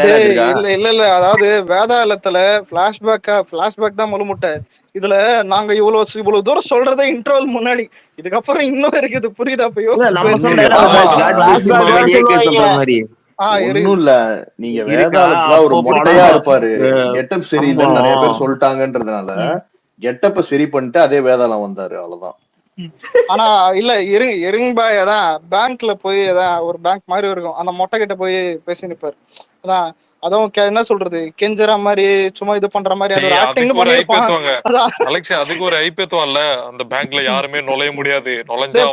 Dialogue இருக்கா? இல்ல இல்ல இல்ல அதாவது வேதாளத்துல பிளாஷ்பேக் தான் முழுமுட்டை. இதுல நாங்க இவ்வளவு தூரம் சொல்றதே இன்டர்வல் முன்னாடி. இதுக்கப்புறம் இன்னும் இருக்குது, புரியுதா? அப்ப யோசிச்சு நம்ம பாரு. சொன்ன ஆமா டயலாக் சொல்லுவாங்க. சொல்ற மாதிரி ஒன்னும் இல்ல, நீங்க இருக்கா வேதாளத்துல ஒரு அப்போ மொட்டையா படம் இருப்பாரு, கெட்டப் சரியில்லைன்னு நிறைய பேர் சொல்லிட்டாங்கன்றதுனால கெட்டப்ப சரி பண்ணிட்டு அதே வேதாளம் வந்தாரு, அவ்வளவுதான். ஆனா இல்ல எருங்பாய் அதான் பேங்க்ல போய் அதான் ஒரு பேங்க் மாதிரி இருக்கும், அந்த மொட்டை கிட்ட போய் பேசி நிப்பாரு. அதான் அதுவும் என்ன சொல்றது, கெஞ்சற மாதிரி சும்மா இது பண்ற மாதிரி அது ஒரு ஆக்டிங் பண்ணிருப்பான். அலெக்ஸ் அதுக்கு ஒரு ஐப்பேத்துவான்ல, அந்த பேங்க்ல யாருமே நுழைய முடியாது, நுழைஞ்சா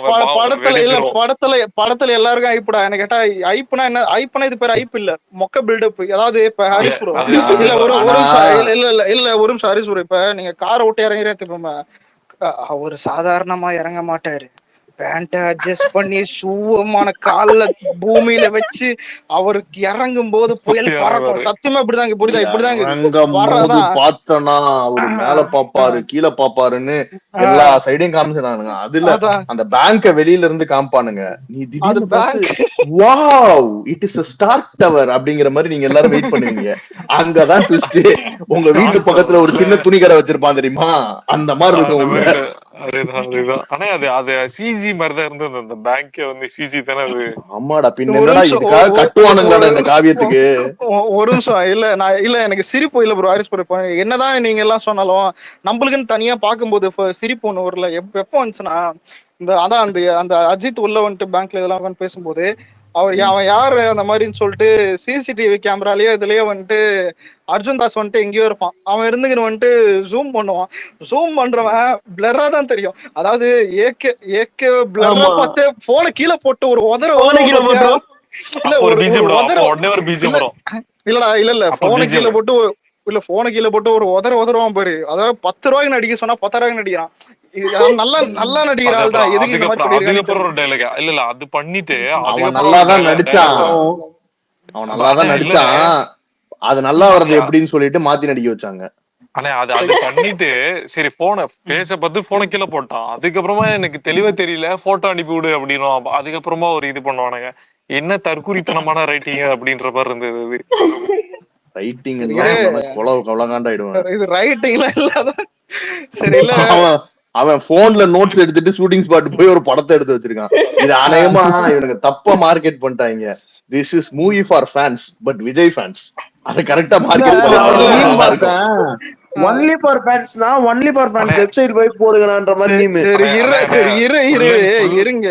படத்துல எல்லாருக்கும் ஐப்புடா. என்ன கேட்டா ஐப்புனா என்ன, ஐப்புனா இது பேர் ஐப்பு இல்ல, மொக்க பில்டப். அதாவது இப்ப ஹாரிஸ் ப்ரோ இல்ல ஒரு நிமிஷம் இல்ல ஒரு நிமிஷம் ஹாரிஸ் ப்ரோ, இப்ப நீங்க காரை விட்டு இறங்கிறேன், அவரு சாதாரணமா இறங்க மாட்டாரு, பேண்ட அட்ஜஸ்ட் பண்ணி ஷூமான கால்ல பூமியில வச்சு அவருக்கு இறங்கும் போது புயல் பறக்கும். சத்தியமா இப்படிதாங்க, புரியுதா? இப்படிதாங்க பார்த்தனா அவரு மேல பாப்பாரு கீழே பாப்பாருன்னு எல்லா சைடையும் காமிச்சானுங்க. அதுல அந்த பேங்க வெளியில இருந்து காமிப்பானுங்க, நீ திடீர்னு பார்த்து wow it is a Stark tower அப்படிங்கிற மாதிரி நீங்க எல்லாரும் வெயிட் பண்ணுவீங்க. அங்கதான் ட்விஸ்ட். உங்க வீட்டு பக்கத்துல ஒரு சின்ன துணி கடை வச்சிருப்பான் தெரியுமா, அந்த மாதிரி இருக்கும். ஆனா அது சிஜி மாதிரிதான் இருந்தது, அந்த பேங்க் வந்து சிஜி தானே அது. ஆமாடா, பின்ன என்னடா இதுக்காக கட்டுவானுங்களாடா இந்த காவியத்துக்கு. ஒரு நிமிஷம் இல்ல எனக்கு சிரிப்பு இல்ல ப்ரோ, ஹாரிஸ் ப்ரோ. என்னதான் நீங்க எல்லாம் சொன்னாலும் நம்மளுக்குன்னு தனியா பாக்கும்போது சிரிப்பு ஒண்ணு வரல. எப்ப வந்துச்சுன்னா அதான் அந்த அஜித் உள்ள வந்துட்டு பேங்க்ல இதெல்லாம் பேசும்போது அவன் யாரு அந்த மாதிரின்னு சொல்லிட்டு சிசிடிவி கேமராலயே இதுலயே வந்துட்டு அர்ஜுன் தாஸ் வந்துட்டு எங்கேயோ இருப்பான், அவன் இருந்துக்கின்னு வந்துட்டு ஜூம் பண்ணுவான். ஜூம் பண்றவன் பிளரா தான் தெரியும். அதாவது ஏகே பிளரா பார்த்து போனை கீழே போட்டு ஒரு இல்லடா போனை கீழே போட்டு ஒரு உதருவான் பாரு. அதாவது 10 ரூபாய்க்கு நடிக்க சொன்னா 10 ரூபாய்க்கு நடிக்கிறான். நல்லா நடிக்கிற ஆள் தான். எதுக்கு இந்த மாதிரி இல்ல அது பண்ணிட்டு அவன் நல்லாதான் நடிச்சான், அது நல்லா வர்றது எப்படின்னு சொல்லிட்டு மாத்தி நடிக்க வச்சாங்க. ஆனா அது பண்ணிட்டு சரி போன பேச பார்த்து போனை கீழே போட்டான். அதுக்கப்புறமா எனக்கு தெளிவா தெரியல, போட்டோ அனுப்பி விடு அப்படின்னா அதுக்கப்புறமா ஒரு இது பண்ணுவானுங்க. என்ன தற்குறித்தனமான ரைட்டிங் அப்படின்ற மாதிரி இருந்தது. ரைட்டிங் கொலகாண்டாயிடுவான். இது ரைட்டிங்ல இல்லாத சரி இல்ல, அவன் போன்ல நோட்ஸ் எடுத்துட்டு ஷூட்டிங் ஸ்பாட் போய் ஒரு படத்தை எடுத்து வச்சிருக்கான். இது அநேகமா இவனுக்கு தப்பா மார்க்கெட் பண்ணிட்டாங்க. This is movie for fans but Vijay fans. அது கரெக்டா மார்க்கெட் பண்ணா ஒன்லி ஃபார் ஃபேன்ஸ்னா ஒன்லி ஃபார் ஃபேன்ஸ் வெப்சைட் போய் போடுங்கன்ற மாதிரி மீம். சரி இருங்க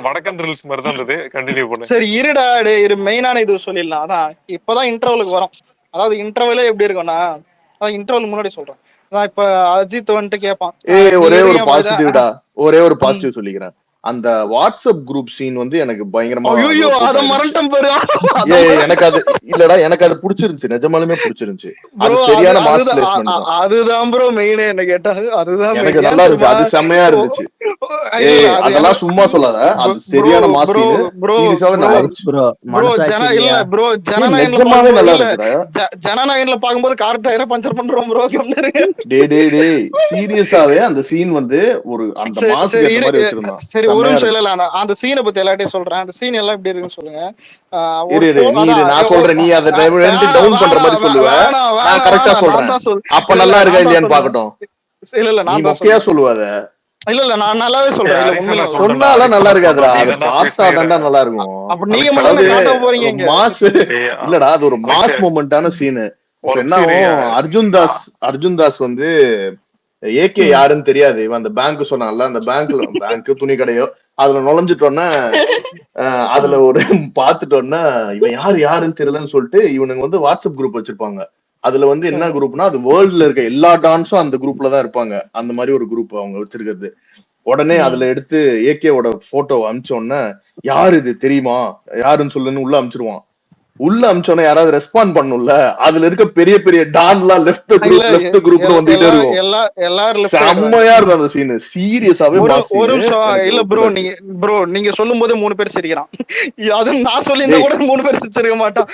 வடக்கன் ரீல்ஸ் மாதிரி தான் இருந்தது. கண்டினியூ பண்ணு. சரி இருடா இரு, மெயினான இது சொல்லிடலாம். அதான் இப்பதான் இன்டர்வலுக்கு வரும். அதாவது இன்டர்வலே எப்படி இருக்கும்னா, அதான் இன்டர்வல் முன்னாடி சொல்றேன். அதான் இப்ப அஜித் வந்துட்டு கேட்பான், ஒரே ஒரு பாசிட்டிவ் சொல்லிக்கிறேன். அந்த வாட்ஸ்அப் குரூப் சீன் வந்து எனக்கு பயங்கரமா எனக்கு அது இல்லடா, எனக்கு அது பிடிச்சிருந்துச்சு, நிஜமாலுமே பிடிச்சிருந்துச்சு. அது சரியான மாஸ் பிளேஸ்மென்ட் தான். அதுதான் ப்ரோ மெயினே. என்ன கேட்டா அதுதான் எனக்கு நல்லா இருந்துச்சு, அது செம்மையா இருந்துச்சு. அதெல்லாம் சும்மா சொல்லாத, அது சரியான மாஸ் சீன். சீரியஸாவே நல்லா இருந்துச்சு ப்ரோ. ப்ரோ நிஜமாவே நல்லா இருந்துச்சுடா. ஜனநாயகன்ல பாக்கும்போது கார் டயரை பஞ்சர் பண்றோம் ப்ரோ. டேய் சீரியஸாவே அந்த சீன் வந்து ஒரு அந்த மாஸ்க்கு ஏத்த மாதிரி வச்சிருந்தான். சரி ஒரு நிமிஷம் இல்ல அந்த சீனை பத்தி எல்லாத்தையும் சொல்றேன். அந்த சீன் எல்லாம் எப்படி இருக்குன்னு சொல்லுங்க. நான் சொல்றேன், நீ அதை டவுன் பண்ற மாதிரி சொல்லுவ, நான் கரெக்டா சொல்றேன். அப்ப நல்லா இருக்கா இல்லையான்னு பாக்கட்டும். இல்ல நான் மொக்கையா சொல்லுவாத. இல்ல நான் நல்லாவே சொல்றேன். சொன்னாலாம் நல்லா இருக்காதுடா, அது பார்த்தாதான்டா நல்லா இருக்கும். அப்ப நீங்க மட்டும் காட்ட போறீங்க. மாஸ் இல்லடா, அது ஒரு மாஸ் மொமெண்டான சீனு. என்ன அர்ஜுன் தாஸ் வந்து ஏகே யாருன்னு தெரியாது. இவன் அந்த பேங்க் சொன்னான்ல, அந்த பேங்க் துணி கடையோ அதுல நுழைஞ்சிட்டோன்னா அதுல ஒரு பாத்துட்டோன்னா இவன் யாருன்னு தெரியலன்னு சொல்லிட்டு இவனுங்க வந்து வாட்ஸ்அப் குரூப் வச்சிருப்பாங்க. அதுல வந்து என்ன குரூப்னா, அது வேர்ல்ட்ல இருக்க எல்லா டான்ஸும் அந்த குரூப்ல தான் இருப்பாங்க. அந்த மாதிரி ஒரு குரூப் அவங்க வச்சிருக்கிறது. உடனே அதுல எடுத்து ஏகேவோட போட்டோ அனுப்பிச்சோன்னா, யாரு இது தெரியுமா, யாருன்னு சொல்லுன்னு உள்ள அனுப்பிச்சிருவான். உள்ள அமிச்சோன்னா யாராவது ரெஸ்பாண்ட் பண்ணும்ல, அதுல இருக்க பெரிய பெரிய டான்லாம் லெஃப்ட் குரூப்னு வந்துட்டே இருக்கும். எல்லாரும் செம்மையா இருக்கும் அந்த சீன், சீரியஸாவே மாஸ் ஒரு நிமிஷம் சீன். இல்ல ப்ரோ நீங்க சொல்லும் போதே 3 பேர் சிரிக்கிறான். அது நான் சொல்லி இருந்தா கூட 3 பேர் சிரிச்சிருக்க மாட்டான்.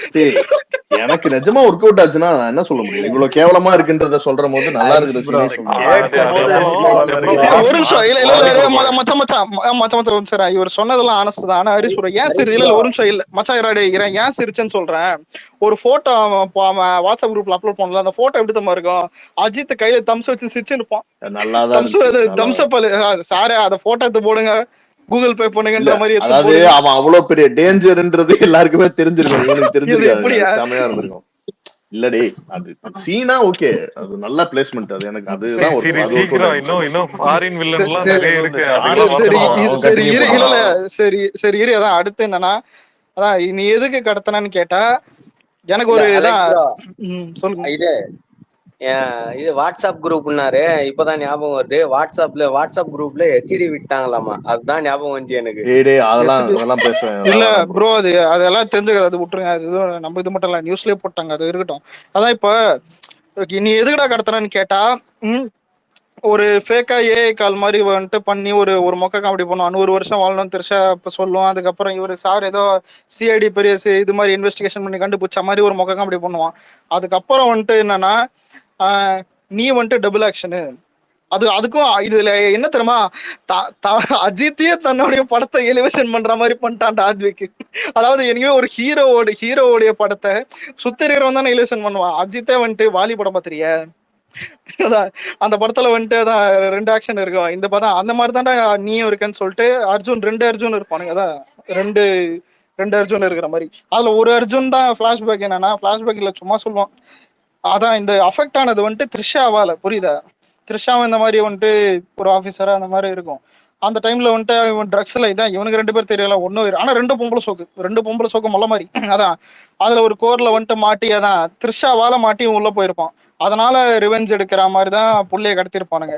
எனக்கு நிஜமா ஒர்க் அவுட் ஆச்சுன்னா நான் என்ன சொல்ல முடியும்? இவ்வளவு கேவலமா இருக்குன்றத சொல்ற போது நல்லா இருக்குது ஒரு நிமிஷம் இல்ல மச்சான் சார், இவர் சொன்னதெல்லாம் ஆனஸ்ட் தான். ஆனா ஹரிஷ் ஏன் சிரி இல்ல ஒரு நிமிஷம் இல்ல மச்சான் ஏன் சிரிச்சேன்னு சொல்றேன். ஒரு போட்டோ வாட்ஸ்அப் குரூப்ல அப்லோட் பண்ணல, அந்த போட்டோ எப்படி தான் இருக்கும், அஜித் கையில தம்ஸ் வச்சு சிரிச்சுன்னு இருப்பான். சாரே அத போட்டோ எடுத்து போடுங்க, கூகுள் பே பண்ணுங்கன்ற மாதிரி. அதாவது அவன் அவ்வளவு பெரிய டேஞ்சர்ன்றது எல்லாருக்குமே தெரிஞ்சிருக்கும், இவனுக்கு தெரிஞ்சிருக்காது. செமையா இருந்திருக்கும். இல்லடே அது சீனா ஓகே, அது நல்ல பிளேஸ்மெண்ட். அது எனக்கு அதுதான் ஒரு சரி இரு. அதான் அடுத்து என்னன்னா, அதான் நீ எதுக்கு கடத்தினான்னு கேட்டா எனக்கு ஒரு இதான் சொல்லுங்க. இது வாட்ஸ்அப் குரூப்னாரு, இப்பதான் ஞாபகம் வருது. வாட்ஸ்அப் குரூப்ல ஹெச்டி விட்டாங்களாமா, அதுதான் ஞாபகம் வந்துச்சு எனக்கு. இல்ல ப்ரோ அதெல்லாம் தெரிஞ்சுக்காது, அது விட்டுருங்க. அது நம்ம இது மட்டும் இல்ல, நியூஸ்லயே போட்டாங்க, அது இருக்கட்டும். அதான் இப்ப நீ எதுக்குடா கடத்துறான்னு கேட்டா, ஒரு ஃபேக்கா ஏஐ கால் மாதிரி வந்துட்டு பண்ணி ஒரு மொக்க காமெடி பண்ணுவான். 100 வருஷம் வாழணும்னு திருஷா இப்ப சொல்லுவான். அதுக்கப்புறம் இவரு சார் ஏதோ சிஐடி பெரிய இது மாதிரி இன்வெஸ்டிகேஷன் பண்ணி கண்டுபிடிச்ச மாதிரி ஒரு மொக்க காமெடி பண்ணுவான். அதுக்கப்புறம் வந்துட்டு என்னன்னா, நீ வந்துட்டு டபுள் ஆக்ஷனு. அதுக்கும் இதுல என்ன தெரியுமா, அஜித்தையே தன்னுடைய படத்தை எலிவேஷன் பண்ற மாதிரி பண்ணிட்டான்டா ஆத்விக்கு. அதாவது எனிவே ஒரு ஹீரோவுடைய படத்தை சுத்த இருக்கிறவன் தானே எலிவேஷன் பண்ணுவான். அஜித்தே வந்துட்டு வாலி படம் பாத்திரியா, அதான் அந்த படத்துல வந்துட்டு அதான் 2 ஆக்ஷன் இருக்கும். இந்த படம் அந்த மாதிரி தான்டா நீயும் இருக்கேன்னு சொல்லிட்டு ரெண்டு அர்ஜுன் இருப்பானுங்க. அதான் ரெண்டு அர்ஜுன் இருக்கிற மாதிரி. அதுல ஒரு அர்ஜுன் தான் பிளாஷ்பேக். என்னன்னா பிளாஷ்பேக்ல சும்மா சொல்லுவான், அதான் இந்த அஃபெக்ட் ஆனது வந்துட்டு த்ரிஷாவால, புரியுதா? த்ரிஷாவும் இந்த மாதிரி வந்துட்டு ஒரு ஆஃபீஸரா அந்த மாதிரி இருக்கும். அந்த டைம்ல வந்துட்டு இவன் ட்ரக்ஸ்ல இதான் இவனுக்கு 2 பேர் தெரியல, ஒன்னும். ஆனா 2 பொம்பளை சோக்கு மொல்ல மாதிரி. அதான் அதுல ஒரு கோர்ல வந்துட்டு மாட்டி, அதான் த்ரிஷாவால மாட்டி இவன் உள்ள போயிருப்பான். அதனால ரிவெஞ்ச் எடுக்கிற மாதிரி தான் புள்ளைய கடத்திருப்பானுங்க.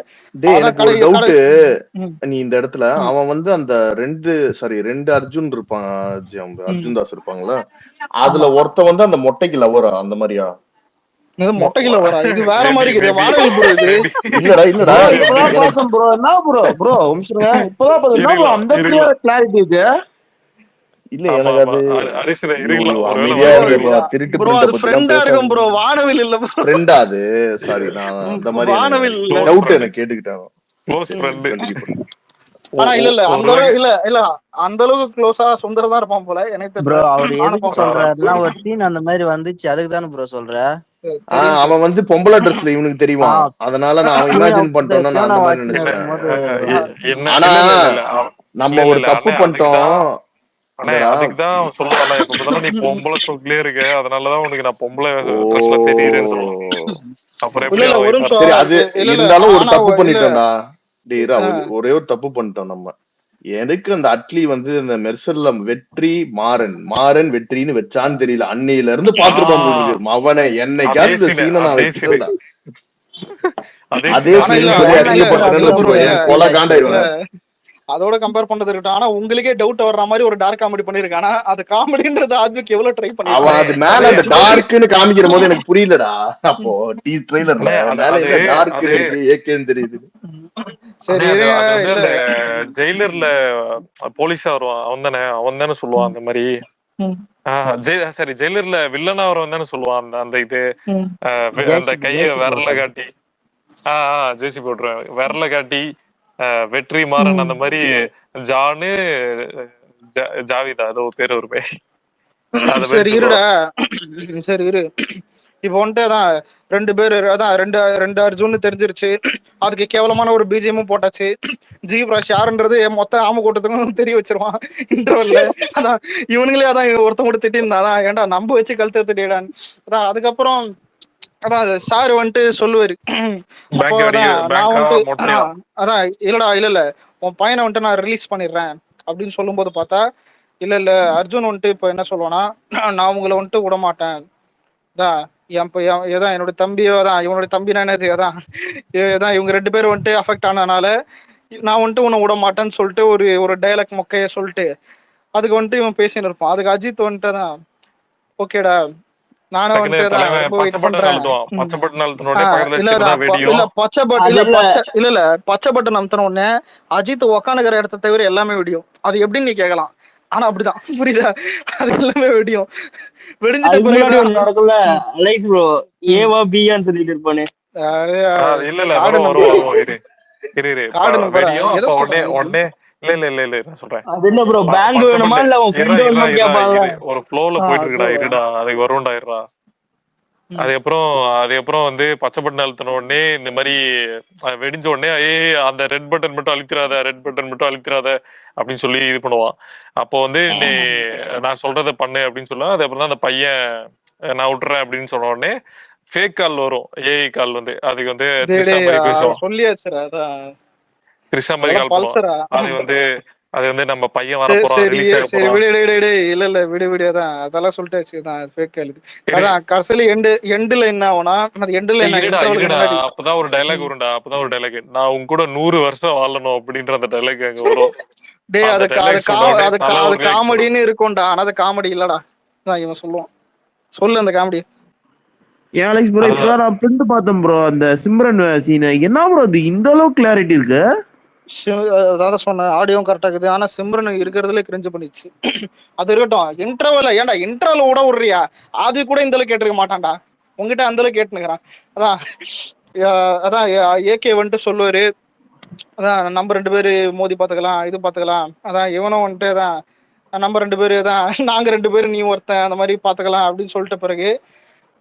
நீ இந்த இடத்துல அவன் வந்து அந்த 2 அர்ஜுன் இருப்பான், அர்ஜுன் தாஸ் இருப்பாங்களா, அதுல ஒருத்த வந்து அந்த மொட்டைக்கு லவரா அந்த மாதிரியா? மொட்டைக்குல வரா, இது வேற மாதிரி இருக்குது. வானவில் ப்ரோ இது. இல்லடா ப்ரோ என்ன ப்ரோ இப்பதான் அந்த கிளாரிட்டி இது இல்ல எனக்கு அது அமைதியா இருக்கு. திருட்டு ஃப்ரெண்டா இருக்கும் ப்ரோ, வானவில் இல்ல ப்ரோ. ஃப்ரெண்டா அது? சாரி, நான் அந்த மாதிரி வானவில் டவுட் எனக்கு கேட்டுக்கிட்டேன். ஆனா இல்ல இல்ல அந்த அளவுக்கு க்ளோஸா சுந்தரம் தான் இருப்பான் போல எனக்கு தெரியல. ப்ரோ அவர் எதுக்கு சொல்றாருன்னா ஒரு சீன் அந்த மாதிரி வந்துச்சு, அதுக்கு தானே ப்ரோ சொல்ற. அவன் வந்து பொம்பளை ட்ரெஸ்ல இவனுக்கு தெரியுமா, அதனால நான் இமேஜின் பண்ணிட்டோம்னா நான் அந்த மாதிரி நினைச்சேன். ஆனா நம்ம ஒரு தப்பு பண்ணிட்டோம். அதுக்குதான் சொல்லுவாங்க, எப்ப நீ பொம்பளை சோக்லயே இருக்க, அதனாலதான் உனக்கு நான் பொம்பளை ட்ரெஸ்ல தெரியுறேன்னு சொல்லுவாங்க. அப்புறம் சரி, அது இருந்தாலும் ஒரு தப்பு பண்ணிட்டோம்டா. ஒரே ஒரு தப்பு பண்ணிட்டோம் நம்ம. எனக்கு அந்த அட்லி வந்து இந்த மெர்சல்ல மாறன் வெற்றின்னு வச்சான்னு தெரியல. அன்னையில இருந்து பாத்துருப்பான் அவனை. என்னைக்காவது இந்த சீனை நான் வச்சுக்கல, அதே சீன் சொல்லி அசிங்கப்படுத்துறேன்னு வச்சுக்கோயேன், கொலை காண்டாயிருவேன். அதோட கம்பேர் பண்றது இருக்கட்டும். ஆனா உங்களுக்கே டவுட் வர்ற மாதிரி ஒரு டார்க் காமெடி பண்ணிருக்கான். ஆனா அது காமெடின்றது ஆத்விக் எவ்வளவு ட்ரை பண்ணி அவன் அது மேல அந்த டார்க்னு காமிக்கிற போது எனக்கு புரியலடா. அப்போ ட்ரெய்லர்ல மேல என்ன டார்க் இருக்கு ஏகேன்னு தெரியுது. சரி, ஜெயிலர்ல போலீஸா வருவான், அவன் தானே சொல்லுவான் அந்த மாதிரி. சரி, ஜெயிலர்ல வில்லனா வரவன் தானே சொல்லுவான் அந்த இது அந்த கைய விரல காட்டி, ஜேசி போட்டுருவேன் விரல காட்டி வெற்றி மாறன் அந்த மாதிரி ஜானு ஜாவிதா அதோ பேர் ஒரு பேர். சரி இருடா, சரி இரு. இப்ப வந்துட்டு அதான் 2 பேரு, அதான் ரெண்டு அர்ஜுன் தெரிஞ்சிருச்சு. அதுக்கு கேவலமான ஒரு பிஜிஎமும் போட்டாச்சு. ஜிப்ராஷ் யாருன்றது மொத்த ஆம கூட்டத்துக்கும் தெரிய வச்சிருவான் இன்டர்வல்ல. அதான் இவனுங்களே அதான் ஒருத்தன் கூட திட்டிருந்தான், அதான் ஏன்டா நம்ப வச்சு கழுத்த திட்டிடான்னு. அதான் அதுக்கப்புறம் அதான் சார் வந்துட்டு சொல்லுவாரு, அப்போ அதான் நான் வந்துட்டு அதான் இல்ல உன் பையனை வந்துட்டு நான் ரிலீஸ் பண்ணிடுறேன் அப்படின்னு சொல்லும் போது பார்த்தா இல்ல அர்ஜுன் வந்துட்டு இப்ப என்ன சொல்லுவானா, நான் உங்களை வந்துட்டு விட மாட்டேன், அதான் ஏதான் என்னோட தம்பியோ, அதான் இவனுடைய தம்பி நானது, அதான் இவங்க 2 பேரும் வந்துட்டு அஃபெக்ட் ஆனதுனால நான் வந்துட்டு உன்னை விட மாட்டேன்னு சொல்லிட்டு ஒரு டைலாக் மொக்கைய சொல்லிட்டு அதுக்கு வந்துட்டு இவன் பேசின்னு இருப்பான். அதுக்கு அஜித் வந்துட்டு தான் ஓகேடா நானும் டக்குன்னு வந்துட்டு தான் தலைவன் ரொம்ப பச்சை வெயிட் பட்டன் பண்றேன். அழுத்துவான். பச்சை பட்டன் அழுத்தின உடனே பக்கத்துல இல்ல சின்னதா வெடியும். இல்ல பச்சை பட்டன் அது இல்ல இல்ல பச்சை இல்ல பச்சை பட்டன் அமுத்தின உடனே அஜித் உக்காந்துக்கிற இடத்த தவிர எல்லாமே வெடியும். அது எப்படின்னு நீ கேட்கலாம். ஆனா அப்படிதான் புரியுதா? அது எல்லாமே வெடியும். வெடிஞ்சிட்ட அதுக்கு முன்னாடி பிறகுதான் ஒண்ணு நடக்கும்ல அலைஸ் ப்ரோ ஏவா பியான்னு சொல்லிட்டு இருப்பானு. இல்ல காடு வரும் நம்பர் வரும் இரு இரு இரு காடு நம்பர் வெடியும். எதை அப்ப உடனே சொல்றேன் உடனே இல்ல நான் சொல்றேன். அது என்ன ப்ரோ பேங்க் பச்சை வேணுமா பட்டன் இல்ல உன் ஃப்ரெண்ட் வேணுமா கேட்பான்ல. ஒரு ஃப்ளோல போயிட்டு இருக்குடா, இருடா அதுக்கு வரும்டா இருடா. அதுக்கப்புறம் வந்து பச்சை பட்டன் அழுத்தின உடனே இந்த மாதிரி வெடிஞ்ச உடனே அந்த ரெட் பட்டன் மட்டும் அழுத்திராத அப்படின்னு சொல்லி இது பண்ணுவான். அப்போ வந்து நான் சொல்றதை பண்ணு அப்படின்னு சொல்லுவேன். அதுக்கப்புறம் தான் அந்த பையன் நான் விட்டுறேன் அப்படின்னு சொன்ன உடனே ஃபேக் கால் வரும். ஏஐ கால் வந்து அதுக்கு வந்து த்ரிஷா மாதிரி பேசுவான். சொல்லியாச்சுடா அதான் த்ரிஷா மாதிரி கால் பண்ணுவான். பல்சரா அது வந்து நம்ம பையன் சரி வரப்போறான், சரி ரிலீஸ் ஆக சரி போறான். விடு இல்ல விடு அதான் அதெல்லாம் சொல்லிட்டு தான் ஃபேக் எழுது. அதான் கடைசியில எண்டுல என்ன ஆகும்னா அது எண்டுல என்ன இருடா அப்பதான் ஒரு டைலாக் வரும்டா. அப்பதான் ஒரு டைலாக், நான் உங்க கூட 100 வருஷம் வாழணும் அப்படின்ற அந்த டைலாக் அங்க வரும். டேய் அது காமெடின்னு இருக்கும்டா. ஆனா அது காமெடி இல்லடா. இவன் சொல்லுவான். சொல்லு அந்த காமெடி. ஏன் அலெக்ஸ் ப்ரோ இப்பதான் நான் பிரிண்ட் பார்த்தேன் ப்ரோ அந்த சிம்ரன் சீன். என்ன ப்ரோ அது இந்த அளவுக்கு கிளாரிட்டி இருக்கு? அதான் சொன்னேன் ஆடியோவும் கரெக்டா இருக்குது. ஆனா சிம்ரன் இருக்கிறதுல கிரிஞ்சு பண்ணிச்சு. அது இருக்கட்டும். இன்டர்வல் ஏன்டா இன்டர்வல் விட விடுறியா? அது கூட இந்த அளவுக்கு கேட்டிருக்க மாட்டான்டா. உங்ககிட்ட அந்த அளவுக்கு கேட்டுனுக்குறான். அதான் ஏகே வந்துட்டு சொல்லுவாரு, அதான் நம்ம 2 பேரு மோதி பாத்துக்கலாம் இது பாத்துக்கலாம். அதான் இவனும் வந்துட்டு அதான் நம்ம 2 பேரு தான் நாங்க 2 பேரும் நீ ஒருத்தன் அந்த மாதிரி பாத்துக்கலாம் அப்படின்னு சொல்லிட்ட பிறகு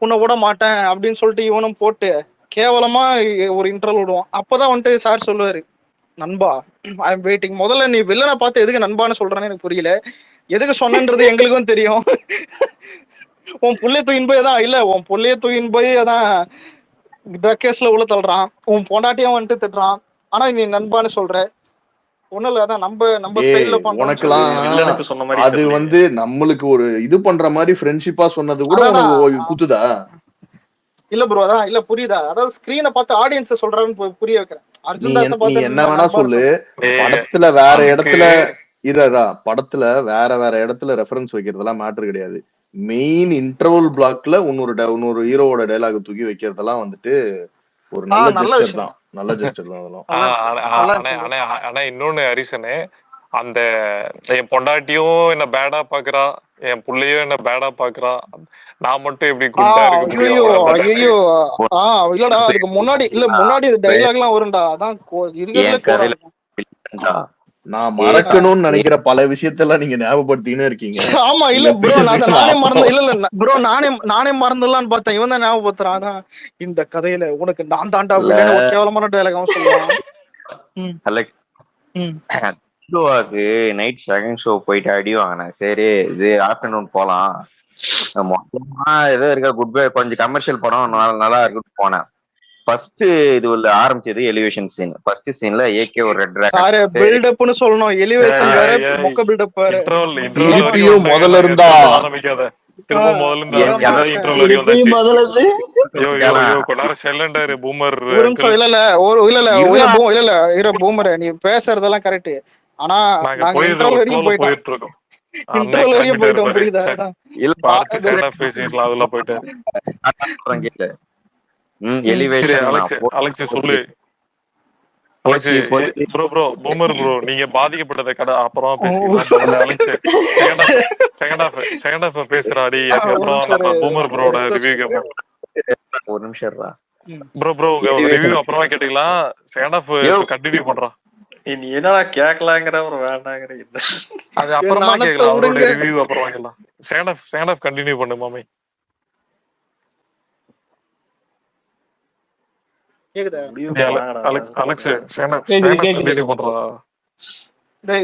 உன்னை விட மாட்டேன் அப்படின்னு சொல்லிட்டு இவனும் போட்டு கேவலமா ஒரு இன்டர்வல் விடுவான். அப்பதான் வந்துட்டு சார் சொல்லுவாரு, நண்பா ஐ எம் வெயிட்டிங். முதல்ல நீ வில்லனை பார்த்து எதுக்கு நண்பான்னு சொல்றான்னு எனக்கு புரியல. எதுக்கு சொன்னன்றது எங்களுக்கும் தெரியும். உன் புள்ளைய தூக்கின் போய் அதான் இல்ல உன் புள்ளைய தூக்கின் போய் அதான் ட்ரக் கேஸ்ல உள்ள தள்ளுறான். உன் பொண்டாட்டியும் வந்துட்டு திட்டுறான். ஆனா நீ நண்பான்னு சொல்ற. ஒண்ணும் இல்ல அதான் நம்ம ஸ்டைல்ல உனக்கெல்லாம் அது வந்து நம்மளுக்கு ஒரு இது பண்ற மாதிரி ஃப்ரெண்ட்ஷிப்பா சொன்னது கூட உனக்கு குத்துதா? இல்ல ப்ரோ அதான் இல்ல புரியுதா? அதாவது ஸ்கிரீனை பார்த்து ஆடியன்ஸ் சொல்றான்னு புரிய வைக்கிறேன். நீ என்ன வேணா சொல்லு. படத்துல வேற இடத்துல படத்துல வேற இடத்துல ரெஃபரன்ஸ் வைக்கிறதெல்லாம் மேட்டர் கிடையாது. மெயின் இன்டர்வல் பிளாக்ல இன்னொரு ஹீரோவோட டைலாக் தூக்கி வைக்கிறதெல்லாம் வந்துட்டு ஒரு நல்ல ஜெஸ்டர் தான். நல்ல ஜெஸ்டர் தான் அதெல்லாம். ஆனா இன்னொன்னு ஹரிசனு, அந்த என் பொண்டாட்டியும் என்ன பேடா பாக்குறா, என் புள்ளையும் என்ன பேடா பாக்குறா, நான் மட்டும் எப்படி குண்டா இருக்க முடியும்? இல்லடா அதுக்கு முன்னாடி டைலாக் எல்லாம் வரும்டா. அதான் நான் மறக்கணும்னு நினைக்கிற பல விஷயத்தெல்லாம் நீங்க ஞாபகப்படுத்தினே இருக்கீங்க. ஆமா இல்ல ப்ரோ நானே மறந்து இல்ல ப்ரோ நானே மறந்துடலான்னு பார்த்தேன். இவன் தான் ஞாபகப்படுத்துறான். இந்த கதையில உனக்கு நான் தாண்டா கேவலமான டைலாக் அவன் சொல்லுவான். நைட் செகண்ட் ஷோ போயிட்டு அடி வாங்கினேன். சரி இது ஆஃப்டர்நூன் போலாம் மொத்தமா ஏதோ இருக்க குட் பை கொஞ்சம் கமர்ஷியல் படம் நல்லா இருக்குன்னு போனேன். ஃபர்ஸ்ட் இது உள்ள ஆரம்பிச்சது எலிவேஷன் சீன். ஃபர்ஸ்ட் சீன்ல ஏகே ஒரு ரெட் டிராகன் பில்டப்னு சொல்லணும். எலிவேஷன் வேற மொக்க பில்டப் வேற. இன்ட்ரோல் முதல்ல இருந்தா ஆரம்பிக்காத, திரும்ப முதல்ல இருந்து முதல்ல இருந்து கொண்டார செல்லண்டர் பூமர். இல்ல பூமர் நீ பேசுறதெல்லாம் கரெக்ட். ஆனா நாங்க இன்ட்ரோல் வரைக்கும் போயிட்டு இருக்கோம். இன்ட்ரோல் வரைக்கும் போயிட்டோம். புரியுதா? இல்ல பேசிடலாம் அதுல போயிட்டு. அலெக்ஸ் சொல்லு. ப்ரோ பூமர் ப்ரோ நீங்க பாதிக்கப்பட்டதை அப்புறம் பேசிக்கலாம். செகண்ட் ஹாஃப் பேசுறாடி. அதுக்கப்புறம் நம்ம பூமர் ப்ரோட ரிவ்யூ கேட்போம். ஒரு நிமிஷம் ப்ரோ உங்க ரிவ்யூ அப்புறமா கேட்டுக்கலாம். செகண்ட் ஹாஃப் கண்டினியூ பண்றோம். நீ என்னடா கேட்கலாங்கிற ஒரு வேண்டாங்கிற அது அப்புறமா கேட்கலாம். அவரோட ரிவ்யூ அப்புறமா கேட்கலாம். செகண்ட் ஹாஃப் கண்டினியூ பண்ணு மாமே.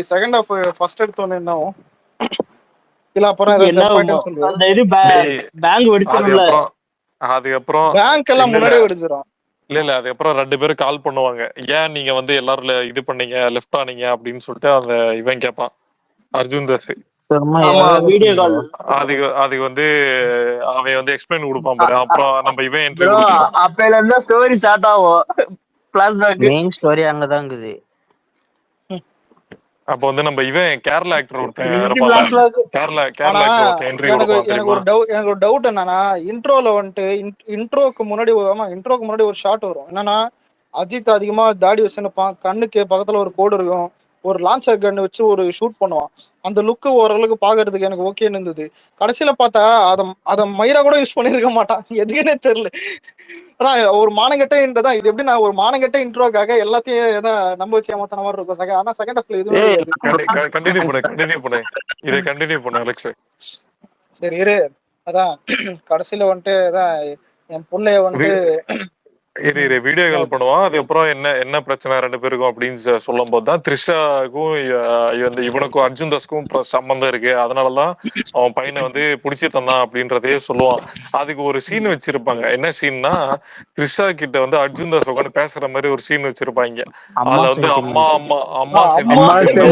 செகண்ட் ஹாஃப் ஃபர்ஸ்ட் எடுத்தோனே என்ன ஆகும்? இல்ல அப்புறம் அந்த இது பேங்க் வெடிச்சதுல அதுக்கப்புறம் பேங்க் எல்லாம் முன்னாடியே வெடிச்சிரும். இல்ல அதுக்கப்புறம் 2 பேரும் கால் பண்ணுவாங்க. ஏன் நீங்க வந்து எல்லாரும் இது பண்ணீங்க லெஃப்ட் ஆனீங்க அப்படின்னு சொல்லிட்டு அந்த இவன் கேட்பான் அர்ஜுன் தாஸ். வீடியோ கால் அதுக்கு வந்து அவன் வந்து எக்ஸ்பிளைன் கொடுப்பான் பாரு. அப்புறம் நம்ம இவன் என்ட்ரி கொடுக்கலாம். அப்பையில இருந்தா ஸ்டோரி ஸ்டார்ட் ஆகும். மெயின் ஸ்டோரி அங்கதான் இருக்குது. அப்ப வந்து நம்ம இவன் கேரளா ஆக்டர் ஒருத்தன் இன்டி இருப்பான்ல, பிளாக் கேரளா ஆனா ஆக்டர் ஒருத்தன் என்ட்ரி எனக்கு கொடுப்பான் எனக்கு தெரியுமா? ஒரு டவுட் என்னன்னா, இன்ட்ரோல வந்துட்டு இன்ட்ரோக்கு முன்னாடி ஒரு ஷாட் வரும். என்னன்னா, அஜித் அதிகமா தாடி வச்சுருப்பான், கண்ணுக்கு பக்கத்துல ஒரு கோடு இருக்கும், ஒரு லான்ச்சர் கன் வச்சு ஒரு ஷூட் பண்ணுவான். அந்த லுக்கு ஓரளவுக்கு பாக்குறதுக்கு எனக்கு ஓகேன்னு இருந்தது. கடைசியில பார்த்தா அத மயிரா கூட யூஸ் பண்ணிருக்க மாட்டான், எதுக்குன்னே தெரியல. அதான் ஒரு மானங்கெட்டதான் இது. எப்படி நான் ஒரு மானங்கெட்ட இன்ட்ரோக்காக எல்லாத்தையும் எதாவது நம்ப வச்சு ஏமாத்தின மாதிரி இருக்கும். ஆனா செகண்ட் ஹாஃப்ல எதுவுமே ஏய் கிடையாது. கண்டினியூ பண்ணு இதை கண்டினியூ பண்ணு அலெக்ஸ். சரி இரு. அதான் கடைசியில வந்துட்டு அதான் என் புள்ளைய வந்துட்டு இரு வீடியோ கால் பண்ணுவான். அதுக்கப்புறம் என்ன பிரச்சனை ரெண்டு பேருக்கும் அப்படின்னு சொல்லும் போதுதான் த்ரிஷாவுக்கும் இவனுக்கும் அர்ஜுன் தாஸ்க்கும் சம்பந்தம் இருக்கு, அதனாலதான் அவன் பையனை வந்து புடிச்சு தந்தான் அப்படின்றதையே சொல்லுவான். அதுக்கு ஒரு சீன் வச்சிருப்பாங்க. என்ன சீன்னா, த்ரிஷா கிட்ட வந்து அர்ஜுன் தாஸ் உட்காந்து பேசுற மாதிரி ஒரு சீன் வச்சிருப்பாங்க. அதுல வந்து அம்மா சென்டிமெண்ட்.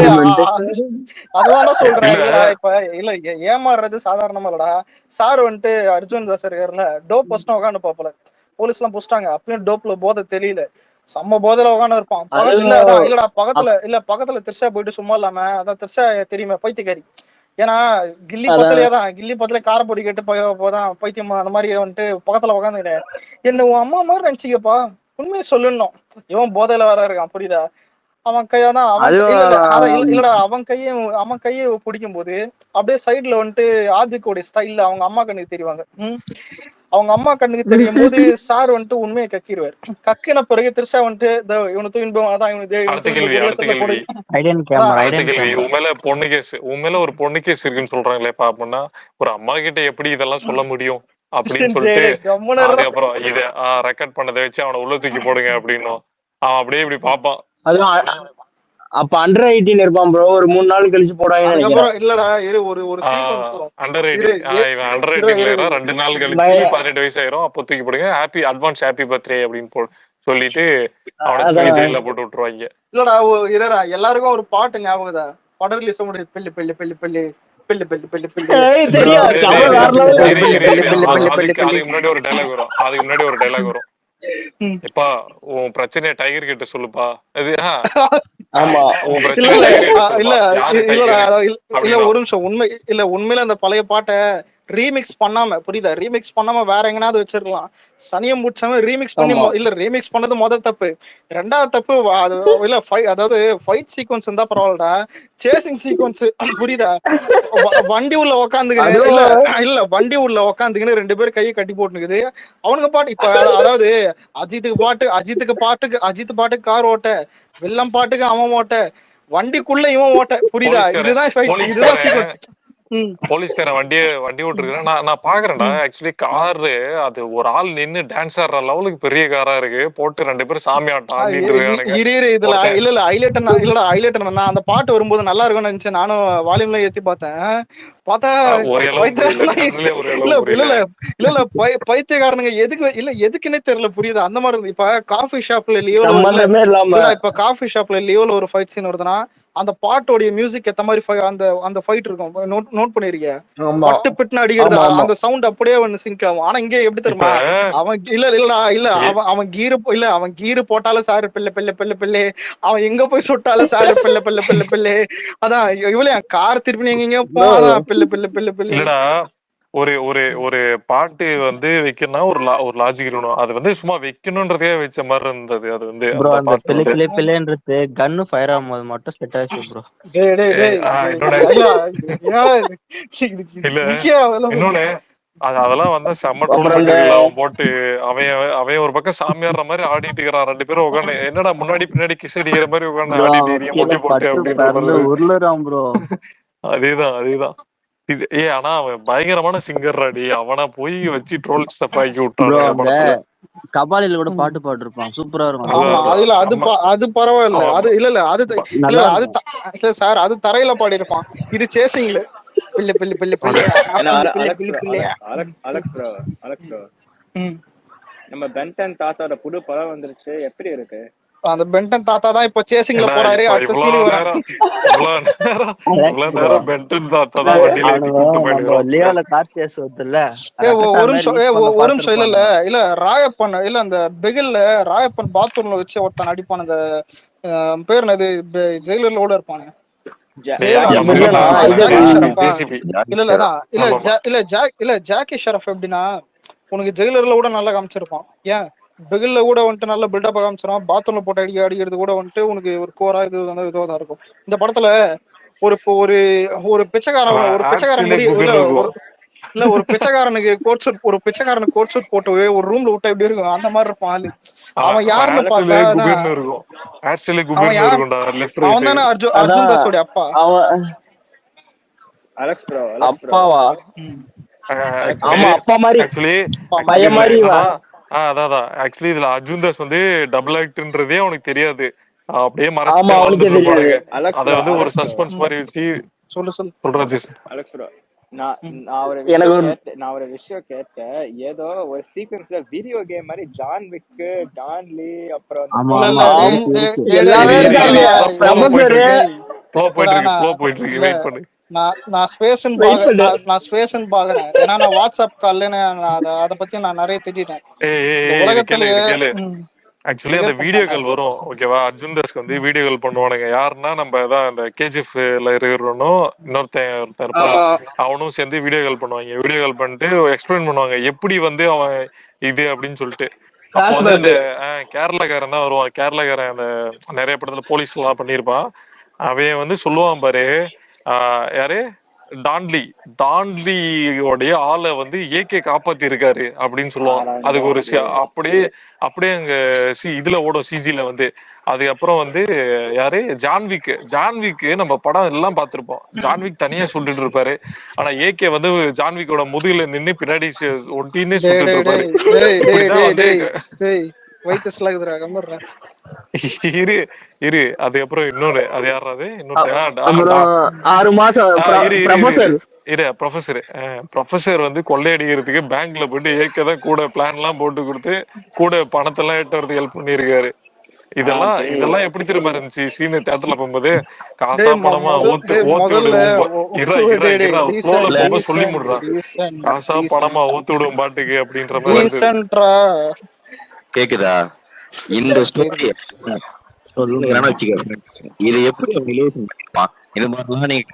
அததான் சொல்றேன். இல்லடா இப்ப இல்ல ஏமாறுறது சாதாரணமா இல்லடா. சார் வந்துட்டு அர்ஜுன் தாஸ் இருக்காருல்ல, டோப் பஸ்ட் உட்காந்து பாப்பல, போலீஸ் எல்லாம் புடிச்சிட்டாங்க, அப்பயும் டோப்ல போதை தெரியல, செம்ம போதையில உட்காந்து இருப்பான். பக்கத்துல த்ரிஷா போயிட்டு சும்மா இல்லாம, அதான் த்ரிஷா தெரியுமே பைத்தியக்காரி. ஏன்னா கில்லி பத்திலே காரப்பொடி கேட்டு போதான் பைத்தியமா அந்த மாதிரி வந்துட்டு பக்கத்துல உட்காந்துக்கிட்டேன். என்ன உன் அம்மா மாதிரி நினைச்சிக்கப்பா, உண்மையை சொல்லணும். இவன் போதையில வர இருக்கான், புரியுதா? அவன் கையாதான் அவன் கையை பிடிக்கும் போது அப்படியே சைட்ல வந்துட்டு ஆதிக்கோடைய ஸ்டைல்ல அவங்க அம்மா கண்ணுக்கு தெரிவாங்க. அவங்க அம்மா கண்ணுக்கு தெரியும் போது சார் வந்துட்டு உண்மையை கக்கிடுவார். கக்கின பிறகு த்ரிஷா வந்துட்டு இவனுக்கு இன்பம், அதான் உண்மையில ஒரு பொண்ணு கேஸ் இருக்குன்னு சொல்றாங்களே அப்படின்னா, ஒரு அம்மா கிட்ட எப்படி இதெல்லாம் சொல்ல முடியும் அப்படின்னு சொல்லிட்டு அதுக்கப்புறம் இத ரெக்கார்ட் பண்ணதை வச்சு அவனை உள்ள தூக்கி போடுங்க அப்படின்னும். அவன் அப்படியே இப்படி பாப்பான். அப்ப அண்டர் 18 இருப்பான் ப்ரோ. ஒரு 3 நாள் கழிச்சு போடாங்க. அதுக்கப்புறம் இல்லடா ஒரு அண்டர் 18 2 நாள் கழிச்சு 18 வயசு ஆயிரும், அப்போ தூக்கி போடுங்க, அட்வான்ஸ் ஹாப்பி பர்த்டே அப்படின்னு சொல்லிட்டு அவனை ஜெயில போட்டு விட்டுருவாங்க. இல்லடா எல்லாருக்கும் ஒரு பாட்டு ஞாபகம் தான், படம் ரிலீஸ் முடியும், bell bell bell bell bell bell bell bell. அதுக்கு முன்னாடி ஒரு டைலாக் வரும். எப்பா உன் பிரச்சனைய டைகர் கிட்ட சொல்லுப்பா. ஒரு நிமிஷம். உண்மையில அந்த பழைய பாட்டை ரீமிக்ஸ் பண்ணாம, புரியுதா, ரீமிக்ஸ் பண்ணாம வேற எங்கனாவது வச்சிருக்கலாம். சனியம் முடிச்சாம ரீமிக்ஸ் பண்ணி ரீமிக்ஸ் பண்ணது முதல் தப்பு. ரெண்டாவது தப்பு அதாவது ஃபைட் சீக்வன்ஸ் இருந்தா பரவாயில்லடா, சேசிங் சீக்வன்ஸ், புரியுதா, வண்டி உள்ள உக்காந்துக்கின்னு வண்டி உள்ள உக்காந்துக்கின்னு 2 பேரும் கையை கட்டி போட்டுக்குது அவனுக்கு பாட்டு. இப்ப அதாவது அஜித் பாட்டுக்கு கார் ஓட்ட, வெள்ளம் பாட்டுக்கு அவன் ஓட்ட, வண்டிக்குள்ள இவன் ஓட்ட, புரியுதா, இதுதான் சீக்வன்ஸ். போலீஸ்காரன் வண்டி ஓட்டுருக்கேன் நான் பாக்குறேன்டா. ஆக்சுவலி காரு அது ஒரு ஆள் நின்னு டான்ஸ் ஆடுற லெவலுக்கு பெரிய காரா இருக்கு, போட்டு 2 பேரும் சாமி ஆட்டம் ஆடிட்டு இருக்கானுங்க. இதுல ஹைலைட் அந்த பாட்டு வரும்போது நல்லா இருக்கும்னு நினைச்சேன். நானும் வால்யூம்ல ஏத்தி பார்த்தா பைத்தியக்காரனுங்க எதுக்குன்னே தெரியல, புரியுது, அந்த மாதிரி இருந்து. இப்ப காஃபி ஷாப்ல லியோல ஒரு ஃபைட் சீன் வருதுன்னா, அந்த பாட்டோடைய மியூசிக் ஏத்த மாதிரி அந்த ஃபைட் இருக்கும். நோட் பண்ணிருக்கியா? பட்டு பிட்டு அடிக்கிறது, அந்த சவுண்ட் அப்படியே ஒன்னு சிங்க் ஆகும். ஆனா இங்க எப்படி தெரியுமா, அவன் அவன் கீரு போட்டாலும் சாரு பிள்ளை பிள்ளை பிள்ளை பிள்ளை, அவன் எங்க போய் சுட்டாலும் சாரு பிள்ளை பிள்ளை பிள்ளை பிள்ளை, அதான் இவ்வளவு கார் திருப்பி எங்க போதான் பிள்ளை பிள்ளை பிள்ளை பிள்ளை. ஒரு பாட்டு வந்து வைக்கணும்னா ஒரு லாஜிக் இருக்கணும். அது வந்து சும்மா வைக்கணும்ன்றதே வச்ச மாதிரி இருந்தது. அது வந்து ப்ரோ அந்த பிள்ளைன்றது கன்னு ஃபயர் ஆகும்போது மட்டும் செட் ஆச்சு ப்ரோ. இன்னொன்னு அதெல்லாம் வந்து செம்ம டோர்னமெண்ட் அவன் போட்டு அவன் ஒரு பக்கம் சாமியாடுற மாதிரி ஆடிட்டு இருக்கிறான். 2 பேரும் உட்காந்து என்னடா முன்னாடி பின்னாடி கிஸ் அடிக்கிற மாதிரி உட்காந்து ஆடிட்டு முட்டி போட்டு அப்படின்னு. அதேதான். ஆனா அவன் பயங்கரமான சிங்கர் ராடி, அவனா போய் வச்சு ட்ரோல் ஸ்டப் ஆக்கி விட்டான். கபாலில கூட பாட்டு பாடிருப்பான், சூப்பரா இருக்கும். அது பரவாயில்ல, அது இல்ல சார், அது தரையில பாடி இருப்பான், இது சேசிங்ல பிள்ளை பிள்ளை பிள்ளை பிள்ளை. நம்ம பென்டன் தாத்தாவோட புது படம் வந்துருச்சு, எப்படி இருக்கு? அந்த பென்டன் தாத்தா தான் இப்ப சேசிங்ல போறாரு. அடுத்த சீன் வரும். ஒரு நிமிஷம் இல்ல ராயப்பன் இல்ல அந்த பெகில்ல ராயப்பன் பாத்ரூம்ல வச்சு ஒருத்தன் அடிப்பான். அந்த பேர் என்னது, ஜெயிலர்ல கூட இருப்பானு, ஜெயலா நம்ம இல்லண்ணா இல்ல ஜாக்கி இது ஷெரஃபா ஜேசிபி இல்ல இல்ல அதான் இல்ல ஆமா ஆமா இல்ல ஜாக்கி ஷெரஃப் எப்படின்னா உனக்கு ஜெயிலர்ல கூட நல்லா காமிச்சிருப்பான். ஏன் பிகில்ல கூட வந்துட்டு நல்ல பில்டப் காமிச்சிருவான். பாத்ரூம்ல போட்டு அடிக்கிறது கூட வந்துட்டு உனக்கு ஒரு கோரா இது வந்து இதுவா தான் இருக்கும். இந்த படத்துல ஒரு ஒரு ஒரு பிச்சைக்காரன் ஆக்சுவலி முடி இல்ல குபேர் ஒரு இருக்கும். இல்ல ஒரு பிச்சைக்காரனுக்கு கோட் சூட் போட்டு ஒரு ரூம்ல விட்டா எப்படி இருக்கும் அந்த மாதிரி இருப்பான் ஆளு. அவன் யாருன்னு பார்த்தா ஆக்சுவலி அதான் குபேர்னு இருக்கும். ஆக்சுவலி அவன் குபேர்னு யார் இருக்கும்டா லெஃப்ட் அவன் ரைட்டு. தானே அர்ஜுன் அதான் தாஸோட அப்பா. அவன் அலெக்ஸ் ப்ரோ அப்பாவா? ம். அலெக்ஸ் ஆக்சுவலி ஆமா அப்பா மாதிரி ஆக்சுவலி பையன் இதுல மாதிரி என்னன்னா இவன். அதான் ஆக்சுவலி இதுல அர்ஜுன் தாஸ் வந்து டபுள் ஆக்ட்ன்றதே அவனுக்கு தெரியாது. அப்படியே ஆமா மறைச்சிட்டே அவனுக்கே வாழ்ந்துட்டு தெரியாது. இருப்பானுங்க. அலெக்ஸ் அத ப்ரோ வந்து ஒரு அலெக்ஸ் ப்ரோ சஸ்பென்ஸ் ம். மாதிரி வச்சு சொல்லு சொல்றது. அலெக்ஸ் ப்ரோ நான் ம். நான் ஒரு விஷயம் கேட்டேன். ஏதோ ஒரு சீக்வன்ஸ்ல வீடியோ கேம் மாதிரி ஜான் விக்கு, டான்லி, அப்புறம் அந்த ஆமா இல்ல ஆமா இல்ல பாடி ஆம் டேய் எல்லாமே இரு இருக்கு இரு அதுல. இல்லடா ஃப்ளோ போயிட்டு ப்ரொஃபசரு இருக்கு. டேய் ஃப்ளோ போயிட்டு இல்லடா இருக்கு. ஃப்ளோ போயிட்டு இருக்கு. இல்ல வெயிட் பண்ணு. நான் ஸ்பேஸ்ன்னு வெயிட் பண்ணு. நான் ஸ்பேஸ்ன்னு பாக்குறேன். ஏன்னா நான் வாட்ஸ்அப் கால்ல நான் அதை பத்தி நான் நிறைய திட்டேன். இந்த இது கேளு உலகத்திலேயே இது கேளு. ஆக்சுவலி அந்த கிளியர் பண்ணிட்டான்டா. வீடியோக்கள் வரும் ஓகேவா. அர்ஜுன் தாஸ்க்கு வந்து வீடியோக்கள் பண்ணுவானுங்க. யாருன்னா நம்ம தான் அந்த கேஜிஎஃப்ல இருக்கிறவனும் ஒருத்தன் இருப்பான். ஆமா அவனும் சேர்ந்து வீடியோக்கள் பண்ணுவாங்க. வீடியோக்கள் பண்ணிட்டு எக்ஸ்பிளைன் பண்ணுவாங்க எப்படி வந்து அவன் இது அப்படின்னு சொல்லிட்டு. அப்போ வந்து பிளாஷ்பேக். இந்த கேரளாக்காரன் தான் வருவான். கேரளாக்காரன் அந்த நிறைய படத்துல போலீஸ் எல்லாம் பண்ணியிருப்பான். அவன் வந்து சொல்லுவான் பாரு. யாரு டான்லியோடைய ஆளை வந்து ஏகே காப்பாத்தி இருக்காரு அப்படின்னு சொல்லுவான். அதுக்கு ஒரு அப்படியே அப்படியே அங்க இதுல ஓடும் சிஜில வந்து. அதுக்கப்புறம் வந்து யாரு ஜான்விக்கு நம்ம படம் எல்லாம் பார்த்திருப்போம். ஜான்விக் தனியா சுட்டுட்டு இருப்பாரு. ஆனா ஏகே வந்து ஜான்விக்கோட முதுகுல நின்னு பின்னாடி ஒட்டின்னு டேய் சுட்டுட்டு டேய் இருப்பாரு. டேய் டேய் டேய் இப்படிதான் டேய் வந்து டேய் டேய் வயிற்று ஸ்லாகுதுடா கம்முடுறா. இரு அதுக்கப்புறம் இன்னொரு அது யாராவது அப்புறம் 6 மாசம் இரு இரு இரு இரு ப்ரொஃபசர். இரு ப்ரொஃபசர் வந்து கொள்ளையடிக்கிறதுக்கு பேங்க்ல போயிட்டு ஏக்கதான் கூட பிளான் எல்லாம் போட்டு கொடுத்து கூட பணத்தை எல்லாம் எட்டு வரதுக்கு ஹெல்ப் பண்ணிருக்காரு. இதெல்லாம் எப்படி திரும்ப இருந்துச்சு சீனு தேட்டர்ல போகும்போது. காசா டேய் பணமா ஓத்து முதல்ல டேய் டேய் விடுவோம் ஃப்ளோல டீசன்ட் போகும்போது சொல்லி டீசன்ட் முடுறா. டீசன்ட் காசா பணமா டீசன்ட் ஓத்து விடுவோம் பாட்டுக்கு அப்படின்ற மாதிரி இருந்தது. டீசன்ட்ரா. கேக்குதா? இந்த ஸ்டோரி சொல்லுங்க. வச்சுக்க. இது எப்படி ரிலேஷன் பண்ணிருப்பான்? இது மாதிரிலாம் நீங்க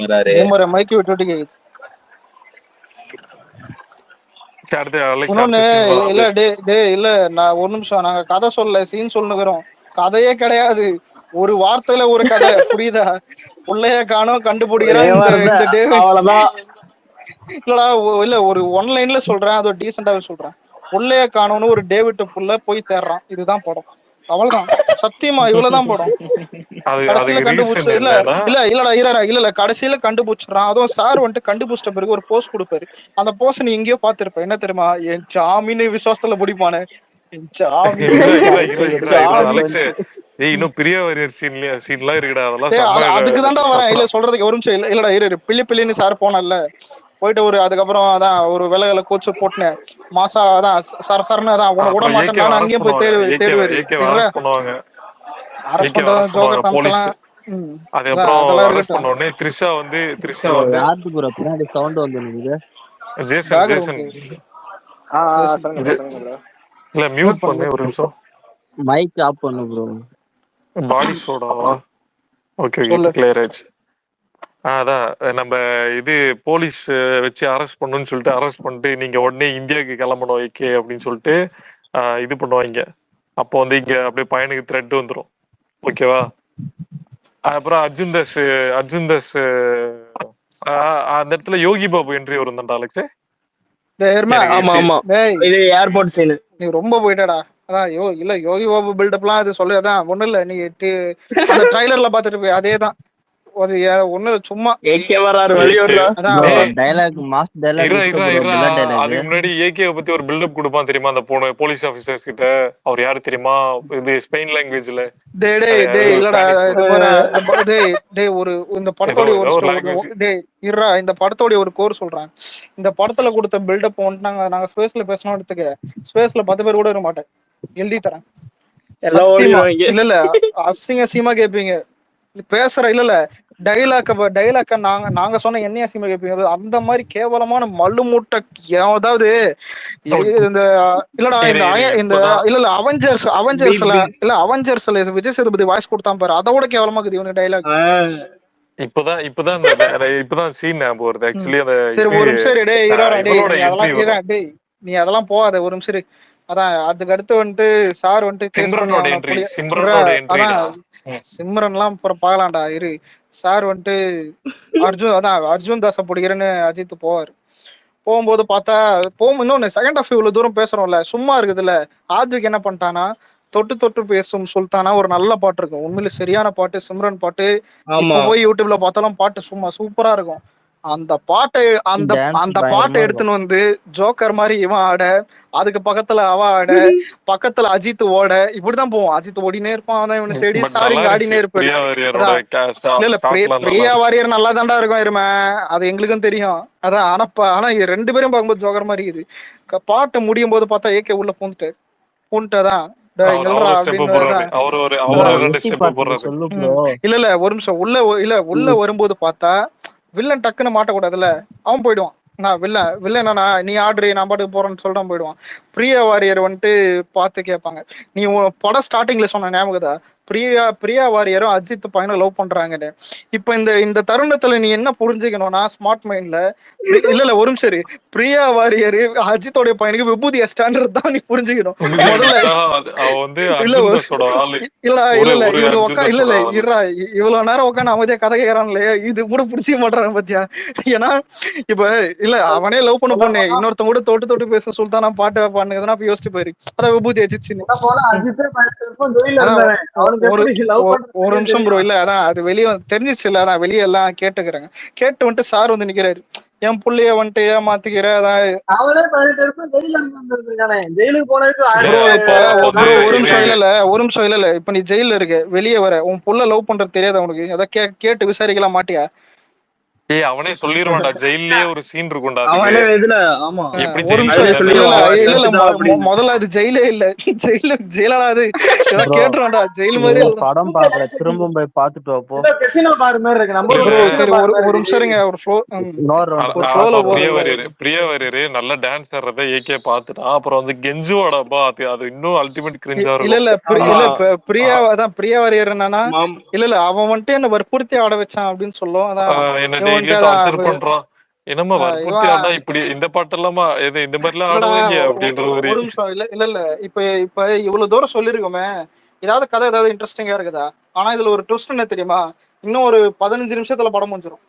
வராரு. பூமரை மைக்கி விட்டுட்டு கேக்குது. அடுத்து அலெக்ஸ் இன்னொன்னு அடுத்த scene வா இல்ல அப்படியே. டேய் இல்ல நான் ஒரு நிமிஷம் நாங்க கதை சொல்ல சீன் சொல்லுகிறோம். கதையே கிடையாது. ஒரு வார்த்தையில ஒரு கதை புரியுதா? புள்ளைய காணோம் கண்டுபிடிக்கிறான் ஒரே இந்த வார்த்தை இந்த டேவிட். அவ்வளவுதான். இல்லடா இல்ல ஒரு ஒன்லைன்ல சொல்றேன். அது டீசெண்டாவே சொல்றேன். புள்ளைய காணோம்னு ஒரு டேவிட் புள்ள போய் தேடுறான். இதுதான் படம். அவ்வளவுதான். சத்தியமா இவ்வளவுதான் படம். கடைசியில அதுக்கு கண்டுபிடிச்சு ரீசன் இல்ல என்னன்னா இல்லடா கடைசியில கண்டுபிடிச்சிடறான். அதுவும் சார் வந்துட்டு கண்டுபிடிச்சிட்ட பிறகு ஒரு போஸ்ட் கொடுப்பாரு. அந்த போஸ்ட் நீ எங்கேயோ பாத்திருப்ப. என்ன தெரியுமா? என் ஜாமீன் விசுவாசத்துல பிடிப்பானே. என் ஜாமீன் அலெக்ஸ் இன்னும் பிரிய வாரியர் சீன்லாம் இருக்குடா. அதெல்லாம் அதுக்கு தான்டா வரேன். இல்ல செம்ம சொல்றதுக்கு ஒரு நிமிஷம் இல்லடா இரு பிள்ளின்னு சார் போனல போயிட்டு ஒரு அதுக்கப்புறம் அதான் ஒரு விலகல கோச்சு போட்டுனேன் மாசா அதான் சரன்னு அதான் உன விட மாட்டேன். நான் அங்கேயும் போய் தேடுவாரு. அரெஸ்ட் பண்றது ஜோக்கர் தனத்தெல்லாம் அதுக்கப்புறம் அதெல்லாம் அரெஸ்ட் இருக்கட்டும். பண்ண உடனே த்ரிஷா வந்து யாருக்கு ப்ரோ பின்னாடி சவுண்ட் வந்து நிக்குது? ஜேசன் சொல்லுங்க ப்ரோ. இல்ல மியூட் பண்ணு ஒரு நிமிஷம். மைக் ஆஃப் பண்ணு ப்ரோ. பாடி சோடாவா? ஓகே கிளியர் ஆயிடுச்சு. அதான் நம்ம இது போலீஸ் வச்சு அரெஸ்ட் பண்ணணும்னு சொல்லிட்டு அரெஸ்ட் பண்ணிட்டு நீங்க உடனே இந்தியாவுக்கு கிளம்பணும் ஓகே அப்படின்னு சொல்லிட்டு இது பண்ணுவாங்க. அப்போ வந்து இங்க அப்படியே பையனுக்கு த்ரெட் வந்துடும். ஓகேவா? அப்புறம் அர்ஜுன் தாஸ் அந்த இடத்துல யோகி பாபு என்ட்ரி வரும் அலெக்ஸ். ஆமா ஆமா இது ஏர்போர்ட் சீன். நீ ரொம்ப போயிட்டடா. அதான் இல்ல யோகி பாபு பில்டப்லாம் அது சொல்லு. அதான் ஒண்ணும் இல்ல நீ அந்த ட்ரைலர்ல பாத்துட்டு போய் அதேதான். அது ஒண்ணு சும்மா டயலாக் மாஸ் டயலாக். அதுக்கு முன்னாடி ஏகே பத்தி ஒரு பில்டப் கொடுப்பான் தெரியுமா அந்த போலீஸ் ஆபீசர்ஸ் கிட்ட. அவர் யாரு தெரியுமா? இது ஸ்பெயின் லாங்குவேஜ்ல. ஒரு இந்த படத்தோட ஒரு கோர் சொல்றேன். இந்த படத்துல கொடுத்த பில்டப் நாங்க ஸ்பேஸ்ல பேசணும் எடுத்துக்க ஸ்பேஸ்ல 10 பேர் கூட இருக்க மாட்டேன். எழுதி தரேன். இல்ல அசிங்கமா கேப்பீங்க பேசுற. இல்ல டைலாக்க நாங்க நாங்க சொன்ன என்னையா சினிமா கேட்பீங்க அந்த மாதிரி கேவலமான மல்லு மூட்டை அதாவது இந்த இல்லடா இந்த இந்த இல்ல அவெஞ்சர்ஸ்ல இல்ல அவெஞ்சர்ஸ்ல விஜய் சேதுபதி வாய்ஸ் கொடுத்தான் பாரு அதோட கேவலமா இருக்குது இவனுக்கு டைலாக். இப்பதான் சீன் ஞாபகம் வருது ஆக்சுவலி. அந்த சரி ஒரு நிமிஷம் டேய் நீ அதெல்லாம் போகாத ஒரு நிமிஷம். அதான் அதுக்கு அடுத்து வந்துட்டு சார் வந்துட்டு அதான் சிம்ரன்லாம் அப்புறம் பாக்கலாம்டா இரு. சார் வந்துட்டு அர்ஜுன் தாஸ பிடிக்கிறேன்னு அஜித் போவார். போகும்போது பார்த்தா இன்னொன்னு செகண்ட் ஹாஃப் இவ்வளவு தூரம் பேசுறோம்ல சும்மா இருக்குதுல்ல. ஆத்விக் என்ன பண்ணிட்டானா தொட்டு தொட்டு பேசும் சுல்தானா ஒரு நல்ல பாட்டு இருக்கும் உண்மையில சரியான பாட்டு சிம்ரன் பாட்டு. இப்ப போய் யூடியூப்ல பார்த்தாலும் பாட்டு சும்மா சூப்பரா இருக்கும். அந்த பாட்டை எடுத்துன்னு வந்து ஜோக்கர் மாதிரி இவன் ஆட அதுக்கு பக்கத்துல அவ ஆட பக்கத்துல அஜித் ஓட இப்படிதான் போவோம். அஜித் ஓடினே இருப்பான் இவனை தேடி சாரி ஆடினே இருப்பாரு. இல்ல பிரியா வாரியர் நல்லா தாண்டா இருக்கும் இருமே அது எங்களுக்கும் தெரியும். அதான் ஆனா ரெண்டு பேரும் பார்க்கும்போது ஜோக்கர் மாதிரி இருக்குது. பாட்டு முடியும் போது பார்த்தா ஏகே உள்ள பூந்துட்டாதான் இல்ல ஒரு நிமிஷம் உள்ள வரும்போது பார்த்தா வில்லன் டக்குன்னு மாட்டக்கூடாதுல்ல அவன் போயிடுவான். நான் வில்லன் நீ ஆர்டரு நான் பாட்டுக்கு போறேன்னு சொல்லிட்டு போயிடுவான். பிரியா வாரியர் வந்துட்டு பார்த்து கேட்பாங்க நீ படம் ஸ்டார்டிங்ல சொன்ன ஞாபகதா பிரியா வாரியரும் அஜித் பையனை லவ் பண்றாங்கன்னு. இப்ப இந்த தருணத்துல நீ என்ன புரிஞ்சுக்கணும்னா ஸ்மார்ட் மைண்ட்ல இல்ல ஒரு சரி பிரியா வாரியர் அஜித்தோடைய பையனுக்கு விபூதி ஸ்டாண்டர்ட் தான் நீ புரிஞ்சுக்கணும் முதல்ல. இவ்வளவு நேரம் உட்காந்து அமைதியா கதை கேட்கறான்ல இது கூட புடிச்சிக்க மாட்டான் பாத்தியா. ஏன்னா இப்ப இல்ல அவனே லவ் பண்ண பொண்ணு இன்னொருத்தன் கூட தொட்டு தொட்டு பேச சுல்தானா பாட்டு பாடுனதுன்னா யோசிச்சு போயிரு அதான் விபூதி அஜித். ஒரு நிமிஷம் ப்ரோ இல்ல அதான் அது வெளியே தெரிஞ்சிச்சு இல்ல அதான் வெளியே எல்லாம் கேட்டுக்கிறாங்க. கேட்டு வந்துட்டு சார் வந்து நிக்கிறாரு என் புள்ளைய வந்துட்டு ஏமாத்திக்கிற அதான் ஒரு நிமிஷம் இல்ல இப்ப நீ ஜெயில இருக்கு வெளியே வர உன் புள்ள லவ் பண்றது தெரியாத உனக்கு அத கேட்டு விசாரிக்கலாம் மாட்டியா. அவனே சொல்லிருவான்டா ஜெயிலே ஒரு சீன் இருக்கும்டா. முதல்ல அது ஜெயிலே இல்ல ஜெயிலா அது கேட்டுருவான்டா ஜெயில் மாதிரி படம் பாக்கல திரும்ப போய் பாத்துட்டு அப்போ சரி ஒரு நிமிஷம் பிரியவரரு நல்ல டான்ஸ் ஆடுறத ஏகே பாத்துட்டா அப்புறம் வந்து கெஞ்சுவாடாப்பா அது இன்னும் அல்டிமேட் கிரிஞ்சா இருக்கும். இல்ல பிரியா வாரியர் என்னன்னா இல்ல அவன் வந்துட்டு என்ன வற்புறுத்தி ஆட வச்சான் அப்படின்னு சொல்லும். அதான் என்னமா வற்புறுத்தி இப்படி இந்த பாட்டு எல்லாமா இந்த மாதிரி எல்லாம் ஆடுவாங்க அப்படின்ற ஒரு நிமிஷம் இல்ல இப்ப இவ்வளவு தூரம் சொல்லிருக்கோமே ஏதாவது கதை ஏதாவது இன்ட்ரெஸ்டிங்கா இருக்குதா. ஆனா இதுல ஒரு ட்விஸ்ட் என்ன தெரியுமா இன்னும் ஒரு 15 நிமிஷத்துல படம் முடிஞ்சிடும்.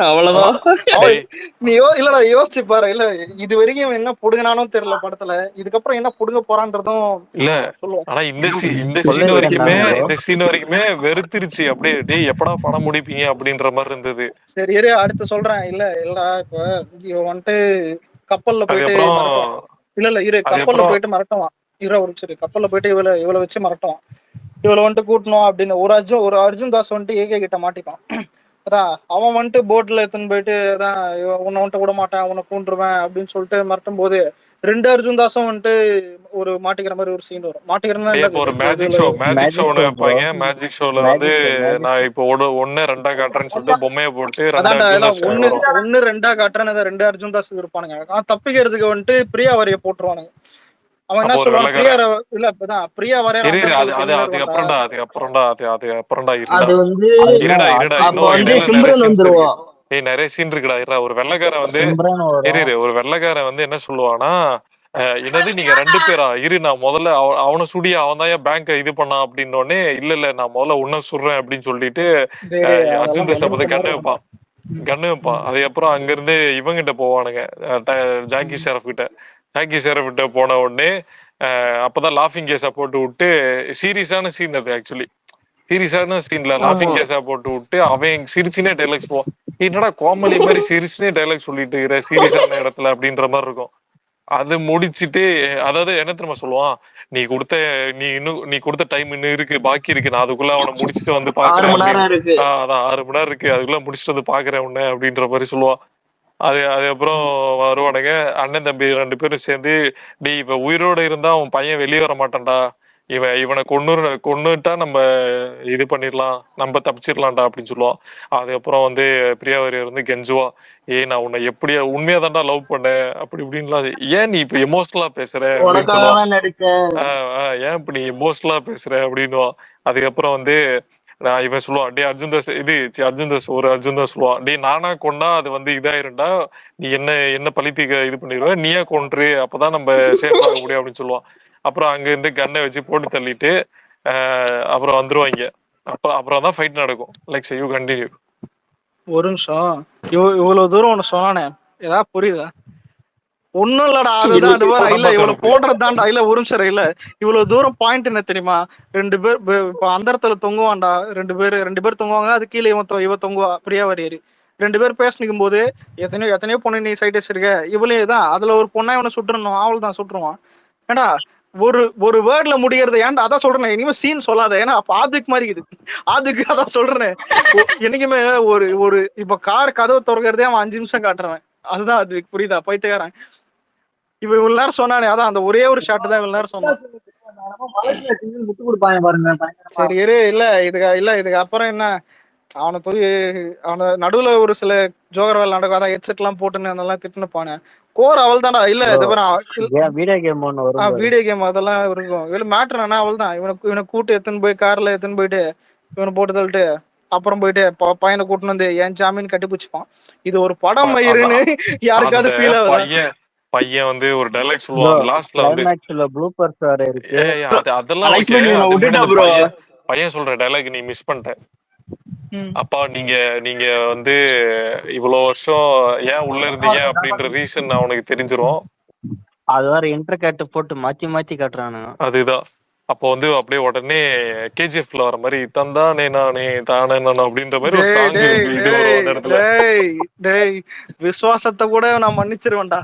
அவ்வளவுதான் நீ இல்லடா யோசிச்சு பாரு. இல்ல இது வரைக்கும் என்ன புடுங்கினானோ தெரியல படத்துல இதுக்கப்புறம் என்ன புடுங்க போறான்றதும் இல்ல. ஆனா இந்த சீன் வரைக்குமே வெறுத்துருச்சு அப்படியே எப்படா படம் முடிப்பீங்க அப்படின்ற மாதிரி இருந்தது. சரி அடுத்து சொல்றேன். இல்லடா இப்ப வந்துட்டு கப்பல்ல போயிட்டு இல்ல கப்பல்ல போயிட்டு மறட்டுவான் கப்பல்ல போயிட்டு இவ்வளவு வச்சு மறட்டுவான் இவ்வளவு வந்துட்டு கூட்டணும் அப்படின்னு ஒரு அர்ஜுன் தாஸ் வந்துட்டு ஏகே கிட்ட மாட்டிப்பான். அதான் அவன் வந்துட்டு போட்ல எடுத்துன்னு போயிட்டு அதான் உன்னை வந்துட்டு விட மாட்டேன் உன்னை கூண்டுருவேன் அப்படின்னு சொல்லிட்டு மறட்டும் போது 2 அர்ஜுன் தாஸும் வந்துட்டு ஒரு மாட்டிக்கிற மாதிரி ஒரு சீன் வரும். மாட்டிக்கிறேன்னா ஒரு மேஜிக் ஷோ ஒண்ணு வைப்பாங்க. மேஜிக் ஷோல வந்து நான் இப்போ 1 2 காட்டுறேன்னு சொல்லிட்டு பொம்மையை போட்டு 1 2 காட்டுறேன்னு 2 அர்ஜுன் தாஸ் இருப்பானுங்க. தப்பிக்கிறதுக்கு வந்துட்டு பிரியா வாரிய போட்டுருவானுங்க. அவன் என்ன சொல்லுவான் பிரியா வாரியர் நிறைய சீன் இருக்குடா. ஒரு வெள்ளைக்காரன் வந்து என்ன சொல்லுவானா என்னது நீங்க 2 பேரா நான் முதல்ல அவனை சுடி அவன் தான் பேங்க் இது பண்ணான் அப்படின்னோடனே இல்ல நான் முதல்ல உன்ன சுடுறேன் அப்படின்னு சொல்லிட்டு அர்ஜுன் தாஸ் அப்ப கண்ணு வைப்பான். அதுக்கப்புறம் அங்க இருந்து இவங்கிட்ட போவானுங்க ஜாக்கி ஷெரஃப் கிட்ட போன உடனே அப்பதான் லாஃபிங் கேஸா போட்டு விட்டு சீரியஸான சீன் அது ஆக்சுவலி சீரியஸான சீன்ல லாஃபிங் கேஸா போட்டு விட்டு அவன் சிரிச்சுனே டைலாக்ஸ் போவான். என்னடா கோமலி மாதிரி சிரிச்சுனே டைலாக் சொல்லிட்டு இருக்கிற சீரியஸான இடத்துல அப்படின்ற மாதிரி இருக்கும். அது முடிச்சுட்டு அதாவது என்ன தெரியுமா சொல்லுவான் நீ கொடுத்த டைம் இன்னும் இருக்கு பாக்கி இருக்கு நான் அதுக்குள்ள அவனை முடிச்சுட்டு வந்து பாக்குறேன். அதான் 6 மணி நேரம் இருக்கு அதுக்குள்ள முடிச்சுட்டு வந்து பாக்குறேன் உன்ன அப்படின்ற மாதிரி சொல்லுவான். அதுக்கப்புறம் வருவானுங்க அண்ணன் தம்பி 2 பேரும் சேர்ந்து இப்ப உயிரோட இருந்தா அவன் பையன் வெளியே வர மாட்டான்டா இவனை கொன்னுட்டா நம்ம இது பண்ணிடலாம், நம்ம தப்பிச்சிடலாம்டா அப்படின்னு சொல்லுவான். அதுக்கப்புறம் வந்து பிரியாவாரியர் வந்து கெஞ்சுவா, நான் உன்னை எப்படியா உண்மையா தான்டா லவ் பண்ணேன் அப்படி இப்படின்லாம். ஏன் நீ இப்ப எமோஷனலா பேசுற அப்படின்னு உனக்காக சொல்லுவான். தான் நடிச்சேன். ஏன் இப்ப நீ எமோஷனலா பேசுற அப்படின்னுவான். அதுக்கப்புறம் வந்து இவன் சொல்லுவான், டே அர்ஜுன் தாஸ் அர்ஜுன் தாஸ் சொல்லுவான், டே நானா கொண்டா அது வந்து இதாயிருண்டா, நீ என்ன பழித்தீங்க இது பண்ணிடுவ, நீயே கொன்று, அப்பதான் நம்ம சேஃப் ஆக முடியும் அப்படின்னு சொல்லுவான். அப்புறம் அங்க இருந்து கன்னை வச்சு போட்டு தள்ளிட்டு அப்புறம் வந்துருவாங்க. அப்புறம் தான் ஃபைட் நடக்கும். Like you continue. ஒரு நிமிஷம், இவ்வளவு தூரம் ஒண்ணு சொன்னானே, ஏதாவது புரியுதா? ஒண்ணும் இல்லடா, அதுதான் அது வேற இல்ல, இவ்வளவு போடுறதுதான்டா. இல்ல ஒரு நிமிஷம் இல்ல, இவ்வளவு தூரம் பாயிண்ட் என்ன தெரியுமா? 2 பேர் இப்ப அந்த இடத்துல தொங்குவான்டா, 2 பேர் தொங்குவாங்க, அது கீழே இவ தொங்குவா, பிரியாவாரியர். 2 பேர் பேசினிக்கும் போது எத்தனையோ பொண்ணு நீ சைட் வச்சிருக்க, இவளே தான் அதுல ஒரு பொண்ணா இவனை சுட்டுறணும், அவள் தான் சுட்டுருவான். ஏண்டா ஒரு வேர்ட்ல முடியறது, ஏன்டா அதான் சொல்றேன், இனிமே சீன் சொல்லாத, ஏன்னா அப்ப ஆதுக்கு மாதிரி இது, ஆதுக்கு அதான் சொல்றேன். என்னைக்குமே ஒரு இப்ப கார் கதவை திறக்கிறதே அவன் 5 நிமிஷம் காட்டுறவன், அதுதான் அது, புரியுதா? பைத்தியக்காரன். இவ இவ்வளவு நேரம் சொன்னானே, அதான் அந்த ஒரே ஒரு ஷாட் தான் இவ்வளவு நேரம் சொன்னான். விட்டு கொடுப்பாங்க பாருங்க. சரி இரு, இதுக்கு அப்புறம் என்ன, அவனை நடுவுல ஒரு சில ஜோகர் வேலை நடக்கும், அதான் ஹெட்செட் எல்லாம் போட்டுன்னு அதெல்லாம் திட்டுன்னு போனேன். கோர் அவள் தான்டா. இல்ல இது வீடியோ கேம் ஒண்ணு வரும், வீடியோ கேம் அதெல்லாம் இருக்கும். இவ்வளவு மேட்டர் என்ன, அவள் தான் இவனை கூட்டு எடுத்துன்னு போய் கார்ல எடுத்துன்னு போயிட்டு இவனை போட்டு தள்ளிட்டு அப்புறம் போயிட்டு பையனை கூட்டின்னு வந்து என் ஜாமீன் கட்டி பிடிச்சிப்பான். இது ஒரு படம் மயிருன்னு யாருக்காவது ஃபீல் ஆகுது? பையன் வந்து ஒரு டைலாக் சொல்லுவான் லாஸ்ட்ல வந்து, கிளைமேக்ஸ்ல ப்ளூப்பர்ஸ் வேற இருக்கு. அதெல்லாம் பையன் சொல்ற டைலாக் நீ மிஸ் பண்ணிட்ட. அப்பா நீங்க வந்து இவ்வளவு வருஷம் ஏன் உள்ள இருந்தீங்க அப்படின்ற ரீசன் அவனுக்கு தெரிஞ்சிரும். அது வேற இன்டர்கேட் போட்டு மாத்தி காட்டுறானுங்க. அதுதான் அப்போ வந்து அப்படியே உடனே கேஜிஎஃப்ல வர மாதிரி தந்தானே நானே தானே நானே அப்படின்ற மாதிரி ஒரு சாங் இது வரும் அந்த இடத்துல. டேய் விசுவாசத்தை கூட நான் மன்னிச்சிருவேன்டா,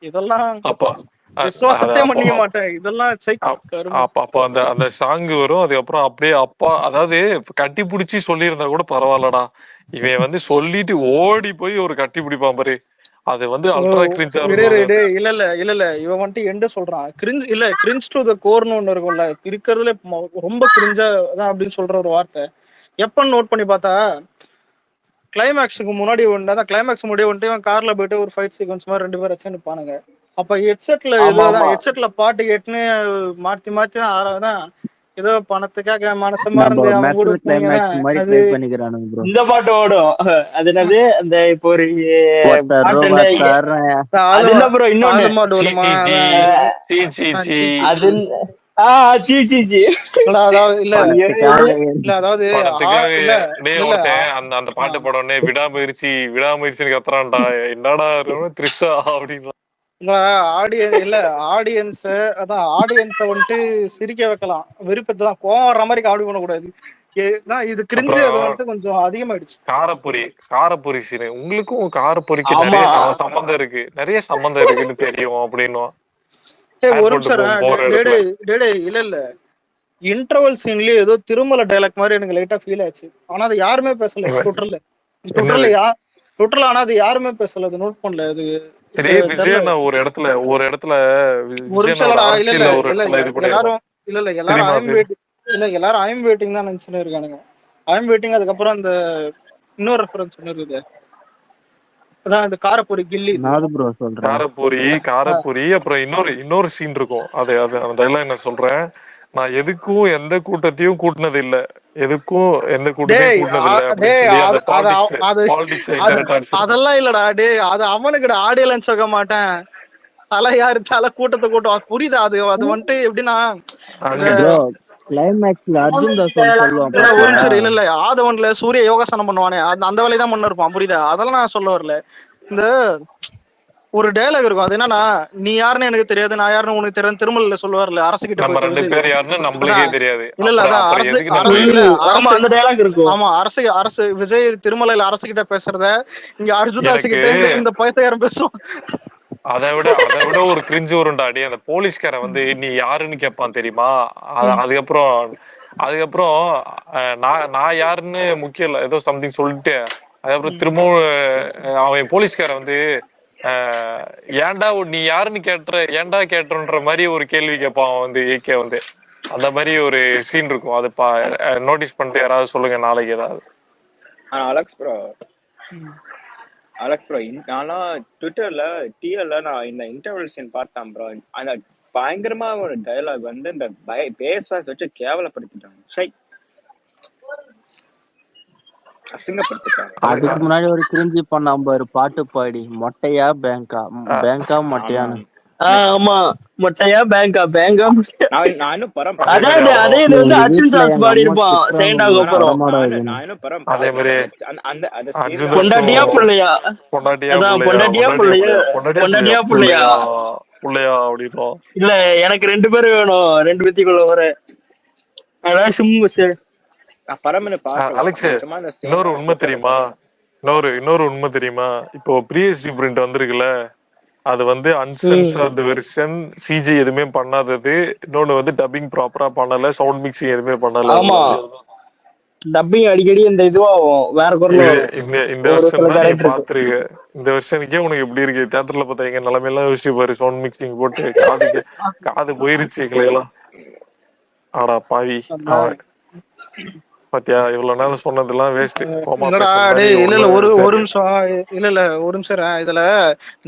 இதெல்லாம் அப்பா விசுவாசத்தையே மன்னிக்க மாட்டேன், இதெல்லாம் அப்ப அந்த சாங் வரும். அதுக்கப்புறம் அப்படியே அப்பா அதாவது கட்டி பிடிச்சி சொல்லியிருந்தா கூட பரவாயில்லடா, இவன் வந்து சொல்லிட்டு ஓடி போய் ஒரு கட்டி பிடிப்பான் பாரு, அது வந்து அல்ட்ரா கிரிஞ்சா இருக்கும். இல்ல இவன் வந்துட்டு எந்த சொல்றான், கிரிஞ்ச் இல்ல, கிரிஞ்ச் டு த கோர்னு ஒண்ணு இருக்கும்ல, இருக்கிறதுல ரொம்ப கிரிஞ்சா தான் அப்படின்னு சொல்ற ஒரு வார்த்தை எப்பன்னு நோட் பண்ணி பார்த்தா, கிளைமேக்ஸுக்கு முன்னாடி ஒன்று, கிளைமேக்ஸ் முன்னாடி வந்துட்டு இவன் கார்ல போயிட்டு ஒரு ஃபைட் சீக்வன்ஸ் மாதிரி 2 பேர் வச்சு நிப்பானுங்க. அப்ப ஹெட்செட்ல இதுதான், ஹெட்செட்ல பாட்டு கேட்டுன்னு மாத்தி தான் ஆறாவதான் ஏதோ பணத்துக்காக மனசமா இருந்து அவன் கூட இந்த பாட்டு ஓடும். அது என்னது, அந்த இப்போ ஒரு அந்த பாட்டு போட விடாமுயற்சின்னு கத்துறான்டா, என்னடா த்ரிஷா அப்படின்னு. ஆடியன்ஸ வந்துட்டு சிரிக்க வைக்கலாம், விருப்பத்தை தான் கோவம் வர்ற மாதிரி காமெடி பண்ணக்கூடாது. இது கிரிஞ்சு, அது வந்துட்டு கொஞ்சம் அதிகமாயிடுச்சு. காரப்பொரி சீன், உங்களுக்கும் காரப்பொரிக்கு நிறைய சம்பந்தம் இருக்குன்னு தெரியும் அப்படின்னு. ஒரு நிமிஷம் இல்ல இன்டர்வல் சீன்லயே ஏதோ திருமலை டைலாக் மாதிரி எனக்கு லைட்டா ஃபீல் ஆச்சு. ஆனா அது யாருமே பேசல ட்விட்டர்ல ஆனா அது யாருமே பேசல, அது நோட் பண்ணல. அது சரி விஜய் ஒரு இடத்துல எல்லாரும் ஐம் வெயிட்டிங் தான் நினைச்சுன்னு இருக்கானுங்க. ஐம் வெயிட்டிங், அதுக்கப்புறம் அந்த இன்னொரு ரெஃபரன்ஸ் இருக்குது, அதான் இந்த காரப்பொரி கில்லி, காரப்பொரி அப்புறம் இன்னொரு சீன் இருக்கும். அது அந்த டைலாக் என்ன சொல்றேன், நான் எதுக்கும் எந்த கூட்டத்தையும் கூட்டினது இல்ல, அதெல்லாம் இல்லடா டே, அது அவனுக்கு ஆடியலன்னு சொல்ல மாட்டேன், தலை யாரு தலை கூட்டத்தை கூட்டம், புரியுதா? அது வந்துட்டு எப்படின்னா இல்ல ஆதவன்ல சூரிய யோகாசனம் பண்ணுவானே, அந்த வேலையதான் பண்ண இருப்பான், புரியுதா? அதெல்லாம் நான் சொல்ல வரல. இந்த ஒரு டயலாக் இருக்கும், அது என்னன்னா, நீ யாருன்னு எனக்கு தெரியாது, நான் யாருன்னு உனக்கு தெரியாது, திருமலையில சொல்லுவார்ல, அரசுகிட்ட அரசு விஜய் திருமலையில அரசுகிட்ட பேசுறத இங்க அர்ஜுன்தாஸ் கிட்ட இந்த பயத்தையாரம் பேசும். அதை விட ஒரு கிரிஞ்சு வரும்டாடி, அந்த போலீஸ்காரன் வந்து நீ யாருன்னு கேட்பான் தெரியுமா? அதுக்கப்புறம் நான் யாருன்னு முக்கியம் இல்ல, ஏதோ சம்திங் சொல்லிட்டு அதுக்கப்புறம் திரும்பவும் அவன் போலீஸ்காரன் வந்து ஏன்டா நீ யாருன்னு ஏன்டா கேட்டன்ற மாதிரி ஒரு கேள்வி கேட்பான் வந்து ஏகே வந்து. அந்த மாதிரி ஒரு சீன் இருக்கும். அது நோட்டீஸ் பண்ணிட்டு யாராவது சொல்லுங்க நாளைக்கு ஏதாவது. அலெக்ஸ் ப்ரோ நான்லாம் ட்விட்டர்ல டிஎல்ல நான் இந்த இன்டர்வல் சீன் பார்த்தேன் ப்ரோ. அந்த பயங்கரமா ஒரு டயலாக் வந்து இந்த பேஸ் வாய்ஸ் வச்சு கேவலப்படுத்திட்டாங்க. சை, அசிங்கப்படுத்திட்டாங்க. அதுக்கு முன்னாடி ஒரு கிரிஞ்சி பண்ணாம பாரு பாட்டு பாடி, மொட்டையா பேங்கா பேங்கா மொட்டையான்னு. ஆமா, மொட்டையா பேங்கா பேங்கா நான் இன்னும் படம் அதே இது வந்து அர்ஜுன் தாஸ் பாடி இருப்பான் செகண்டாக அப்புறம். நான் இன்னும் படம் அதே மாதிரி அந்த பொண்டாட்டியா பிள்ளையா பொண்டாட்டியா பிள்ளையா அப்படின்றோம். இல்ல எனக்கு 2 பேரும் வேணும், 2 பேத்திக்குள்ள வர அதான் சும்மா சரி. அலெக்ஸ் இன்னொரு உண்மை தெரியுமா? இப்போ பிஎஸ்டி பிரிண்ட் வந்திருக்குல்ல, அது வந்து அன்சென்சர்டு வெர்ஷன், சிஜி எதுவுமே பண்ணாதது. இன்னொன்னு வந்து டப்பிங் ப்ராப்பரா பண்ணல, சவுண்ட் மிக்சிங் எதுவுமே பண்ணல. ஆமா, டப்பிங் அடிக்கடி இந்த இதுவாகும் வேற குரல். இந்த வெர்ஷன் தான் நீ பாத்துருக்க. இந்த வெர்ஷனுக்கே உனக்கு எப்படி இருக்கு? தியேட்டர்ல பார்த்தா எங்க நிலைமையெல்லாம் யோசிச்சு பாரு. சவுண்ட் மிக்சிங் போட்டு காது போயிருச்சு எங்களையெல்லாம். ஆடா பாவி, பாத்தியா இவ்வளவு நேரம் சொன்னதெல்லாம் வேஸ்ட். இல்ல ஒரு நிமிஷம் இதுல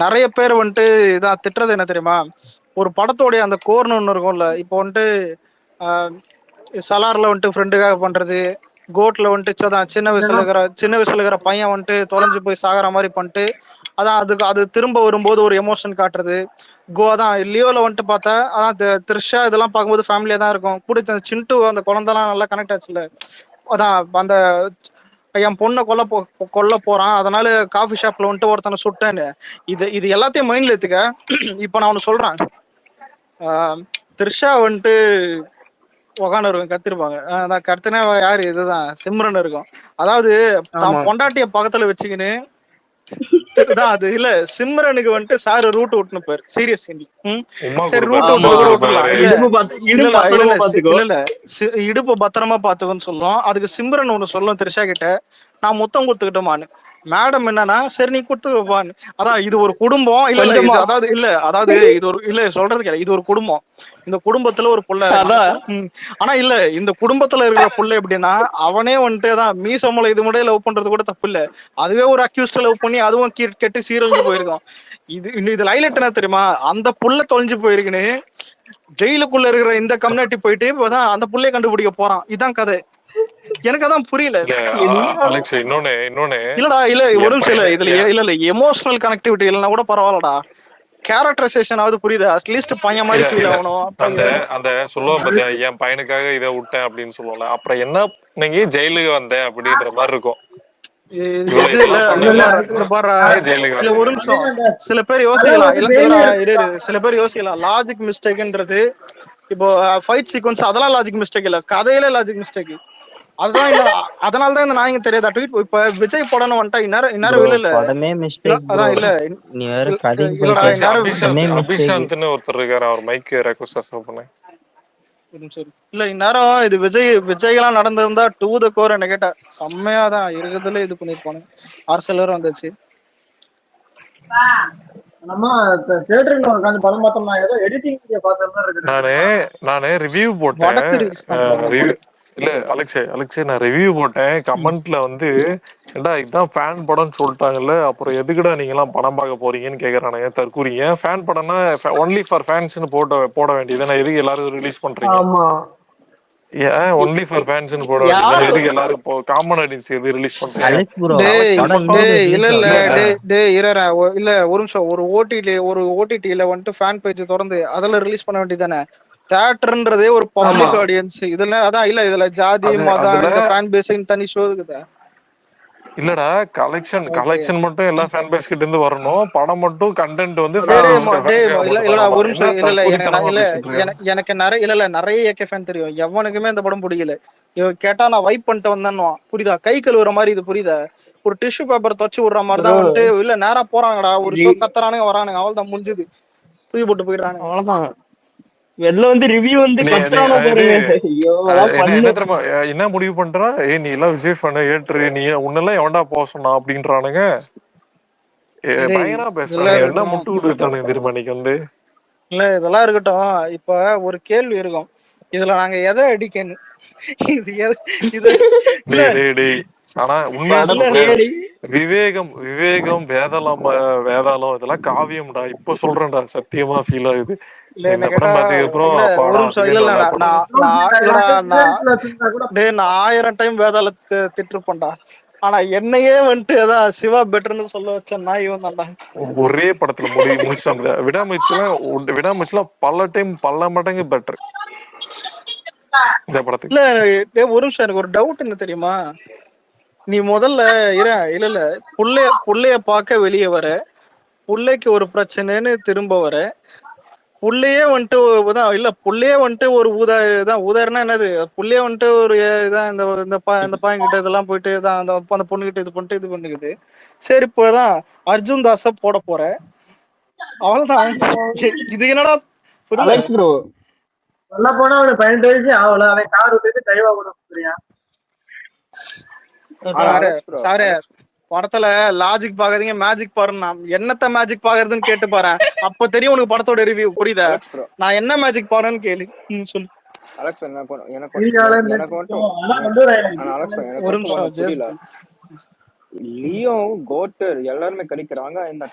நிறைய பேர் வந்துட்டு இதான் திட்டுறது என்ன தெரியுமா? ஒரு படத்தோடைய அந்த கோர்னு ஒண்ணு இருக்கும்ல. இப்போ வந்துட்டு சலார்ல வந்துட்டு ஃப்ரெண்டுக்காக பண்றது, கோட்ல வந்துட்டு சின்ன வயசுல இருக்கிற பையன் வந்துட்டு தொலைஞ்சு போய் சாகிற மாதிரி பண்ணிட்டு அது திரும்ப வரும்போது ஒரு எமோஷன் காட்டுறது. அதான் லியோல வந்துட்டு பார்த்தா அதான் த்ரிஷா இதெல்லாம் பார்க்கும்போது ஃபேமிலியா தான் இருக்கும். கூட சிண்டு அந்த குழந்தைலாம் நல்லா கனெக்ட் ஆச்சுல. அதான் அந்த என் பொண்ணை கொல்ல போறான், அதனால காஃபி ஷாப்ல வந்துட்டு ஒருத்தனை சுட்டேன்னு இது எல்லாத்தையும் மைண்ட்ல எடுத்துக்க. இப்ப நான் ஒண்ணு சொல்றேன். த்ரிஷா வந்துட்டு உக்காந்து இருக்கும், கத்திருப்பாங்க. அதான் கத்துனா யாரு? இதுதான் சிம்ரன் இருக்கும். அதாவது தான் பொண்டாட்டிய பக்கத்துல வச்சுக்கின்னு அது இல்ல சிம்ரனுக்கு வந்துட்டு சாரு ரூட் விட்டுன்னு போயிரு சீரியஸ் சீன்ல. சரி ரூட் விட்டுலாம் இல்ல இடுப்பு பத்திரமா பாத்துக்கோன்னு சொல்லுவோம். அதுக்கு சிம்ரன் ஒண்ணு சொல்லும் த்ரிஷா கிட்ட, நான் முத்தம் கொடுத்துக்கிட்டோமான்னு. மேடம் என்னன்னா சரி நீ கொடுத்துப்பான்னு. அதான் இது ஒரு குடும்பம். அதாவது இது ஒரு சொல்றது கேட்க, இது ஒரு குடும்பம். இந்த குடும்பத்துல ஒரு புள்ள. ஆனா இல்ல இந்த குடும்பத்துல இருக்கிற புள்ள எப்படின்னா, அவனே வந்துட்டு தான் மீசமலை இது முறைய லவ் பண்றது கூட தப்பு இல்ல. அதுவே ஒரு அக்யூஸ்ட லவ் பண்ணி அதுவும் கெட்டு சீரழிஞ்சு போயிருக்கும். இது ஹைலைட் என்ன தெரியுமா? அந்த புள்ள தொலைஞ்சு போயிருக்குன்னு ஜெயிலுக்குள்ள இருக்கிற இந்த கம்யூனிட்டி போயிட்டு அந்த புள்ளைய கண்டுபிடிக்க போறான். இதான் கதை. எனக்கு அதான் புரியல. இல்லடா இல்ல ஒரு நிமிஷம் இல்ல எமோஷனல் கனெக்டிவிட்டி இல்லைன்னா கூட பரவாயில்லடா, கேரக்டரைசேஷனாவது புரியுது. அட்லீஸ்ட் பையன் மாதிரி ஃபீல் ஆகணும். அந்த சொல்லுவான் பாத்தியா, என் பையனுக்காக இதை விட்டேன் அப்படின்னு சொல்லுவாங்க. அப்புறம் என்ன நீங்க ஜெயிலுக்கு வந்தேன் அப்படின்ற மாதிரி இருக்கும். ஒரு நிமிஷம் சில பேர் யோசிக்கலாம் லாஜிக் மிஸ்டேக்ன்றது. இப்போ ஃபைட் சீக்வன்ஸ் அதெல்லாம் லாஜிக் மிஸ்டேக் இல்ல, கதையில லாஜிக் மிஸ்டேக். அதனாலதான் இந்த நாயங்க தெரியாதா ட்வீட். இப்ப விஜய் படம் வந்துட்டா இந்நேரம் இல்ல அதான் இல்ல அபிஷாந்த்னு ஒருத்தர் இருக்காரு, அவர் மைக் ரெக்வெஸ்ட் பண்ணேன். இல்ல இந்நேரம் இது விஜய்லாம் நடந்திருந்தா டூ த கோர் என்ன கேட்டா செம்மையா தான் இருக்குதுல இது பண்ணிருப்பானு. ஆர்சலரும் வந்துச்சு. நானு ரிவ்யூ போட்டேன். இல்ல அலெக்ஸே நான் ரிவ்யூ போட்டேன். கமெண்ட்ல வந்து ஏண்டா இதான் ஃபேன் படம்னு சொல்லிட்டாங்கல்ல, அப்புறம் எதுக்குடா நீங்க எல்லாம் படம் பார்க்க போறீங்கன்னு கேக்குறானுங்க. தற்கூறிங்க ஃபேன் படம்னா ஒன்லி ஃபார் ஃபேன்ஸ்னு போட வேண்டியதுதானே, எதுக்கு எல்லாரும் ரிலீஸ் பண்றீங்க? ஏன் ஒன்லி ஃபார் ஃபேன்ஸ்னு போட வேண்டியது, எதுக்கு எல்லாரும் இப்போ காமன் ஆடியன்ஸ் எது ரிலீஸ் பண்றீங்க? இல்ல ஒரு நிமிஷம், ஒரு ஓடிடில வந்துட்டு ஃபேன் பேஜ் திறந்து அதுல ரிலீஸ் பண்ண வேண்டியதானே. தியேட்டர்ன்றதே ஒரு பப்ளிக் ஆடியன்ஸ். இதுல அதான் இல்ல இதுல ஜாதி மதம் இந்த ஃபேன் பேஸ் தனி ஷோ இருக்குதா? இல்லடா கலெக்ஷன் மட்டும் எல்லா ஃபேன் பேஸ் கிட்ட இருந்து வரணும். படம் மட்டும் கண்டென்ட் வந்து இல்லடா ஒரு நிமிஷம் எனக்கு நிறைய ஏகே ஃபேன் தெரியும். எவனுக்குமே இந்த படம் பிடிக்கல. கேட்டா நான் வைப் பண்ணிட்டு வந்தேன்னு புரியுதா, கை கழுவுற மாதிரி இது புரியுதா, ஒரு டிஷ்யூ பேப்பர் தொச்சு விடுற மாதிரி தான் வந்துட்டு இல்ல நேரா போறாங்கடா ஒரு ஷோ கத்துறானுங்க வரானுங்க அவ்வளவுதான் முடிஞ்சது தூக்கி போட்டு போயிடுறானுங்க அவ்வளவுதான். வெளில வந்து ரிவ்யூ வந்து என்ன முடிவு பண்றா, நீ எல்லாம் விஜய் ஃபேன் ஏற்று நீ உன்னெல்லாம் எவன்டா போக சொன்னா அப்படின்றானுங்க. பயங்கரமா பேசுறாங்க. என்ன முட்டு கொடுத்தானுங்க தெரியுமா இன்னைக்கு வந்து. இல்ல இதெல்லாம் இருக்கட்டும். இப்ப ஒரு கேள்வி இருக்கும், இதுல நாங்க எதை அடிக்கணும்? இது இது இல்ல டேய் ஆனா உண்மையா சொல்றேன், விவேகம் வேதாளம் இதெல்லாம் காவியம்டா. இப்ப சொல்றேன்டா, சத்தியமா ஃபீல் ஆகுது. இல்ல என்ன இந்த கேட்டா படம் பார்த்ததுக்கு அப்புறம் இல்ல ஒரு அப்பாடா நிமிஷம் இல்ல விவேக் இல்ல நல்லா நான் படம். இல்லடா நான் 1000 டைம் வேதாளத்தை திட்டிருப்பேன்டா. ஆனா என்னையே வந்துட்டு அதான் சிவா பெட்டர்னு சொல்ல வச்ச நான் இவன் தான்டா. ஒரே படத்துல முடிச்சாங்க. விடாமுயற்சிலாம் பல டைம் பல மடங்கு பெட்டர் இந்த படத்துக்கு. இல்ல ஒரு நிமிஷம் எனக்கு ஒரு டவுட் என்ன தெரியுமா? நீ முதல்ல இல்ல புள்ளைய பார்க்க வெளியே வர, புள்ளைக்கு ஒரு பிரச்சனைன்னு திரும்ப வர, புள்ளையே வந்துட்டு இல்ல புள்ளையே வந்துட்டு ஒரு ஊதாருன்னா என்னது, புள்ளையே வந்துட்டு ஒரு இதான் இந்த பையன்கிட்ட இதெல்லாம் போயிட்டு தான் அந்த பொண்ணுகிட்ட இது பண்ணிட்டு இது பண்ணுக்குது. சரி இப்போதான் அர்ஜுன் தாஸ போட போற, அவ்வளவுதான். இது என்னடா அலெக்ஸ் ப்ரோ சொல்ல போனா அவனுக்கு 18 வயசு ஆகல, அவன் கார் விட்டுட்டு கைவா கூட சொல்றியா? சாரு படத்துல லாஜிக் பாக்காதீங்க மேஜிக் பாருன்னா என்னத்த மேஜிக் பாக்குறதுன்னு கேட்டு பாரு, அப்ப தெரியும் உனக்கு படத்தோட ரிவ்யூ. புரியுதா? நான் என்ன மேஜிக் பாருன்னு கேளு. சொல்லு அலெக்ஸ். எனக்கு புரியல. லியோ கோட்டர் எல்லாருமே கடிக்கிறாங்க, இந்த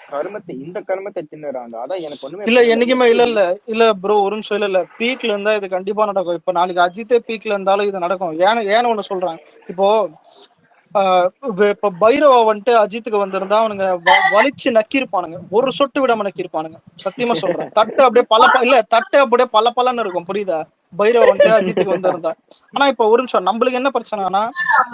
கருமத்தை தின்னுறாங்க. அதான் எனக்கு ஒண்ணுமே இல்ல என்னைக்குமே இல்ல ப்ரோ ஒரு நிமிஷம் இல்ல பீக்ல இருந்தா இது கண்டிப்பா நடக்கும். இப்ப நாளைக்கு அஜித்தே பீக்ல இருந்தாலும் இது நடக்கும். ஏன்னு ஒண்ணு சொல்றேன். இப்போ இப்ப பைரவா வந்துட்டு அஜித்துக்கு வந்திருந்தா அவனுங்க வலிச்சு நக்கிருப்பானுங்க, ஒரு சொட்டு விடாம நக்கிருப்பானுங்க. சத்தியமா சொல்றேன். தட்டு அப்படியே தட்டு அப்படியே பல்லன்னு இருக்கும். புரியுதா? பைரவா வந்துட்டு அஜித்துக்கு வந்திருந்தா. ஆனா இப்ப ஒரு நிமிஷம் நம்மளுக்கு என்ன பிரச்சனைனா,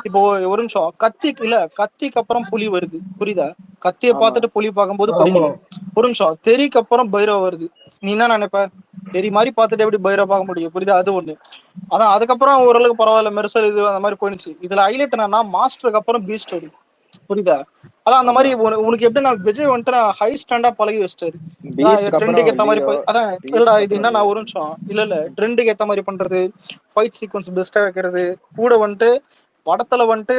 இப்போ ஒரு நிமிஷம் கத்திக்கு அப்புறம் புலி வருது. புரியுதா? கத்திய பார்த்துட்டு புலி பார்க்கும்போது பிடிக்கல. ஒரு நிமிஷம் தெறிக்கு அப்புறம் பைரவா வருது. நீ என்ன நினைப்ப? தெரி மாதிரி பார்த்துட்டு எப்படி பைரவா பார்க்க முடியும்? புரியுதா? அது ஒண்ணு. அதான் அதுக்கப்புறம் ஓரளவுக்கு பரவாயில்ல, மெர்சல் இது அந்த மாதிரி போயிடுச்சு. இதுல ஹைலைட் என்னன்னா மாஸ்டருக்கு அப்புறம் பீஸ்ட் வருது. புரியுதா? அதான் அந்த மாதிரி உனக்கு எப்படி நான் விஜய் வந்துட்டு ஹை ஸ்டாண்டா பழகி வச்சிட்டாரு. ட்ரெண்டுக்கு ஏத்த மாதிரி அதான் இல்லடா இது என்ன நான் ஒரு நிமிஷம் இல்ல ட்ரெண்டுக்கு ஏத்த மாதிரி பண்றது, ஃபைட் சீக்வன்ஸ் பெஸ்டா வைக்கிறது, கூட வந்துட்டு படத்துல வந்துட்டு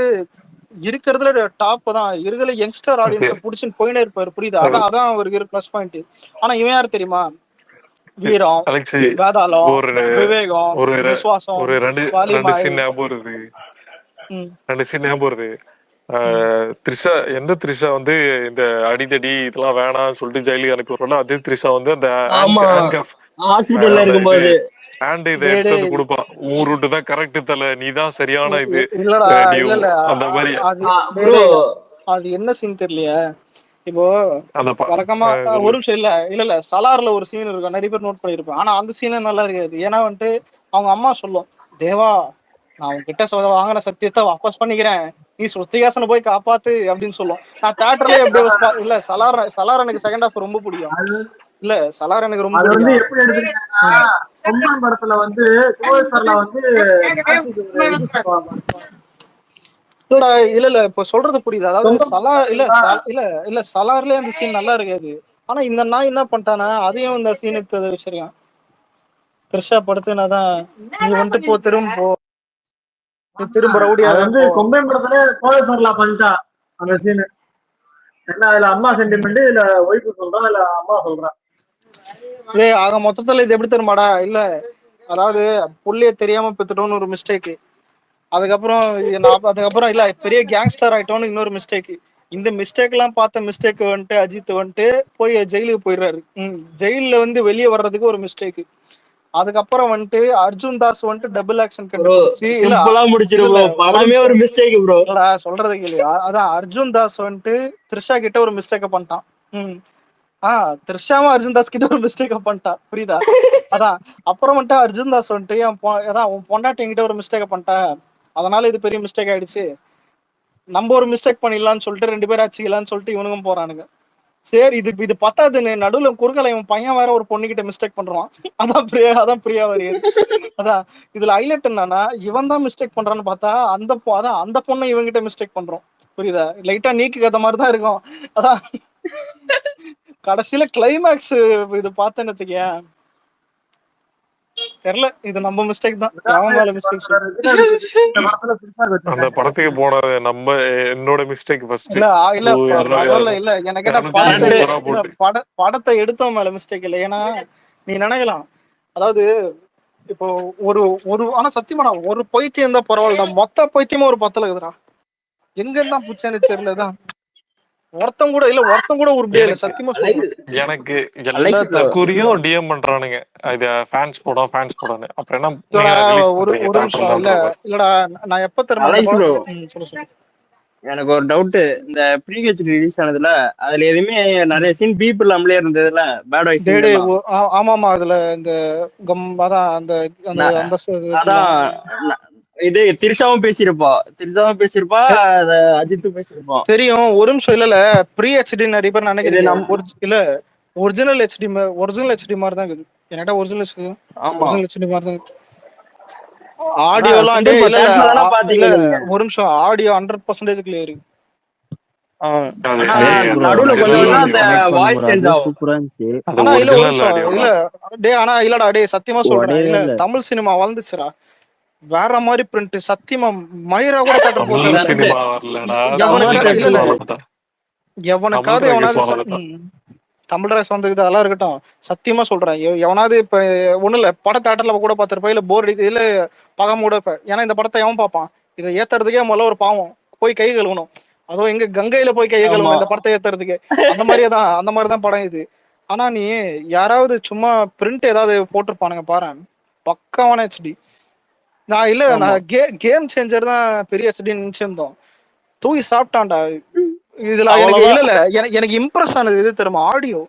இருக்கிறதுல டாப் தான் இருக்கிற யங்ஸ்டர் ஆடியன்ஸை புடிச்சுன்னு போயினே இருப்பாரு. புரியுதா? அதான் அவருக்கு பிளஸ் பாயிண்ட். ஆனா இவன் யாரு தெரியுமா? வீரம், வேதாளம், விவேகம், விசுவாசம், ரெண்டு சீன் ஞாபகம் வருது. த்ரிஷா எந்த த்ரிஷா வந்து இந்த அடிதடி இதெல்லாம் வேணாம்னு சொல்லிட்டு ஜெயிலுக்கு அனுப்பி விடுறோம். அதே த்ரிஷா வந்து அந்த ஹாஸ்பிடல்ல இருக்கும்போது ஹேண்ட் இதை எடுத்து வந்து கொடுப்பா, ஊர் ரூட்டு தான் கரெக்ட் தல, நீதான் சரியான இது அந்த மாதிரி. அது என்ன சீன் தெரியலையா? இப்போ வழக்கமா ஒரு நிமிஷம் இல்ல சலார்ல ஒரு சீன் இருக்கும், நிறைய பேர் நோட் பண்ணிருப்பேன். ஆனா அந்த சீனே நல்லா இருக்காது. ஏன்னா வந்துட்டு அவங்க அம்மா சொல்லும், தேவா நான் உங்ககிட்ட வாங்கின சத்தியத்தை வாபஸ் பண்ணிக்கிறேன், நீ ஸ்ருத்திகாசனை போய் காப்பாத்து அப்படின்னு சொல்லும். நான் தியேட்டர்லயே எப்படியே இல்ல சலார் எனக்கு செகண்ட் ஹாஃப் ரொம்ப பிடிக்கும். இல்ல சலார் எனக்கு ரொம்ப பிடிக்கும். எப்படி எடுத்துக்கிட்டீங்கன்னா படத்துல வந்து இல்ல இப்ப சொல்றது புரியுது. அதாவது சலார்லயே அந்த சீன் நல்லா இருக்காது. ஆனா இந்த நாய் என்ன பண்ணிட்டானா அதையும் இந்த சீனுக்கு வச்சிருக்கான். த்ரிஷா படுத்துனாதான் நீ வந்துட்டு போ திரும்ப ரவுடியா வந்து கொம்பை படத்துல கோயசர்லா பண்ணிட்டா அந்த சீனு. என்ன அதுல அம்மா சென்டிமெண்ட், இல்ல ஒய்ஃபு சொல்றா இல்ல அம்மா சொல்றா? ஆக மொத்தத்துல இது எப்படி தெரியுமாடா? இல்ல அதாவது புள்ளைய தெரியாம பெத்துட்டோம்னு ஒரு மிஸ்டேக், அதுக்கப்புறம் இல்ல பெரிய கேங்ஸ்டர் ஆயிட்டோம்னு இன்னொரு மிஸ்டேக். இந்த மிஸ்டேக் எல்லாம் பார்த்த மிஸ்டேக் வந்துட்டு அஜித் வந்துட்டு போய் ஜெயிலுக்கு போயிடுறாரு. ஜெயில வந்து வெளியே வர்றதுக்கு ஒரு மிஸ்டேக். அதுக்கப்புறம் வந்துட்டு அர்ஜுன் தாஸ் வந்துட்டு டபுள் ஆக்ஷன் கண்டுபிடிச்சு சொல்றது கேளு. அதான் அர்ஜுன் தாஸ் வந்துட்டு த்ரிஷா கிட்ட ஒரு மிஸ்டேக்க பண்ணிட்டான். த்ரிஷாவும் அர்ஜுன் தாஸ் கிட்ட ஒரு மிஸ்டேக்க பண்ணிட்டான். புரியுதா? அதான் அப்புறம் வந்துட்டு அர்ஜுன் தாஸ் வந்துட்டு அதான் உன் பொண்டாட்டி என்கிட்ட ஒரு மிஸ்டேக்க பண்ணிட்டேன், அதனால இது பெரிய மிஸ்டேக் ஆயிடுச்சு, நம்ம ஒரு மிஸ்டேக் பண்ணிடலாம்னு சொல்லிட்டு 2 பேரும் அடிச்சுக்கலாம்னு சொல்லிட்டு இவனுக்கும் போறானுங்க. சரி இது பத்தாதுன்னு நடுவுல குறுக்கல இவன் பையன் வேற ஒரு பொண்ணுகிட்ட மிஸ்டேக் பண்றான். அதான் பிரியா வரையது. அதான் இதுல ஹைலைட் என்னன்னா இவன் தான் மிஸ்டேக் பண்றான்னு பார்த்தா அந்த பொண்ணை இவங்கிட்ட மிஸ்டேக் பண்றோம். புரியுதா? லைட்டா நீக்கு கதை மாதிரி தான் இருக்கும். அதான் கடைசியில கிளைமேக்ஸ் இது பார்த்தேன்னு தெரியல, இது நம்ம மிஸ்டேக் தான். மிஸ்டேக் அந்த படத்துக்கு போனது என்னோட மிஸ்டேக் ஃபர்ஸ்ட். இல்ல எனக்கு படத்தை எடுத்தவன் மேல மிஸ்டேக் இல்லை. ஏன்னா நீ நினைக்கலாம், அதாவது இப்போ ஒரு ஒரு ஆனா சத்தியமாடா ஒரு பைத்தியம் தான் பரவாயில்லடா, மொத்த பைத்தியமும் ஒரு பத்தல இருக்குதுடா. எங்க இருந்தா புடிச்சானு தெரியலதான். ஒருத்தன் கூட உருப்படியா இல்ல, எனக்கு சத்தியமா சொல்றேன். எனக்கு எல்லா அலெக்ஸ் ப்ரோ தற்கூரியும் டிஎம் பண்றானுங்க. இது ஃபேன்ஸ் போடான்னு. அப்புறம் என்ன இல்லடா நீங்க ரிலீஸ் ஒரு பண்றீங்க ஒரு நிமிஷம் இல்ல தேட்டர்லன்ற மாதிரி. இல்லடா, நான் எப்ப தெரியுமா இந்த அலெக்ஸ் ப்ரோ படம் சொல்லு. எனக்கு ஒரு டவுட். இந்த ப்ரீஹெச் ரிலீஸ் ஆனதுல அதுல எதுவுமே நிறைய சீன் பீப் இல்லாமலே இருந்ததுல, பேட் வாய்ஸ் சீன் டேடே எல்லாம். ஆமாமா, அதுல இந்த அதான் அந்த அந்த நான் அந்த அதான் நான் இது திரிஷாவும் பேசியிருப்பா அத அஜித்தும் பேசியிருப்பான். தெரியும். ஒரு நிமிஷம் இல்ல ப்ரீ ஹெச்டி நிறைய பேர் இது நினைக்கிறீங்க. நம் இல்ல ஒரிஜினல் ஹெச்டி மாதிரி தான் இருக்குது. என்கிட்ட ஆமா ஒரிஜினல் ஹெச்டி மாதிரி தான் இருக்குது. ஆனா ஆடியோலாம் டே சிங்கிள் இல்ல தேட்டர்ல தானே இல்ல பாத்தீங்க நீங்க. ஒரு நிமிஷம், ஆடியோ 100% கிளியர் இருக்கு. அது ஆனா அலெக்ஸ் ப்ரோ நடுவுல கொஞ்சம் ஒரிஜினல் கொஞ்சம் ஆடியோ. அந்த கனெக்ட் பண்ண வாய்ஸ் ப்ரோ, சேஞ்ச் அது ஆகும். சூப்பரா இருந்துச்சு. அது ஆனா இல்ல ஒரு ஒரிஜினல் நிமிஷம் ஆடியோடா. இல்ல ஆனா இல்லடா டே சத்தியமா சொல்றேன், உடையவே இல்ல இல்ல. தமிழ் சினிமா வளர்ந்துச்சுடா, வேற மாதிரி பிரிண்ட். சத்தியமா மயிரா கூட தேட்டர் போக தமிழ் தேவையில்ல. கரெக்ட். சினிமா வரலடா, செம்ம தமிழ் இல்ல ராக்கெட்ஸ் இல்ல தேட்டர். வரலடா. தமிழ் எவனுக்காவது ராக்கெட்ஸ் எவனாவது வரலடா. தமிழ் ராஸ் வந்துக்குது, அதெல்லாம் இருக்கட்டும். சத்தியமா சொல்றேன், எவனாவது இப்ப ஒண்ணும் இல்ல பட தேட்டர்ல கூட பார்த்திருப்பா, இல்ல போர் அடிக்குது இல்ல பார்க்காம கூட இப்ப. ஏன்னா இந்த படத்தை எவன் பார்ப்பான்? இதை ஏத்துறதுக்கே முதல்ல ஒரு பாவம், போய் கை கழுவணும். அதுவும் எங்க கங்கையில போய் கை ஆமா கழுவணும் இந்த படத்தை ஏத்துறதுக்கு. அந்த மாதிரிதான் படம் இது. ஆனா நீ யாராவது சும்மா பிரிண்ட் ஏதாவது போட்டிருப்பானுங்க பாரு, பக்காவான ஹெச்டி. ஆமா நான் கேம் சேஞ்சர் தான் பெரிய ஹெச்டி நினைச்சிருந்தோம். தூக்கி சாப்பிட்டான்டா. இதுல எனக்கு அவ்வளவுதான். இல்ல எனக்கு இம்ப்ரெஸ் ஆனது எது தெரியுமா? ஆடியோ.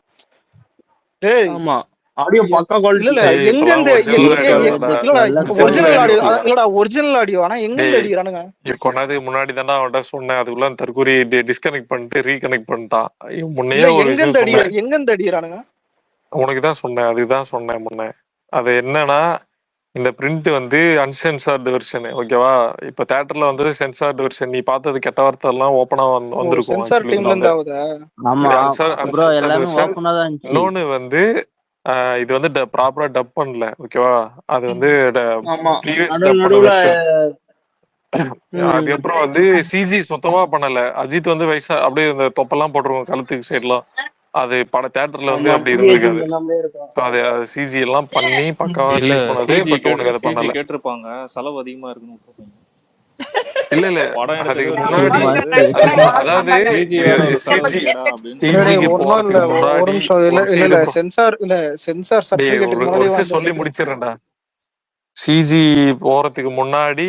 டேய் ஆமா ஆடியோ பக்கா குவாலிட்டி. இல்ல டேய் எங்க இப்பெல்லாம் இருந்து ஒரிஜினல் ஆடியோ இல்லடா, இல்லடா நல்ல ஒரிஜினல் ஒரிஜினல் குவாலிட்டி. ஆடியோ, ஆடியோடா. இல்லடா ஒரிஜினல் ஆடியோ. ஆனா எங்க இருந்து டேய் அடிக்கிறானுங்க? கொஞ்ச நேரத்துக்கு முன்னாடி தானே அவன்கிட்ட சொன்னேன், அதுக்குள்ள தற்கூரி டிஸ்கனெக்ட் பண்ணிட்டு ரீகனெக்ட் பண்ணிட்டான். முன்னையே இல்ல ஒரு விஷயம் சொன்னேன், எங்க இருந்து அடிக்கிறானுங்க? உனக்கு தான் சொன்னேன், அதுதான் சொன்னேன் முன்ன. அது என்னன்னா, இந்த பிரிண்ட் வந்து அன்சென்சார்டு வெர்ஷன், ஓகேவா? இப்ப தேட்டர்ல வந்து சென்சார்டு வெர்ஷன், நீ பார்த்தது கெட்ட வார்த்தை எல்லாம் ஓப்பனா ஓ, வந்திருக்கும். சென்சார் ஆக்சுவலி டீம்ல இதுல வந்து இருந்து ஆகுதா? ஆமா இது ப்ரோ, அன்சென்சார்டு எல்லாமே வெர்ஷன். ஓப்பனா தான் இருந்துச்சு. இன்னொன்னு வந்து இது வந்து ப்ராப்பரா டப் பண்ணல, ஓகேவா? அது வந்து ஆமா ப்ரீவியஸ் நடுவு டப் பண்ண நடுவுல வெர்ஷன். அதுக்கப்புறம் வந்து சிஜி சுத்தமா பண்ணல. அஜித் வந்து வயசா அப்படியே இந்த தொப்பெல்லாம் போட்டிருக்கும் கழுத்துக்கு சைட்லாம். அது பட தேட்டர்ல வந்து ஆமா அப்படி பிஹெச்டி இருந்திருக்காது. எல்லாமே இருக்கும். ஸோ அது சிஜி எல்லாம் பண்ணி பக்காவா இல்ல ரிலீஸ் பண்ணது. சிஜி பட் உனக்கு அதை சிஜி பண்ணல. கேட்டிருப்பாங்க, செலவு அதிகமா இருக்குன்னு விட்டுருப்பாங்க. இல்ல படம் அதுக்கு எடுக்கிறதே பெரிய முன்னாடி செலவு, அதாவது சிஜி வேற ஒரு செலவு சிஜி இல்லையடா அப்படின்னு டேய் சிஜிக்கு ஒன்னும் இல்ல, போறதுக்கு ஒரு முன்னாடி நிமிஷம். இல்ல ஒரு இல்ல சைடு இல்ல சென்சார் டேய் சர்டிபிகேட்டுக்கு ஒரு முன்னாடி விஷயம் சொல்லி வந்து முடிச்சிடறேன்டா. சிஜி போறதுக்கு முன்னாடி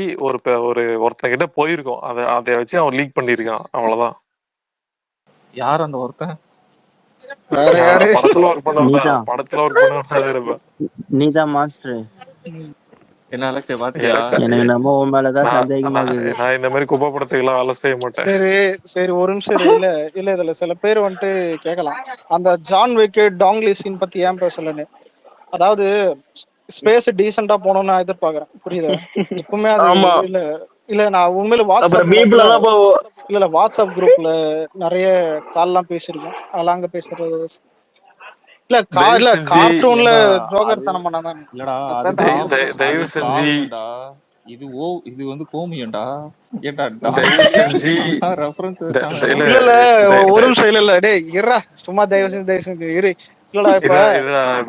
ஒருத்தங்கிட்ட போயிருக்கோம். அதை வச்சு அவன் லீக் பண்ணிருக்கான், அவ்வளவுதான். யார் அந்த ஒருத்தன்? வேற யாரு? படத்துல ஒர்க் பண்ணவன் நீதான் படத்துல ஒர்க் பண்ணவன் இருப்பேன். நீதான் மாஸ்டர். என்ன அலெக்ஸே பாத்தியா? எனக்கு நம்ம உன் மேலதான் சந்தேகமா இருக்குது. நான் இந்த மாதிரி குப்பை படத்துக்கு எல்லாம் வேலை செய்ய மாட்டேன். சரி ஒரு நிமிஷம் இரு. இல்ல இதுல சில பேர் வந்துட்டு கேட்கலாம், அந்த ஜான் விக் டாங்லி சீன் பத்தி ஏன் பேசலன்னு. அதாவது ஸ்பேஸ் டீசெண்டா போகணும்னு நான் எதிர்பார்க்கறேன், புரியுதா? எப்பவுமே அது ஆமா இல்ல இல்ல நான் உண்மையில அப்புறம் வாட்ஸ்அப்ல பீப்ல தான் இல்ல வாட்ஸ்அப் குரூப்ல நிறைய கால்லாம் பேசியிருக்கோம். அதெல்லாம் அங்க பேசுறது இல்ல தயவு இல்ல செஞ்சு கார்ட்டூன்ல ஏண்டா ஜோக்கர் அது தனம் பண்ணாதான். இல்லடா, அது அதான் தெரியும். அது தயவு செஞ்சு காவியம்டா. இது வந்து கோமியம்டா. ஏண்டா தயவு செஞ்சு ரெஃபரன்ஸ் இல்ல வச்சான். இல்ல ஒரு நிமிஷம். இல்ல டேய் இருடா, சும்மா தயவு செஞ்சு இரு. இல்லடா இப்ப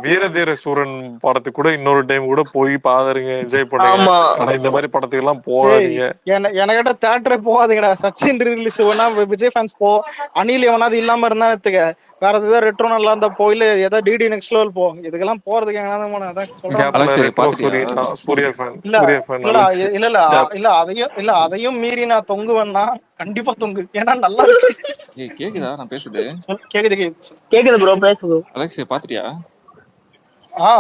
வீரதீர சூரன் படத்துக்கு கூட இன்னொரு டைம் கூட போய் பாருங்க, என்ஜாய் பண்ணுங்க. ஆமா ஆனா இந்த மாதிரி படத்துக்கு எல்லாம் டேய் போகாதீங்க. எனக்கிட்ட தேட்டரே போகாதீங்கடா. சச்சின் ரிலீஸ் வேணா விஜய் ஃபேன்ஸ் போ, அணில் எவனாவது இல்லாம இருந்தா எடுத்துக்க, வேற ஏதாவது ரெட்ரோ நல்லா இருந்தா போ, இல்ல ஏதாவது டிடி நெக்ஸ்ட் லெவல் போ. இதுக்கெல்லாம் போறதுக்கு எங்கன்னா அதான் சொல்றேன். கேப்ல அலெக்ஸே ரெட்ரோ பாத்துட்டியா? சூர்யா ஃபேன் இல்ல இல்லடா அலெக்ஸ். இல்ல அதையும் மீறி நான் தொங்குவேன்னா கண்டிப்பா தொங்கு, ஏன்னா நல்லா இருக்கு. ஏய் கேக்குதா நான் பேசுது? கேக்குது. கேக்குது ப்ரோ, பேசுது. அலெக்ஸே பாத்துட்டியா? ஆ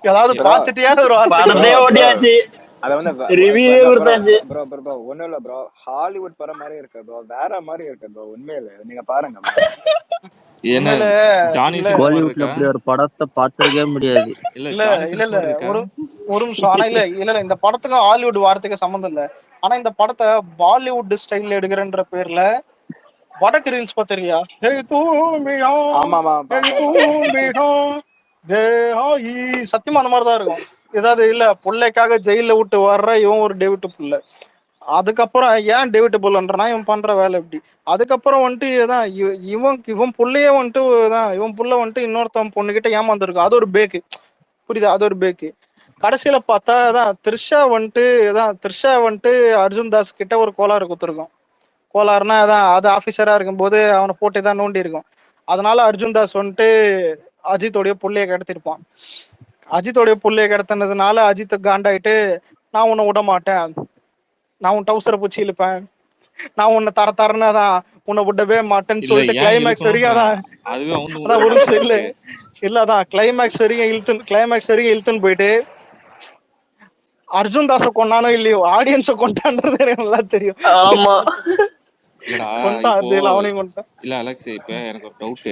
ஏதாவது ப்ரோ பாத்துட்டியா ஒரு வார்த்தை? ப்ரோ படத்தையே ப்ரோ ஓட்டியாச்சு, அத வந்து ரிவ்யூவே கொடுத்தாச்சு. ப்ரோ ஒண்ணும் இல்ல ப்ரோ, ஹாலிவுட் படம் மாதிரி இருக்கு ப்ரோ, வேற மாதிரி இருக்கு ப்ரோ. உண்மையில நீங்க பாருங்க ப்ரோ. என்ன உண்மையில ஜானி இல்ல சின்ஸ் மாதிரி கோலிவுட்ல இருக்கா? அப்படி ஒரு படத்தை பார்த்திருக்கவே முடியாது. இல்ல இல்ல ஜானி இல்ல சின்ஸ் இல்ல மாதிரி இருக்கா? ஒரு நிமிஷம். ஆனா இல்ல இந்த படத்துக்கும் ஹாலிவுட் வார்த்தைக்கு சம்மந்தம் இல்ல. ஆனா இந்த படத்தை பாலிவுட் ஸ்டைல்ல எடுக்கிறன்ற பேர்ல வடக்கு ரீல்ஸ் பாத்திருக்கியா? ஆமாமா சத்தியமா அந்த மாதிரிதான் இருக்கும். ஏதாவது இல்ல பிள்ளைக்காக ஜெயில விட்டு வர்ற இவன் ஒரு டேவிட் புள்ள. அதுக்கப்புறம் ஏன் டேவிட் புல்லன்றனா இவன் பண்ற வேலை எப்படி. அதுக்கப்புறம் வந்துட்டு இதான் இவன் புள்ளையே வந்துட்டு இவன் புள்ள வந்துட்டு இன்னொருத்தவன் பொண்ணுகிட்ட ஏமாந்துருக்கும். அது ஒரு பேக்கு, புரியுதா? அது ஒரு பேக்கு. கடைசியில பார்த்தா த்ரிஷா வந்துட்டு அர்ஜுன் தாஸ் கிட்ட ஒரு கோளாறு குத்துருக்கும். கோளாறுனா அது ஆபீசரா இருக்கும்போது அவனை போட்டு தான் நோண்டி இருக்கும். அதனால அர்ஜுன் தாஸ் வந்துட்டு அஜித்தோடைய புள்ளைய கடத்திருப்பான். அஜித்தோடைய புள்ளைய கடத்தினதுனால அஜித் காண்டாயிட்டு, நான் உன்னை விட மாட்டேன், நான் உன் டவுசரை பூச்சி இழுப்பேன், நான் உன்னை தரன்னு உன்னை விடவே மாட்டேன்னு இல்ல சொல்லிட்டு ஏன் கிளைமேக்ஸ் வரைக்கும் இழுக்கணும்ன்ற அதுவே அவங்க அதான் ஒரு நிமிஷம் இருக்கு. இல்ல கிளைமேக்ஸ் வரைக்கும் இழுத்துன்னு போயிட்டு அர்ஜுன் தாஸ கொண்டானோ இல்லையோ ஆடியன்ஸ கொண்டான்றது எனக்கு நல்லா தெரியும். ஆமா இல்லடா கொண்டான் இப்போ அர்ஜுன், அவனையும் கொண்டான். இல்ல அலெக்ஸ், இப்ப எனக்கு ஒரு டவுட்.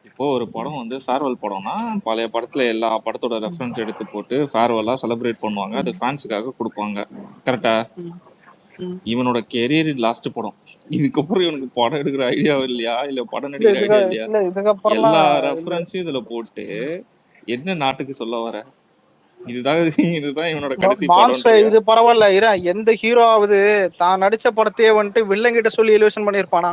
இப்போ ஒரு படம் வந்து ஃபேர்வெல் படம்னா பழைய படத்துல எல்லா படத்தோட ரெஃபரன்ஸ் எடுத்து போட்டு ஃபேர்வெல்லா செலிப்ரேட் பண்ணுவாங்க, அது ஃபேன்ஸுக்காக கொடுப்பாங்க, கரெக்டா? இவனோட கெரியர் லாஸ்ட் படம். இதுக்கப்புறம் இவனுக்கு படம் எடுக்கிற ஐடியா இல்லையா, இல்ல படம் நடிக்கிற ஐடியா இல்லையா? இல்ல இதுக்கப்புறம் எல்லா ரெஃபரன்ஸையும் இதுல போட்டு என்ன நாட்டுக்கு சொல்ல வர? இதுதான் இவனோட கடைசி மான்ஸ்டர் படம். இது பரவாயில்ல, எந்த ஹீரோவாவது தான் நடிச்ச படத்தையே வந்துட்டு வில்லன் கிட்ட சொல்லி எலிவேஷன் பண்ணிருப்பானா?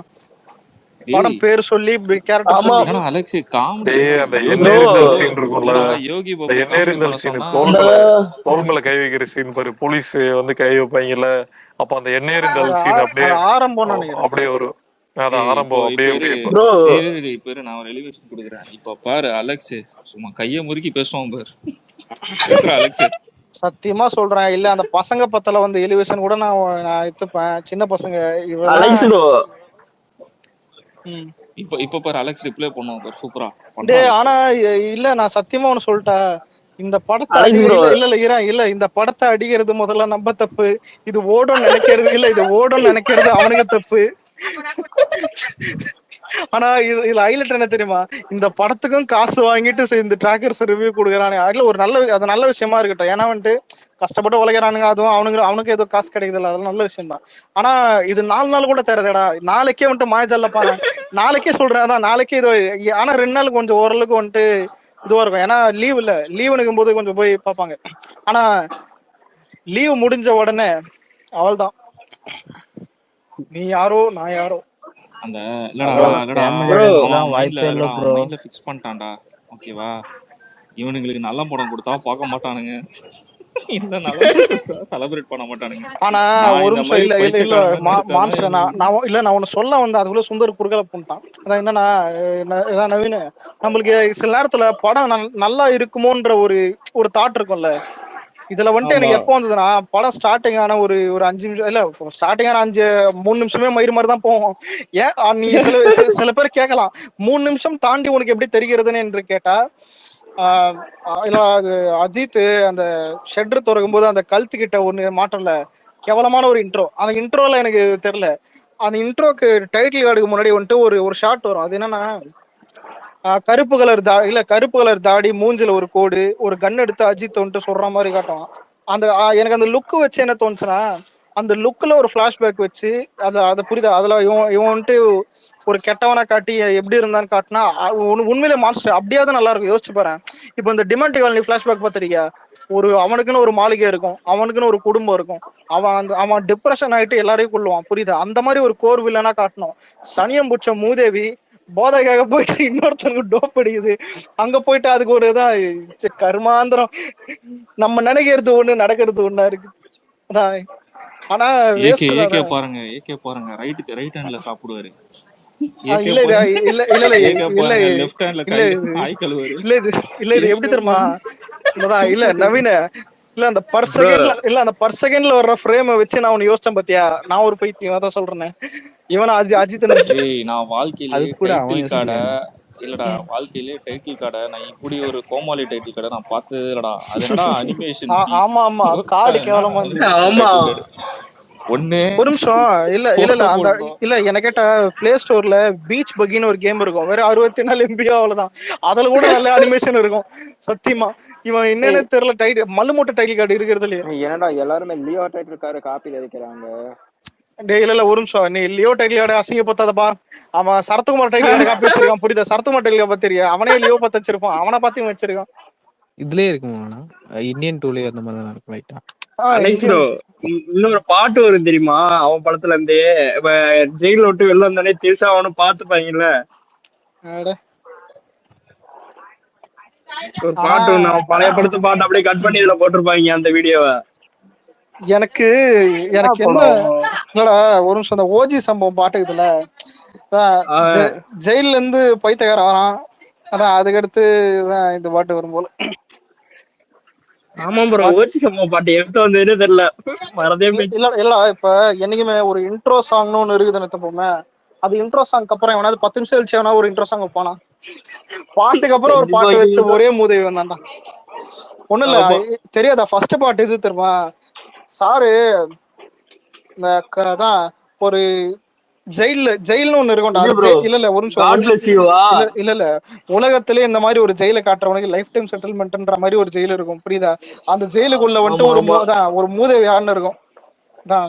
படம் பேர் சொல்லி கேரக்டர் சொல்லி. அலெக்ஸ் காமெடி அந்த எண்ணெரிந்தல் சீன் இருக்கும்ல, யோகி அந்த எண்ணெரிந்தல் சீன், தோல் மேல கை வைக்கிற சீன் பாரு, போலீஸ் வந்து கை வைப்பாங்கல்ல, அப்ப அந்த எண்ணெரிந்தல் சீன் அப்படியே ஆரம்பம் அப்படியே வரும். அதான் ஆரம்பம் அப்படியே பேரு நான் ஒரு எலிவேஷன் கொடுக்குறேன். இப்ப பாரு அலெக்ஸ், சும்மா கைய முறுக்கி பேசுவான் பாரு. பேசுற அலெக்ஸ், சத்தியமா சொல்றேன், இல்ல அந்த பசங்க பத்தல வந்து எலிவேஷன் கூட நான் எடுத்துப்பேன். சின்ன பசங்க இப்ப பாரு அலெக்ஸ் ரிப்ளை பண்ணுவான் பாரு, சூப்பரா. ஆனா இல்ல நான் சத்தியமா ஒண்ணு சொல்லிட்டேன், இந்த படத்தை இல்ல இந்த படத்தை அடிக்கிறது முதல்ல நம்ம தப்பு, இது ஓடும் நினைக்கிறது அவனுக்கு தப்பு. ஆனா இதுல ஹைலைட் என்ன தெரியுமா, இந்த படத்துக்கும் காசு வாங்கிட்டு இந்த டிராக்கர்ஸ் ரிவ்யூ கொடுக்குறானே, அதுல ஒரு நல்ல விஷயமா இருக்கட்டும். ஏன்னா வந்துட்டு கஷ்டப்பட்டு உழைக்கிறானுங்க, அதுவும் அவனுக்கு ஏதோ காசு கிடைக்குதுல்ல, அதெல்லாம் நல்ல விஷயம் தான். ஆனா இது 4 நாள் கூட தரதேடா, நாளைக்கே வந்துட்டு மாயஜால பாரு, நாளைக்கே சொல்றேன், அதான் நாளைக்கே இது. ஆனா 2 நாள் கொஞ்சம் ஓரளவுக்கு வந்துட்டு இதுவா இருக்கும், ஏன்னா லீவ் நிற்கும் போது கொஞ்சம் போய் பார்ப்பாங்க. ஆனா லீவ் முடிஞ்ச உடனே அவள்தான், நீ யாரோ நான் யாரோ. அந்த மைண்ட்ல ஃபிக்ஸ் பண்ணிட்டான்டா, ஓகேவா? இவனுங்களுக்கு நல்ல படம் கொடுத்தா பார்க்க மாட்டானுங்க, இந்த நல்ல செலிப்ரேட் பண்ண மாட்டானுங்க. ஆனா ஒரு நிமிஷம் இல்ல மான்ஸ்டர், நான் ஒன்னு சொல்ல வந்து அதுக்குள்ள சுந்தர் குறுகல பண்ணிட்டான். அதான் என்னன்னா நவீன, நம்மளுக்கு சில நேரத்துல படம் நல்லா இருக்குமோன்ற ஒரு தாட் இருக்கும்ல. இதுல வந்துட்டு எனக்கு எப்போ வந்ததுன்னா, படம் ஸ்டார்டிங் ஆன ஒரு 5 நிமிஷம் இல்ல, ஸ்டார்டிங் ஆன 3 நிமிஷமே மயிறு மாதிரி தான் போகும். ஏன் நீ சில பேர் கேட்கலாம், 3 நிமிஷம் தாண்டி உனக்கு எப்படி தெரிகிறதுன்னு என்று கேட்டா, அஜித் அந்த ஷெட்ரு திறக்கும் போது அந்த கழுத்துக்கிட்ட ஒண்ணு மாற்றம்ல, கேவலமான ஒரு இன்ட்ரோ. அந்த இன்ட்ரோல எனக்கு தெரியல, அந்த இன்ட்ரோக்கு டைட்டில் கார்டுக்கு முன்னாடி வந்துட்டு ஒரு ஷாட் வரும். அது என்னன்னா, கருப்பு கலர் தாடி, மூஞ்சில ஒரு கோடு, ஒரு கன் எடுத்து அஜித் வந்துட்டு சொல்ற மாதிரி காட்டும். எனக்கு அந்த லுக்கு வச்சு என்ன தோணுச்சுன்னா, அந்த லுக்ல ஒரு பிளாஷ்பேக் வச்சு அதை புரியுதா, அதுல இவன் வந்துட்டு ஒரு கெட்டவனா காட்டி எப்படி இருந்தான்னு காட்டினா உண்மையிலே மான்ஸ்டர் அப்படியாவது நல்லா இருக்கும். யோசிச்சு பாரு, இப்போ இந்த டிமாண்டி காலனி பிளாஷ்பேக் பார்த்திருக்கியா? அவனுக்குன்னு ஒரு மாளிகை இருக்கும், அவனுக்குன்னு ஒரு குடும்பம் இருக்கும், அவன் டிப்ரெஷன் ஆயிட்டு எல்லாரையும் கொள்ளுவான், புரியுதா? அந்த மாதிரி ஒரு கோர் வில்லனா காட்டணும். சனியம் புச்ச மூதேவி போதைக்காக போயிட்டு இன்னொருத்தருக்கு டோப் அடிக்குது, அங்க போயிட்டு அதுக்கு ஒரு இதான் கருமாந்திரம், நம்ம நினைக்கிறது ஒண்ணு நடக்கிறது ஒண்ணா இருக்கு. அதான். ஆனா பாருங்க ரைட் ஹேண்ட்ல சாப்பிடுவாரு, இல்ல இது எப்படி தெரியுமா? இல்ல நவீன, இல்ல அந்த பர் செகண்ட்ல வர்ற ஃப்ரேம் வச்சு நான் ஒன்னு யோசிச்சேன் பாத்தியா, நான் ஒரு பைத்தியம், அதான் சொல்றேன். இவனா அஜித் நான் வாழ்க்கையிலே டைட்டில் கார்டை இல்லடா, வாழ்க்கையிலே டைட்டில் கார்டை நான் இப்படி ஒரு கோமாளி டைட்டில் கார்டை நான் பார்த்தது இல்லடா. அது என்னடா அனிமேஷன். ஆமா கார்டு கேவலமா இருந்துச்சு. ஒரு நிமிஷம் இல்ல என்ன கேட்டா, பிளே ஸ்டோர்ல பீச் பக்கின்னு ஒரு கேம் இருக்கும், வேற 64 MB அவ்வளவுதான். அதுல கூட நல்ல அனிமேஷன் இருக்கும் சத்தியமா. இவன் என்னன்னு தெரியல, டைட்டில் மல்லுமூட்டை டைட்டில் கார்டு இருக்கிறது இல்லையா? என்னடா எல்லாருமே லியோ டைட்டில் கார்டு காப்பில வைக்கிறாங்க. இல்ல ஒரு நிமிஷம், நீ லியோ டைட்டில் கார்டு அசிங்க பத்தாதப்பா. அவன் சரத்குமார் டைட்டில் கார்டு காப்பி வச்சிருக்கான், புரியுதா? சரத்குமார் டைட்டில் கார்டு தெரியும், அவனே லியோ பத்த வச்சிருப்பான், அவனை பார்த்து வச்சிருக்கான். இதுலயே இருக்குமா இந்தியன் டூலே அந்த மாதிரி தான் இருக்கும் லைட்டா. இன்னொரு பாட்டு வரும் தெரியுமா அவன் படத்துல இருந்தே, ஜெயில விட்டு வெளில வந்தானே திருசா அவனும் பாத்துப்பாங்கல்ல. ஒரு ஆனா பாட்டு ஒண்ணு அவன் பழைய படத்து பாட்டு அப்படியே கட் பண்ணி இதுல போட்டிருப்பாங்க அந்த வீடியோவை. எனக்கு என்ன எனக்கு என்ன படம்? இல்லடா, ஒரு நிமிஷம். அந்த ஓஜி சம்பவம் பாட்டுக்குதுல, அதான் ஆஹ் ஜெயில்ல இருந்து பைத்தியக்காரன் வரான், அதான் அதுக்கடுத்து தான் இந்த பாட்டு வரும் போல. ஆமா ப்ரோ, பாத்து ஓச்சி சம்பவ பாட்டு எடுத்து வந்ததுன்னு தெரியல, மறந்தே போயிடுச்சு. இல்ல இப்ப என்னைக்குமே ஒரு இன்ட்ரோ சாங்னு ஒண்ணு இருக்குதுன்னு தப்போமே, அது இன்ட்ரோ சாங் அப்புறம் எவனாவது 10 நிமிஷம் கழிச்சு எவனா ஒரு இன்ட்ரோ சாங் வைப்பானா? பாட்டுக்கு அப்புறம் ஒரு கண்டிப்பா பாட்டு வச்ச வைக்க ஒரே மூதேவி வந்தான்டா. ஒண்ணும் இல்ல, ஆமா. தெரியாதா ஃபர்ஸ்ட் பாட்டு இது தெரியுமா? சாரு இந்த அதான் ஒரு ஜெயில்னு ஒண்ணு இருக்கும்டா. இது அது ப்ரோ, இல்ல ஒரு நிமிஷம் காட் பிளஸ் யூவா? இல்ல உலகத்திலே இந்த மாதிரி ஒரு ஜெயில காட்டுறவனுக்கு லைஃப் டைம் செட்டில்மெண்ட்ன்ற மாதிரி ஒரு ஜெயில் இருக்கும், புரியுதா? அந்த ஜெயிலுக்குள்ள வந்துட்டு ஆமா ஆமா. ஒரு மூதேவி ஆடுன்னு இருக்கும். தான்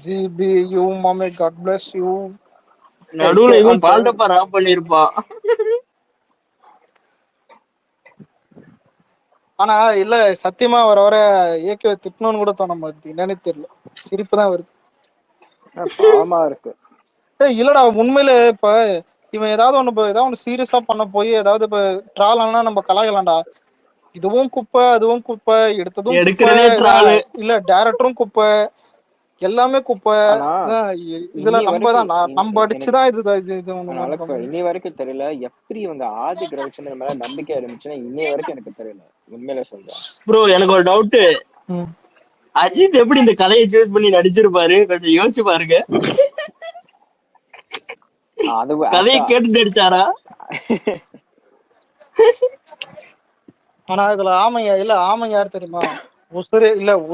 ஜிபி யூ மாமே காட் பிளஸ் யூ. நடுவுல இவன் பால்டப்பா ராப் பண்ணிருப்பான். ஆனா இல்ல சத்தியமா வர ஏகே திட்டணும்னு கூட தோண மாட்டேங்குது, என்னன்னு தெரியல, சிரிப்பு தான் வருது. பாவமா இருக்கு. இல்லடா உண்மையில இப்ப இவன் ஏதாவது சீரியஸா பண்ண போய் ஏதாவது இப்ப ட்ரால் ஆனா நம்ம கலாயலாம்டா. இதுவும் குப்பை, அதுவும் குப்பை, எடுத்ததும் குப்பை, எடுக்கிறதே ட்ராலு. இல்ல டைரக்டரும் குப்பை, எல்லாமே குப்பை. ஆனா இதுல இன்னி நம்ம தான் வரைக்கும் நம்ம அடிச்சுதான் இது அலெக்ஸ் ப்ரோ, இன்னி வரைக்கும் தெரியல எப்படி இவங்க ஆதி ரவிச்சந்திரன் மேல நம்பிக்கை இருந்துச்சுன்னா இன்னி வரைக்கும் எனக்கு தெரியல, உண்மையில சொல்றேன். ப்ரோ எனக்கு ஒரு டவுட், அஜித் எப்படி இந்த கதையை சூஸ் பண்ணி நடிச்சிருப்பாரு? கொஞ்சம் யோசிச்சு பாருங்க. கதையை கேட்டு நடிச்சாரா? ஆனா இதுல ஆமைங்க யார் தெரியுமா?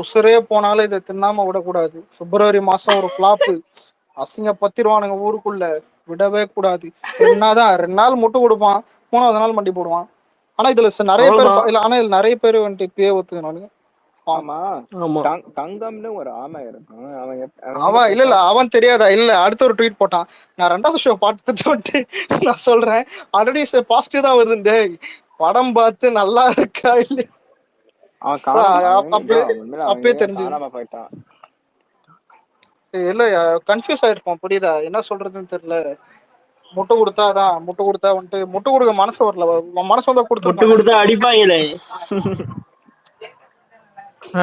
உசுரே போனாலும் இதை தின்னாம விடக்கூடாது. பிப்ரவரி மாசம் ஒரு ஃபிளாப்பு, அசிங்க பத்திருவானுங்க ஊருக்குள்ள, விடவே கூடாது. 2 நாள் முட்டு கொடுப்பான், 3வது நாள் மண்டி போடுவான். ஆனா இதுல நிறைய பேர் ஆனா இதுல நிறைய பேர் வந்துட்டு இப்பயே ஒத்துக்கணும். ஆமா, தங்கம்னு ஒரு ஆமை இருக்கும், அவன் இல்ல அவன் தெரியாதா? இல்ல அடுத்த ஒரு ட்வீட் போட்டான், நான் 2வது ஷோ பார்த்துட்டு நான் சொல்றேன் ஆல்ரெடி பாசிட்டிவ் தான் வருது, படம் பார்த்து நல்லா இருக்கா இல்ல அப்பயே தெரிஞ்சு இல்ல கன்ஃபியூஸ் ஆயிருப்போம், புரியுதா? என்ன சொல்றதுன்னு தெரியல. முட்டை கொடுத்தா வந்துட்டு முட்டை கொடுக்க மனசு வரல, மனசு வந்தா கொடுத்தா அடிப்பாங்களே.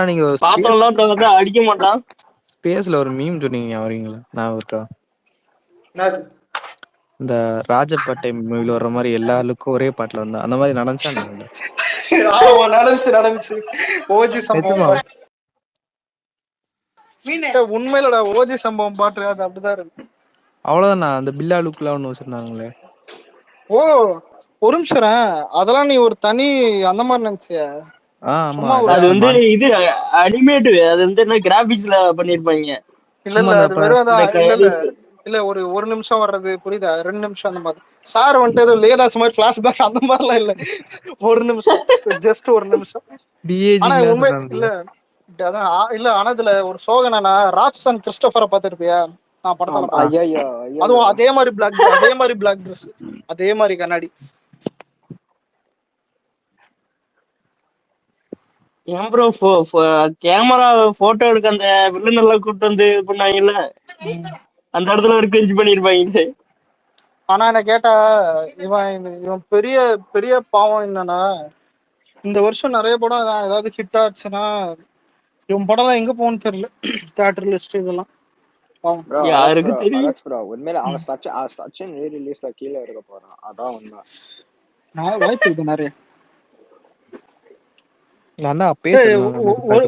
நீங்க பாத்திரம் அடிக்க மாட்டான். ஸ்பேஸ்ல ஒரு மீம் சொன்னீங்க, வரீங்களா? நான் இருக்கா இந்த ராஜபாட்டை மூவில வர்ற மாதிரி எல்லா லுக்கும் ஒரே பாட்டுல வந்தா அந்த மாதிரி நடந்துச்சா? நடந்துச்சு ஓஜி சம்பவம் உண்மையிலடா. ஓஜி சம்பவம் பாட்டு அது அப்படிதான் இருக்கு. அவ்வளவுதான். அந்த பில்லா லுக்ல ஒண்ணு வச்சிருந்தாங்களே. ஓ ஒரு நிமிஷம், அதெல்லாம் நீ ஒரு தனி அந்த மாதிரி நினைச்சியா? அது வந்து இது அனிமேட், அது வந்து என்ன கிராபிக்ஸ்ல பண்ணிருப்பாங்க. இல்ல அது வெறும் இல்ல ஒரு நிமிஷம் வர்றது, புரியுதா? 2 நிமிஷம் அந்த மாதிரி. சார் வந்துட்டு ஏதோ லேதாஸ் மாதிரி பிளாஷ்பேக் அந்த மாதிரிலாம் இல்ல, 1 நிமிஷம், ஜஸ்ட் 1 நிமிஷம். ஆனா உண்மை இல்ல அதான் இல்ல. ஆனா இதுல ஒரு சோகனா, ராட்சசன் கிறிஸ்டோபரை பார்த்திருப்பியா? படத்துல அதுவும் அதே மாதிரி பிளாக் ட்ரெஸ், அதே மாதிரி கண்ணாடி. ஏன் ப்ரோ கேமரா போட்டோ எடுக்க அந்த வில்லன் எல்லாம் கூப்பிட்டு வந்து பண்ணாங்கல்ல, அந்த இடத்துல ஒரு கிரிஞ்ச் பண்ணிருப்பாங்க. ஆனா என்ன கேட்டா இவன் பெரிய பெரிய பாவம் என்னன்னா, இந்த வருஷம் நிறைய படம் ஏதாவது ஹிட் ஆச்சுன்னா இவன் படம் எங்க போகணும்னு தெரியல. தியேட்டர் லிஸ்ட் இதெல்லாம் யாருக்கு தெரியும்? உண்மையில அவன் சச்சின் ரீ-ரிலீஸ்ல கீழே இருக்க போறான், அதான் உண்மை. வாய்ப்பு இருக்கு நிறைய.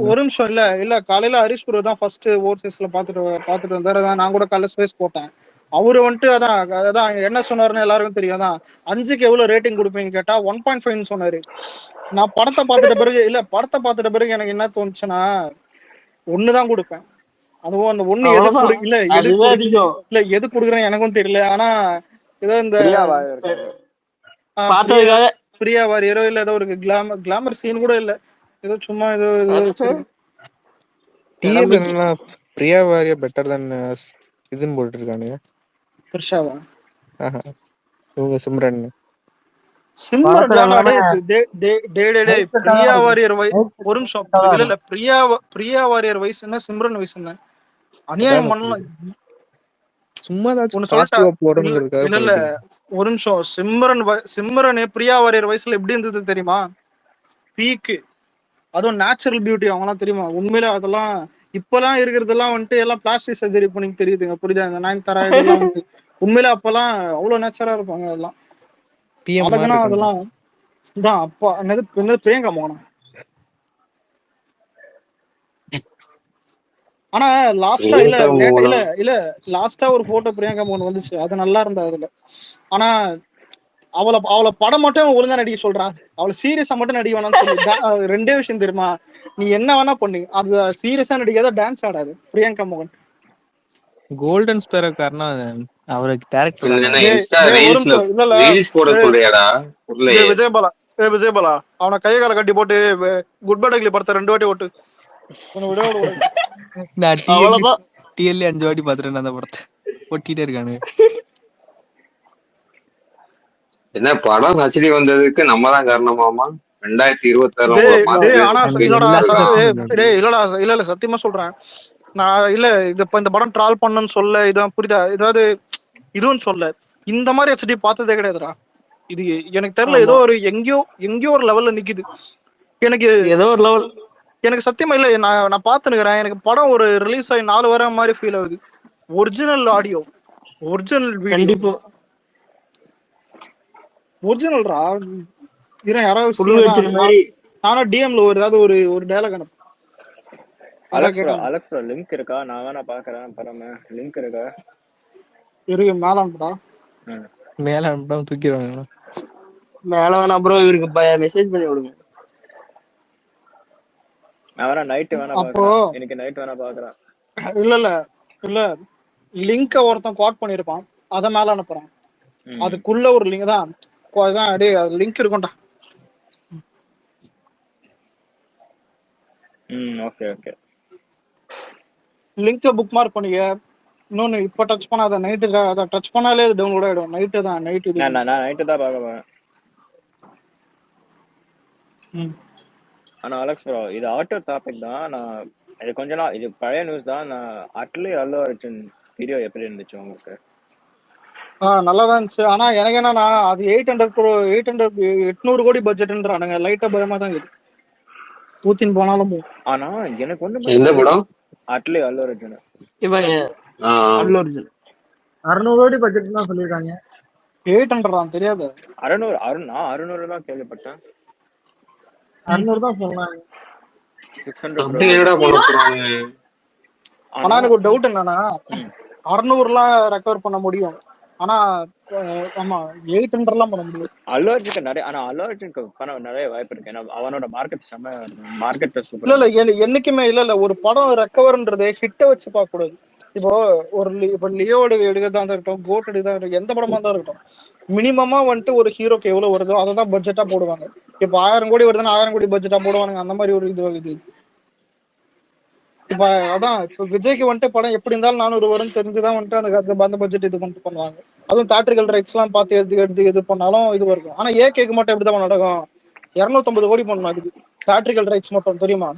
ஒரு நிமிஷம் இல்ல காலையில ஹரிஷ் ப்ரோ தான் ஃபர்ஸ்ட் ஓவர்சீஸ்ல பாத்துட்டு வந்தாரு. நான் கூட காலையில ஸ்பேஸ் போட்டேன். அவரு வந்துட்டு அதான் என்ன சொன்னாருன்னு எல்லாருக்கும் தெரியும். அதான் 5க்கு எவ்வளவு ரேட்டிங் கொடுப்பீங்கன்னு கேட்டா 1.5 சொன்னாரு. நான் படத்தை பார்த்துட்ட பிறகு எனக்கு என்ன தோணுச்சுன்னா 1 தான் கொடுப்பேன். அதுவும் அந்த 1 எது கொடுக்குறேன் எனக்கும் தெரியல. ஆனா ஏதோ இந்த பிரியா வாரியரோ இல்ல ஏதோ ஒரு கிளாமர் சீன் கூட இல்ல, ஏதோ சும்மா ஏதோ பிரியா வாரியர் பெட்டர் தென் இதுன்னு போட்டு இருக்கானுங்க. த்ரிஷாவா? இவங்க சிம்ரன் பிரியா வாரியர் ஒரு நிமிஷம் இல்ல பிரியா வாரியர் வயசு என்ன, சிம்ரன் வயசு என்ன? அநியாயம் பண்ணலாம். சும்மா ஏதாச்சும் ஒன்னு சொல்லட்டா? பாசிட்டிவா போறணுங்கிறதுக்காக இல்ல இல்ல பண்ணிட்டு ஒரு நிமிஷம். சிம்ரன் பிரியா வாரியர் வயசுல எப்படி இருந்தது தெரியுமா? பீக்கு. அதுவும் நேச்சுரல் பியூட்டி அவங்கலாம் தெரியுமா? உண்மையிலே அதெல்லாம் இப்பெல்லாம் இருக்கிறதெல்லாம் வந்துட்டு எல்லாம் பிளாஸ்டிக் சர்ஜரி பண்ணி தெரியுதுங்க. புரியுதா? இந்த 9 இதெல்லாம் வந்துட்டு உண்மையிலே அப்பெல்லாம் அவ்வளவு நேச்சுரலா இருப்பாங்க. அதெல்லாம் பிஎம் மாதிரி அழகுனா இருக்காங்க. அதெல்லாம் இதான் அப்பா என்னது பிரியங்கா மோகனா. ஆனா லாஸ்டா இல்ல லாஸ்டா ஒரு போட்டோ பிரியங்கா மோகன் வந்துச்சு. அது நல்லா இருந்தா அதுல. ஆனா அவளை படம் மட்டும் ஒழுங்கா நடிக்க சொல்றா. அவளை சீரியஸா மட்டும் நடிக்க வேணாம்னு சொல்லி ரெண்டே விஷயம் தெரியுமா? நீ என்ன வேணா பண்ணு, அது சீரியஸா நடிக்காத, டான்ஸ் ஆடாது. பிரியங்கா மோகன் கோல்டன் ஸ்பேரோ காரணம் அவருக்கு டேரக்டர் இல்ல தானே. இன்ஸ்டா ரீல்ஸ்ல இல்ல ரீல்ஸ் போட சொல்றியாடா புரியலையே. விஜயபாலா அவனை கையை கால கட்டி போட்டு குட் பை டக்லி படத்தை 2 வாட்டி ஓட்டு. நான் அவ்வளவுதான். டிஎல்ஏ 5 வாட்டி பாத்துட்டேன் அந்த படத்தை. ஒட்டிட்டே இருக்கானு. என்ன படம் ஹச்டி வந்ததுக்கு நம்ம தான் காரணமாமா? 2026 இல்ல சத்தியமா சொல்றேன். நான் இல்ல இந்த படம் ட்ரால் பண்ணணும்னு சொல்ல, இதான் புரியுதா? ஏதாவது இதுன்னு சொல்ல, இந்த மாதிரி ஹெச்டி பார்த்ததே கிடையாதுடா. இது எனக்கு தெரியல, ஏதோ ஒரு எங்கேயோ ஒரு லெவல்ல நிக்குது. எனக்கு ஏதோ ஒரு லெவல் எனக்கு சத்தியமா இல்ல. நான் பாத்துனுக்கிறேன். எனக்கு படம் ஒரு ரிலீஸ் ஆகி 4 வாரம் மாதிரி ஃபீல் ஆகுது. ஒரிஜினல் ஆடியோ, ஒரிஜினல் வீடியோ, ஒரிஜினல்ரா. யாராவது நானா டிஎம்ல ஏதாவது ஒரு டயலாக் அனுப்பு. அலெக்ஸ் ப்ரோ லிங்க் இருக்கா? நான் வேணா பாக்குறேன். பரம லிங்க் இருக்கா? இருக்கு, மேல அனுப்புடா. மேல அனுப்பிட்டா தூக்கிடுவாங்க. மேல வேணா ப்ரோ, இவருக்கு மெசேஜ் பண்ணி விடுங்க. நான் வேணா நைட் வேணா பாக்குறேன். எனக்கு நைட் வேணா பாக்குறேன். இல்ல லிங்க ஒருத்தன் கோட் பண்ணிருப்பான், அத மேல அனுப்புறேன். அதுக்குள்ள ஒரு லிங்க் தான் லிங்க் இருக்கும்டா. Okay okay. லிங்க புக் மார்க் பண்ணிக்க. இன்னொன்னு இப்ப டச் பண்ணாத, நைட்டு அத டச் பண்ணாலே அது டவுன்லோட் ஆயிடும். நைட்டு தான் நான் நைட்டு தான் பார்க்க போறேன். ஆனா அலெக்ஸ் ப்ரோ இது ஆட்டோ டாபிக் தான். நான் இது கொஞ்ச நாள் இது பழைய நியூஸ் தான். நான் அட்லி அல்லு அர்ஜுன் வீடியோ எப்படி இருந்துச்சு உங்களுக்கு? நல்லாதான் இருந்துச்சு. ஆனா எனக்கு என்னன்னா அது 800 கோடி பட்ஜெட்ன்றானுங்க. லைட்டா பயமா தான் இருக்கு. ஊத்தின் போனாலும். ஆனா எனக்கு ஒண்ணு எந்த படம்? அட்லி அல்லு அர்ஜுன். இவன் அல்லு அர்ஜுன் 600 கோடி பட்ஜெட் தான் சொல்லிருக்காங்க. 800 தெரியாது. 600 தான் கேள்விப்பட்டேன். 600 தான் சொன்னாங்க. 600 என்னடா பண்ண போறாங்க? ஆனா எனக்கு ஒரு டவுட் என்னன்னா 600 ரெக்கவர் பண்ண முடியும். ஆனா ஆமா 800 பண்ண முடியும். அல்லு அர்ஜுனுக்கு நிறைய, ஆனா அல்லு அர்ஜுனுக்கு பண்ண நிறைய வாய்ப்பு இருக்கு. ஏன்னா அவனோட மார்க்கெட் சூப்பர். இல்ல என்னைக்குமே இல்ல ஒரு படம் ரெக்கவர்ன்றது ஹிட்ட வச்சு பார்க்க கூடாது. இப்போ இப்ப லியோட எடுக்கிறதா இருக்கட்டும், கோட் எடுக்கிறதா இருக்கட்டும், எந்த படமா தான் இருக்கட்டும், மினிமமா வந்துட்டு ஒரு ஹீரோக்கு எவ்வளவு வருதோ அதை தான் பட்ஜெட்டா போடுவாங்க. இப்ப 1000 கோடி வருதுன்னா 1000 கோடி பட்ஜெட்டா போடுவானுங்க. அந்த மாதிரி ஒரு இது. இப்ப அதான் இப்ப விஜய்க்கு வந்துட்டு படம் எப்படி இருந்தாலும் 400 வரும்னு தெரிஞ்சுதான் வந்துட்டு அந்த பட்ஜெட் இது பண்ணிட்டு பண்ணுவாங்க. அதுவும் தியேட்டரிக்கல் ரைட்ஸ் எல்லாம் பார்த்து எடுத்து இது பண்ணாலும் இது இருக்கும். ஆனா ஏகேக்கு மட்டும் எப்படிதான் நடக்கும்? 250 கோடி பண்ணணும் அதுக்கு தியேட்டரிக்கல் ரைட்ஸ் மட்டும். தெரியுமா?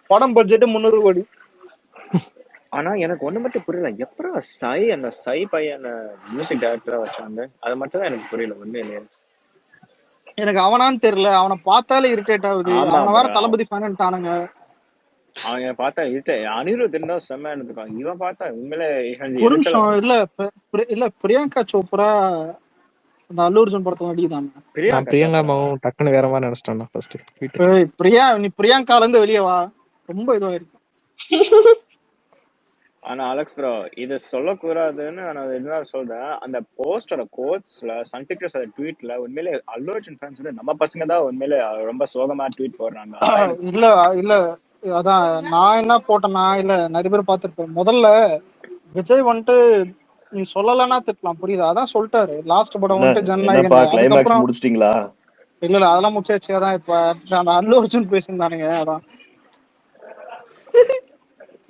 படம் பட்ஜெட் 300 கோடி. ஆனா எனக்கு ஒண்ணு மட்டும் புரியல, எப்பறம் அந்த சை பையன் மியூசிக் டைரக்டரா வச்சாங்க. அது மட்டும் தான் எனக்கு புரியல. உண்மையிலேயே எனக்கு அவனான்னு தெரியல. அவனை பார்த்தாலே இரிட்டேட் ஆகுது. அவனை வேற தளபதி ஃபேன்ட்டானுங்க. அவங்க பார்த்தா அனிருத் இருந்தா செம்ம இருந்திருக்கான். இவன் பார்த்தா உண்மையிலே ஒரு நிமிஷம். இல்ல பிரியங்கா சோப்ரா அந்த அல்லு அர்ஜுன் படத்துல நடிதான். பிரியங்கா மாவும் டக்குன்னு வேற மாதிரி நினைச்சிட்டான் ஃபர்ஸ்ட். நீ பிரியங்கால இருந்து வெளியே வா. ரொம்ப இதுவா இருக்கு. ஆனா அலெக்ஸ் ப்ரோ இது சொல்லக்கூடாதுன்னு நான் என்ன சொல்றேன், அந்த போஸ்டோட கோட்ஸ்ல சன் பிக்சர்ஸ் ட்வீட்ல உண்மையிலே அல்லு அர்ஜுன் ஃபேன்ஸ் நம்ம பசங்க தான் உண்மையிலே ரொம்ப சோகமா ட்வீட் போடுறாங்க. இல்ல அதான் நான் என்ன போட்டேன்னா, இல்ல நிறைய பேர் பார்த்திருப்பேன். முதல்ல விஜய் வந்துட்டு நீ சொல்லலன்னா திட்டலாம், புரியுதா? அதான் சொல்லிட்டாரு லாஸ்ட் படம் வந்துட்டு ஜனநாயகன். முடிச்சிட்டீங்களா? இல்ல அதெல்லாம் முடிச்சாச்சு. அதான் இப்ப அந்த அல்லு அர்ஜுன் பேசியிருந்தானுங்க. அதான்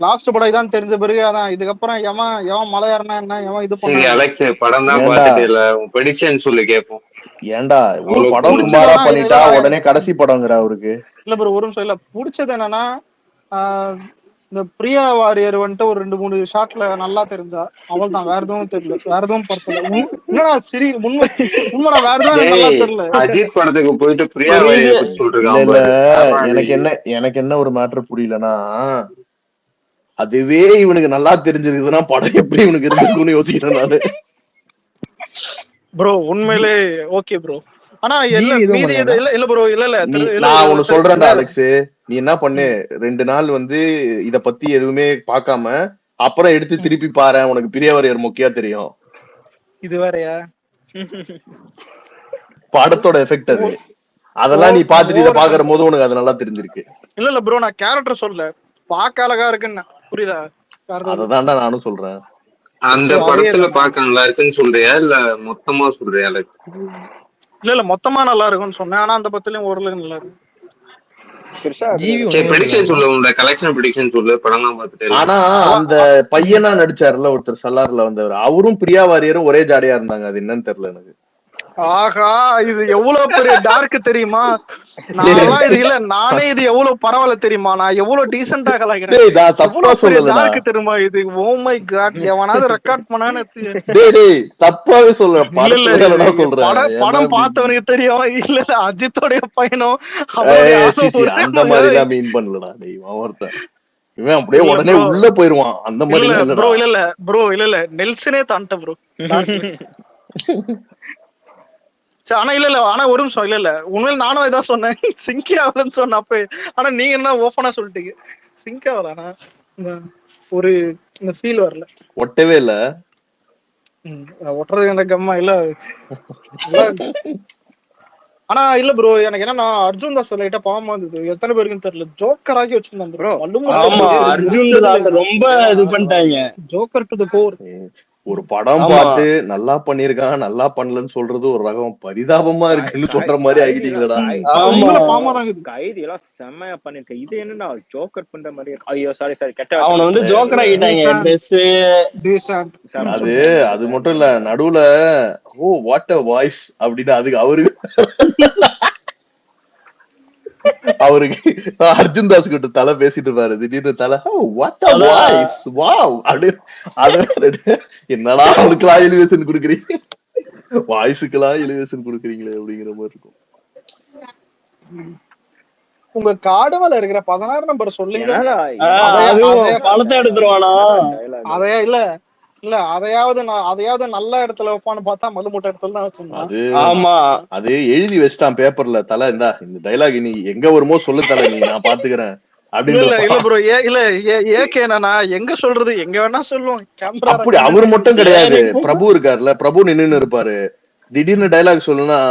லாஸ்ட் படம் இதான் தெரிஞ்ச பிறகு அதான் இதுக்கப்புறம் எவன் மலை ஏறனா என்ன, எவன் இது பண்ண. அலெக்ஸ் படம் தான் பார்த்துட்டு இல்ல பிரெடிக்ஷன் சொல்லு கேப்போம். ஏன்டா ஒரு படம் குமாரா பண்ணிட்டா உடனே கடைசி படம்ங்கற அவருக்கு. இல்ல ப்ரோ ஒரு நிமிஷம். இல்ல பிடிச்சது என்னன்னா இந்த பிரியா வாரியர் வந்துட்டு ஒரு 2-3 ஷாட்ல நல்லா தெரிஞ்சா அவள் தான், வேற எதுவும் தெரியல, வேற எதுவும் படத்துல என்னடா சரி உண்மைடா, வேற எதுவும் எனக்கு நல்லா டேய் தெரியல. அஜித் படத்துக்கு போயிட்டு பிரியா புரியுது. வாரியர் பத்தி சொல்லிட்டு இல்ல இருக்கான் இல்ல பாரு. ஆமா, எனக்கு என்ன ஒரு மேட்டர் புரியலன்னா, அதுவே இவனுக்கு நல்லா தெரிஞ்சிருக்குதுன்னா படம் எப்படி இவனுக்கு இருந்திருக்கும்னு யோசிக்கிறேன் நானு. ப்ரோ உண்மையிலே ஓகே ப்ரோ. ஆனா இல்ல ஜிவி எதுவும் மீதி இது பண்ணலையாண்ணா? இல்ல ப்ரோ, இல்ல நீ இல்ல நான் ஒண்ணு இல்ல சொல்றேன்டா இல்ல அலெக்ஸ், நீ என்ன பண்ணு, 2 நாள் வந்து இத பத்தி எதுவுமே பார்க்காம அப்புறம் எடுத்து திருப்பி பாரு, உனக்கு பிரியவரையர் முக்கியா தெரியும். இது வேறயா? படத்தோட எஃபெக்ட் அது. அதெல்லாம் நீ பாத்துட்டு இத பாக்குற போது உனக்கு அது நல்லா தெரிஞ்சிருக்கு. இல்ல ப்ரோ, நான் கேரக்டர் சொல்ல பாக்க அழகா இருக்குன்னு, புரியுதா? அததான்டா நானும் சொல்றேன். அந்த படத்துல பாக்க நல்லா இருக்குன்னு சொல்றியா இல்ல மொத்தமா சொல்றியா? இல்ல மொத்தமா நல்லா இருக்கும்னு சொன்னேன். ஆனா அந்த படத்துலயும் ஓரளவுக்கு நல்லா இருக்கு. ப்ரெடிக்ஷன் சொல்லு, உங்க கலெக்ஷன் ப்ரெடிக்ஷன் சொல்லு, படம்லாம் பார்த்துட்டு. ஆனா அந்த பையனா நடிச்சாருல ஒருத்தர் சலார்ல வந்தவர், அவரும் பிரியா வாரியரும் ஒரே ஜாடையா இருந்தாங்க. அது என்னன்னு தெரியல எனக்கு. ஆஹா, இது எவ்வளவு பெரிய டார்க் தெரியுமா? நான்லாம் இது இல்ல, நானே இது எவ்வளவு பரவாயில்ல தெரியுமா? நான் எவ்வளவு டீசென்டா கலாய்க்கிறேன். எவ்வளவு பெரிய டார்க் தெரியுமா இது? ஓ மை காட், எவனாவது ரெக்கார்ட் பண்ணான்னு தப்பாவே சொல்ல. படம் பார்த்தவனுக்கு தெரியும். இல்ல அஜித்தோடைய பையனும் அந்த மாதிரி எல்லாம் மீன் பண்ணலடா. ஒருத்தன் இவன் அப்படியே உடனே உள்ள போயிருவான். அந்த மாதிரி ப்ரோ இல்ல நெல்சனே தாண்ட ப்ரோ. ஆனா இல்ல ஆனா ஒரு நிமிஷம், இல்ல உண்மையில நானும் இதான் சொன்னேன், சிங்கி ஆகலன்னு சொன்ன அப்ப. ஆனா நீங்க என்ன ஓப்பனா சொல்லிட்டீங்க சிங்க் ஆகல. ஒரு இந்த ஃபீல் வரல, ஒட்டவே இல்ல. ஒட்டுறது எனக்கு கம்மா இல்ல. ஆனா இல்ல ப்ரோ, எனக்கு என்னன்னா அர்ஜுன் தாஸ் லைட்டா பாவமா இருந்தது. எத்தனை பேருக்குன்னு தெரியல, ஜோக்கர் ஆகி வச்சிருந்தான் ப்ரோ. அர்ஜுன் தாஸ் ரொம்ப இது பண்ணிட்டாங்க. Joker to the core. ஒரு படம் பார்த்து நல்லா பண்ணிருக்கான் நல்லா பண்ணலன்னு சொல்றது ஒரு ரகம், பரிதாபமா இருக்குன்னு சொல்ற மாதிரி ஆகிட்டீங்களா? கைதி எல்லாம் செம்மையா பண்ணிருக்க. இது என்னன்னா ஜோக்கர் பண்ற மாதிரி இருக்கு. ஐயோ சாரி கெட்ட, அவன வந்து ஜோக்கர் ஆகிட்டாங்க. அது மட்டும் இல்ல, நடுவுல ஓ வாட் அ வாய்ஸ் அப்படின்னு அதுக்கு அவருக்கு அர்ஜுன் தாஸ் கிட்ட தலை பேசிட்டு பாரு, திடீர்னு தலை வாட் அ வாய்ஸ் வாவ் அப்படி. என்னடா அவனுக்குலாம் எலிவேஷன் கொடுக்குறீங்க, வாய்ஸுக்கெல்லாம் எலிவேஷன் கொடுக்குறீங்களே அப்படிங்கிற மாதிரி இருக்கும். உங்க காடுமல இருக்கிற 16 நம்பர் சொல்லுங்க. பணத்தை எடுத்துருவானா? அதையா இல்ல அதையாவது நல்ல இடத்துல வைப்பான்னு பார்த்தா மலுமூட்டை இடத்துல தான் வச்சிருந்தான். அது எழுதி வச்சுட்டான் பேப்பர்ல, தலை இந்த டைலாக் நீ எங்க வருமோ சொல்லு தலை, நீ நான் பாத்துக்கிறேன் அப்படின்னு. இல்ல ப்ரோ ஏகே நான் எங்க சொல்றது, எங்க வேணா சொல்லுவோம். அப்படி அவர் மட்டும் கிடையாது, பிரபு இருக்காருல்ல, பிரபு நின்னு இருப்பாரு. திடீர்னு டைலாக் சொல்லுனா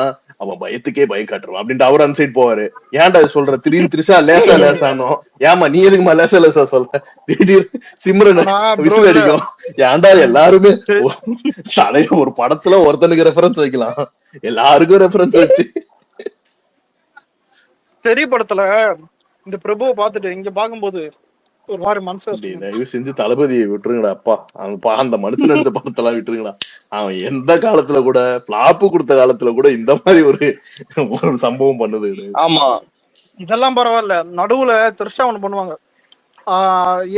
அவன் பயத்துக்கே பயம் காட்டுருவான் அப்படின்ட்டு அவர் அந்த சைட் போவாரு. ஏன்டா சொல்ற திடீர்னு திரிஷா லேசானோ, ஏமா நீ எதுக்குமா லேசா சொல்ல, திடீர்னு சிம்ரன் விசில் அடிக்கும். ஏன்டா எல்லாருமே தலைய ஒரு படத்துல ஒருத்தனுக்கு ரெஃபரன்ஸ் வைக்கலாம், எல்லாருக்கும் ரெஃபரன்ஸ் வச்சு. தெரிய படத்துல இந்த பிரபுவை பாத்துட்டு இங்க பாக்கும்போது ஒரு மாதிரி மனசு, தயவு செஞ்சு தளபதியை விட்டுருங்கடா அப்பா. அந்த மனுஷன் நினைச்ச படத்தெல்லாம் விட்டுருங்கடா. அவன் எந்த காலத்துல கூட பிளாப்பு கொடுத்த காலத்துல கூட இந்த மாதிரி ஒரு சம்பவம் பண்ணுது. ஆமா இதெல்லாம் பரவாயில்ல. நடுவுல திருஷா ஒண்ணு பண்ணுவாங்க,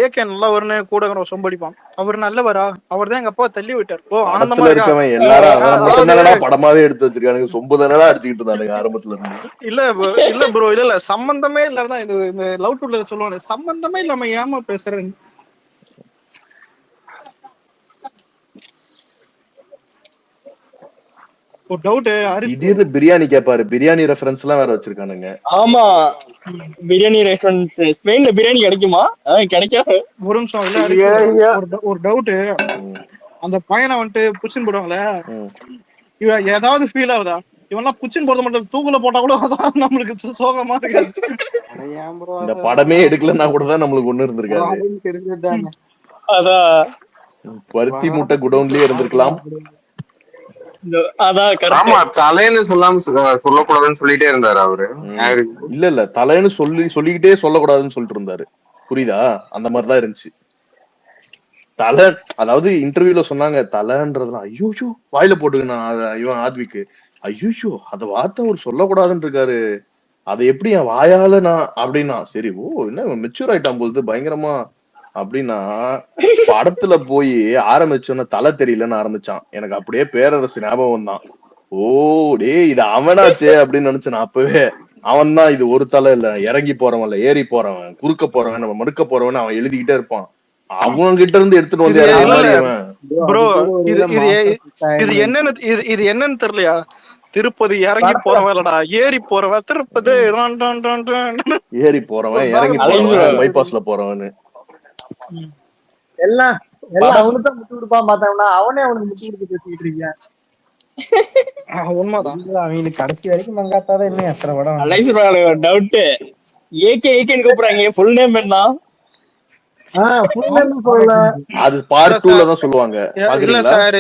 ஏகே நல்லவர்னு கூட சொம்படிப்பான். அவர் நல்லவரா, அவர் தான் எங்க அப்பா தள்ளி விட்டார். ஓ ஆனந்தமா இருக்கவன் எல்லாரும் மட்டும் தானடா படமாவே எடுத்து வச்சிருக்கானுங்க, சொம்பு தானடா அடிச்சுக்கிட்டு இருந்தானுங்க ஆரம்பத்துல இருந்து. இல்ல ப்ரோ இல்ல சம்பந்தமே இல்லாதான் இந்த லவ் டுல சொல்லுவாங்க, சம்பந்தமே இல்லாம ஏமா பேசுறேன். ஒரு டவுட், திடீர்னு பிரியாணி கேட்பாரு, பிரியாணி ரெஃபரன்ஸ் எல்லாம் வேற வச்சிருக்கானுங்க. ஆமா பிரியாணி ரெஃபரன்ஸ். ஸ்பெயின்ல பிரியாணி கிடைக்குமா? கிடைக்காது. ஒரு நிமிஷம் இல்ல, ஒரு டவுட். அந்த பையனை வந்துட்டு புடிச்சுன்னு போடுவாங்களே, இவன் ஏதாவது ஃபீல் ஆகுதா? இவெல்லாம் புச்சின் போறது மட்டும் தூக்குல போட்டா கூட அதான் நம்மளுக்கு சோகமா இருக்காது. இந்த படமே எடுக்கலன்னா கூட தான் நம்மளுக்கு ஒண்ணு இருந்திருக்காது. அதான் பருத்தி மூட்டை குடவுன்லயே இருந்திருக்கலாம். ஆமா தலைன்னு சொல்லாம சொல்லக்கூடாதுன்னு சொல்லிட்டே இருந்தாரு அவரு. இல்ல தலைன்னு சொல்லிக்கிட்டே சொல்லக்கூடாதுன்னு சொல்லிட்டு இருந்தாரு, புரியுதா? அந்த மாதிரிதான் இருந்துச்சு. தலை அதாவது இன்டர்வியூல சொன்னாங்க, தலைன்றதுலாம் ஐயோ வாயில போட்டுக்கணா இவன் ஆத்விக்கு, ஐயோ அத வார்த்தை அவர் சொல்லக்கூடாதுன்னு இருக்காரு, அதை எப்படி என் வாயால நான் அப்படின்னா சரி ஓ என்ன மெச்சூர் ஆயிட்டான் போது பயங்கரமா அப்படின்னா படத்துல போய் ஆரம்பிச்சோன்னு தலை தெரியலன்னு ஆரம்பிச்சான். எனக்கு அப்படியே பேரரசு ஞாபகம் தான். ஓ டேய் இது அவனாச்சே அப்படின்னு நினைச்சேன் அப்பவே. அவன் தான் இது ஒரு தலை இல்ல, இறங்கி போறவன் இல்ல, ஏறி போறவன், குறுக்க போறவன், நம்ம மறுக்க போறவன் அவன் எழுதிக்கிட்டே இருப்பான். அவங்க கிட்ட இருந்து எடுத்துட்டு வந்து இது இறங்குற இல்ல மாதிரி இல்ல அவன். ப்ரோ, இது இது இது என்னன்னு இது என்னன்னு தெரியலையா? திருப்பதி இறங்கி போறவன் இல்லடா, ஏறி போறவன். திருப்பதி ஏறி போறவன், இறங்கி போறவன், பைபாஸ்ல போறவன். எல்லாம் எல்லாம் அவனுக்கு தான் முட்டு கொடுப்பான் பார்த்தாங்கன்னா அவனே அவனுக்கு முட்டு கொடுத்து பேசிக்கிட்டு இருக்கியா? உண்மைதான். அவங்களுக்கு கடைசி வரைக்கும் மங்காத்தாதான் இன்னும் எத்தனை படம் டவுட். ஏகேன்னு கூப்பிடுறாங்க, ஃபுல் நேம் என்ன? அது பார்ட் 2ல தான் சொல்லுவாங்க. இல்ல சார்,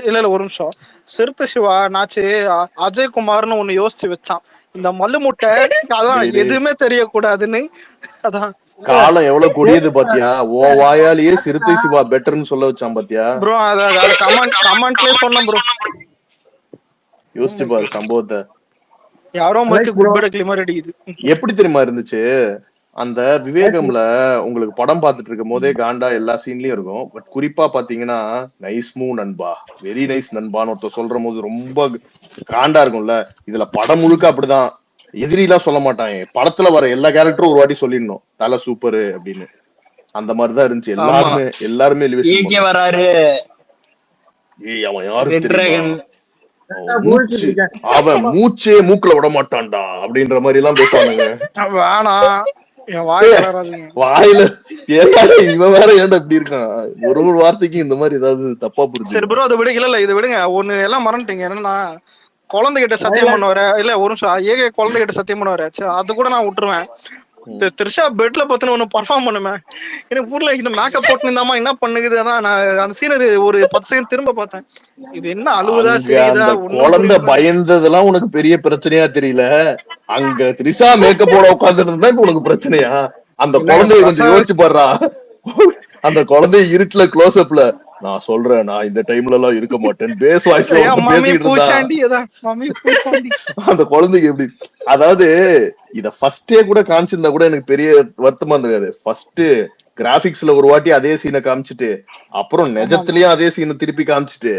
இல்ல ஒரு நிமிஷம். சிறுத்தை சிவா நாச்சு அஜய்குமார்னு ஒண்ணு யோசிச்சு வச்சான். இந்த மல்லு முட்டை அதான் எதுவுமே தெரியக்கூடாதுன்னு. அதான் காலம் எவ்வளவு கொடியது பாத்தியா? ஓ வாயாலேயே சிறுத்தை சிவா பெட்டர்னு சொல்ல வச்சான் பாத்தியா ப்ரோ? அத கமெண்ட்லயே சொன்னேன் ப்ரோ. யோசிச்சு பாரு சம்பவத்தை. யாரோ மாதிரி குட் பட் கிளிமர் அடிக்குது. எப்படி தெரியுமா இருந்துச்சு? அந்த விவேகம்ல உங்களுக்கு படம் பார்த்துட்டு இருக்கும் போதே காண்டா எல்லா சீன்லயும் இருக்கும். பட் குறிப்பா பாத்தீங்கன்னா நைஸ் மூவ் நண்பா, வெரி நைஸ் நண்பான்னு ஒருத்தர் சொல்ற போது ரொம்ப காண்டா இருக்கும்ல. இதுல படம் முழுக்க அப்படிதான். எதிரி எல்லாம் சொல்ல மாட்டாங்க. படத்துல வர எல்லா கேரக்டரும் ஒரு வாட்டி சொல்லிடணும் தலை சூப்பரு அப்படின்னு. அந்த மாதிரிதான் இருந்துச்சு. எல்லாருமே எலிவேஷன் வராரு. ஏய் அவன் யாரு தெரியுமா? அவன் மூச்சே மூக்குல விட மாட்டான்டா அப்படின்ற மாதிரி எல்லாம் பேசுவானுங்க. வேணாம் வாயில இவன் வேற ஏன்டா இப்படி இருக்கான்? ஒரு வார்த்தைக்கு இந்த மாதிரி ஏதாவது தப்பா புரிஞ்சு. சரி ப்ரோ, அதை விடுங்க. இல்ல இதை விடுங்க. ஒண்ணு எல்லாம் மறந்துட்டீங்க. என்னன்னா குழந்தைகிட்ட சத்தியம் பண்ணுவாரு இல்ல, ஒரு நிமிஷம். ஏக குழந்தைகிட்ட சத்தியம் பண்ணுவாரு. அது கூட நான் விட்டுருவேன். த்ரிஷா பெட்ல பத்தின ஒண்ணு பர்ஃபார்ம் பண்ணுமே, எனக்கு புரியல. இந்த மேக்கப் போட்டுருந்தாமா என்ன பண்ணுது? அதான் நான் அந்த சீனரி ஒரு 10 செகண்ட் திரும்ப பார்த்தேன். இது என்ன அழுவுதா சிரிக்குதா? குழந்தை பயந்ததெல்லாம் உனக்கு பெரிய பிரச்சனையா தெரியல. அங்க த்ரிஷா மேக்கப் போட உட்காந்துருந்தா இப்ப உனக்கு பிரச்சனையா? அந்த குழந்தைய கொஞ்சம் யோசிச்சு பாடுறா. அந்த குழந்தை இருட்டுல க்ளோஸ் அப்ல நான் சொல்றேன், நான் இந்த டைம்ல எல்லாம் இருக்க மாட்டேன் பேஸ் வாய்ஸ்ல பேசிட்டு இருந்தா அந்த குழந்தைக்கு எப்படி? அதாவது இத ஃபர்ஸ்டே கூட காமிச்சிருந்தா கூட எனக்கு பெரிய வருத்தமா இருந்தது. ஃபர்ஸ்ட் கிராபிக்ஸ்ல ஒரு வாட்டி அதே சீனை காமிச்சிட்டு அப்புறம் நிஜத்திலயும் அதே சீனை திருப்பி காமிச்சிட்டு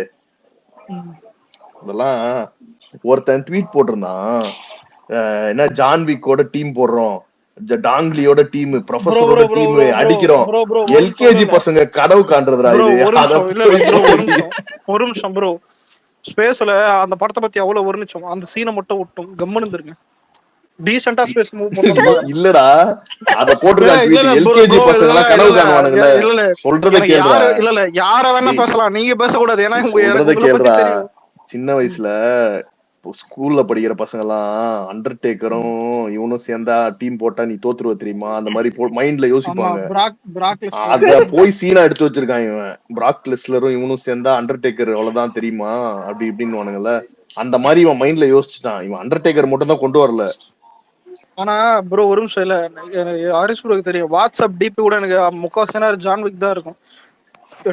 அதெல்லாம். ஒருத்தன் ட்வீட் போட்டிருந்தான், என்ன ஜான்விக்கோட டீம் போடுறோம், டாங்லியோட டீம், ப்ரொஃபஸரோட டீம் அடிக்கிறோம். எல்கேஜி பசங்க கனவு காண்றதுடா இது. ஒரு நிமிஷம் ப்ரோ, ஸ்பேஸ்ல அந்த படத்தை பத்தி அவ்வளவு ஒரு நிமிஷம். அந்த சீனை மட்டும் விட்டோம் கம்முன்னு இருந்துருங்க. டீசென்ட்டா ஸ்பேஸ் மூவ் பண்ணுங்க. இல்லடா அத போட்டுருக்காங்க. எல்கேஜி பசங்க எல்லாம் கனவு காணுவானுங்கல. சொல்றத கேளுடா. இல்ல யார வேணா பேசலாம், நீங்க பேச கூடாது. ஏன்னா சொல்றத கேளுடா. சின்ன வயசுல ஸ்கூல்ல படிக்கிற பசங்க எல்லாம் அண்டர்டேக்கரும் இவனும் சேர்ந்தா டீம் போட்டா நீ தோத்துருவ தெரியுமா, அந்த மாதிரி மைண்ட்ல யோசிப்பாங்க. அத போய் சீனா எடுத்து வச்சிருக்கான் இவன். பிராக் லெஸ்லரும் இவனும் சேர்ந்தா அண்டர்டேக்கர் அவ்வளவுதான் தெரியுமா அப்படி இப்படின்னு. அந்த மாதிரி இவன் மைண்ட்ல யோசிச்சுட்டான். இவன் அண்டர்டேக்கர் மட்டும் தான் கொண்டு வரல. ஆனா ப்ரோ ஒரு நிமிஷம். இல்ல ஹாரிஸ் ப்ரோக்கு தெரியும், வாட்ஸ்அப் டிபி கூட எனக்கு முக்காவாசி ஜான்விக் தான் இருக்கும்.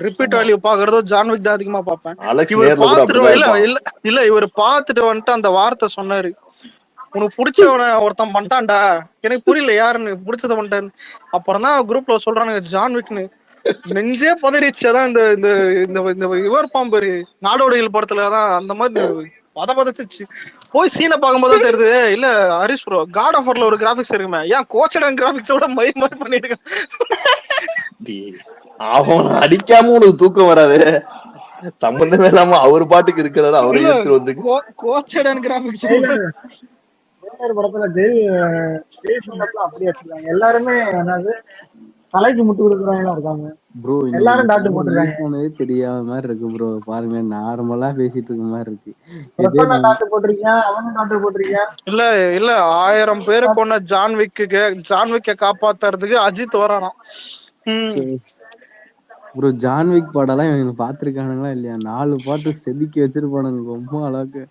ரிப்பீட் வேல்யூ பாக்குறதோ ஜான்விக் தான் அதிகமா பாப்பேன். இல்ல இவர் பாத்துட்டு வந்துட்டு அந்த வார்த்தை சொன்னாரு, உனக்கு பிடிச்சவன ஒருத்தன் பண்ணிட்டான்டா, எனக்கு புரியல யாருன்னு, பிடிச்சத பண்ணிட்டான்னு. அப்புறம் தான் குரூப்ல சொல்றானுங்க ஜான்விக்னு. நெஞ்சே பதறிச்சுதான். இந்த இந்த இந்த இவர் பாம்பு நாடோடிகள் படத்துலதான் அந்த மாதிரி பதச்சிச்சு. போய் சீனை பார்க்கும்போது தெரியுது. இல்ல ஹரிஷ் ப்ரோ, காட் ஆஃப் வார்ல ஒரு கிராபிக்ஸ் இருக்குமே, ஏன் கோச்சடன் கிராபிக்ஸோட மயிர் பண்ணிருக்கேன். அவன் அடிக்காம உனக்கு தூக்கம் வராது. சம்பந்தமே இல்லாம அவர் பாட்டுக்கு இருக்கிறாரு. அவரை எடுத்து வந்து கோச்சடன் கிராபிக்ஸ் படத்துல அப்படியே வச்சிருக்காங்க. எல்லாருமே என்னது தலைக்கு முட்டு கொடுக்குறவங்களா இருக்காங்க ப்ரோ. எல்லாரும் டாக்டர் போட்டுருக்காங்க. தெரியாத மாதிரி இருக்கு ப்ரோ. பாருங்க நார்மலா பேசிட்டு இருக்க மாதிரி இருக்கு. டாக்டர் போட்டிருக்கேன், அவனும் டாக்டர் போட்டிருக்கேன். இல்ல 1000 பேரு கொண்ட ஜான்விக்க காப்பாத்துறதுக்கு அஜித் வரானாம். ப்ரோ ஜான்விக் படம்லாம் இவங்க பாத்துருக்கானுங்களா இல்லையா? 4 பாட்டு செதுக்கி வச்சிருப்பானுங்க ரொம்ப அழகு.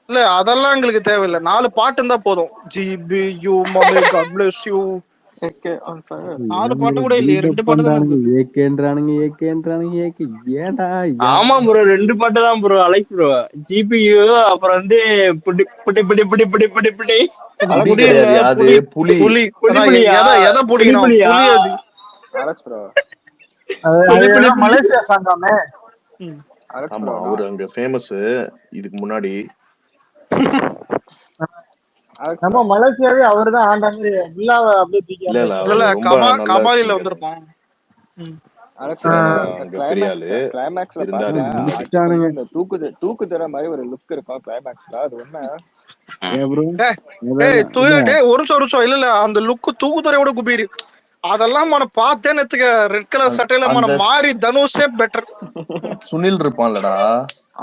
இல்ல அதெல்லாம் எங்களுக்கு தேவையில்லை, 4 பாட்டு இருந்தா போதும். ஜிபியூ மமே காட் பிளஸ் யூ 4 பாட்டு கூட இல்லையே, 2 பாட்டு தானே பண்றானுங்க, இருந்தது. ஏகேன்றானுங்க. ஏடா ஆமா ப்ரோ 2 பாட்டு தான் ப்ரோ அலெக்ஸ் ப்ரோ. ஜிபியு அப்புறம் வந்து புடி புடி புடி புடி புடி புடி புடி புடி புடி இல்ல, கிடையாது, அது புலி புலி. புலி. புலி அதான் புலியா எதை புலி புடிக்கணும்? புலியா புலி அது. அலெக்ஸ் ப்ரோ அது புலி புலி ஏதோ புலி மலேசியா சாங்காமே. ம். அலெக்ஸ் ஆமா, ப்ரோ அவரு அங்க ஃபேமஸ். இதுக்கு முன்னாடி அலெக்ஸ் நம்ம ப்ரோ மலேசியாவே அவர்தான் ஆண்ட மாதிரி வில்லாவை அப்படியே தூக்கி இல்ல அப்படியே அவரு இல்ல ரொம்ப நல்ல கபாலில சிங்கர். வந்திருப்பான். ம். அலெக்ஸ் ப்ரோ சிறந்த இந்த அங்க பெரிய ஆளு கிளைமேக்ஸ்ல இருந்தாரு. பாருங்க, அஜித் முடிச்சிட்டானுங்க. வந்து இந்த தூக்கு தர மாதிரி ஒரு லுக் இருக்கும் கிளைமேக்ஸ்ல. அது உண்மை. ப்ரோ ஏய், அதெல்லாம் இல்ல. ஒரு நிமிஷம் இல்ல அந்த லுக்கு தூக்குதுறையோட குபீரி அதெல்லாம் மன பார்த்தேன்னு ரெட் கலர் சட்டையில அந்த மாறி தனுஷே பெட்டர். சுனில் இருப்பான்லடா,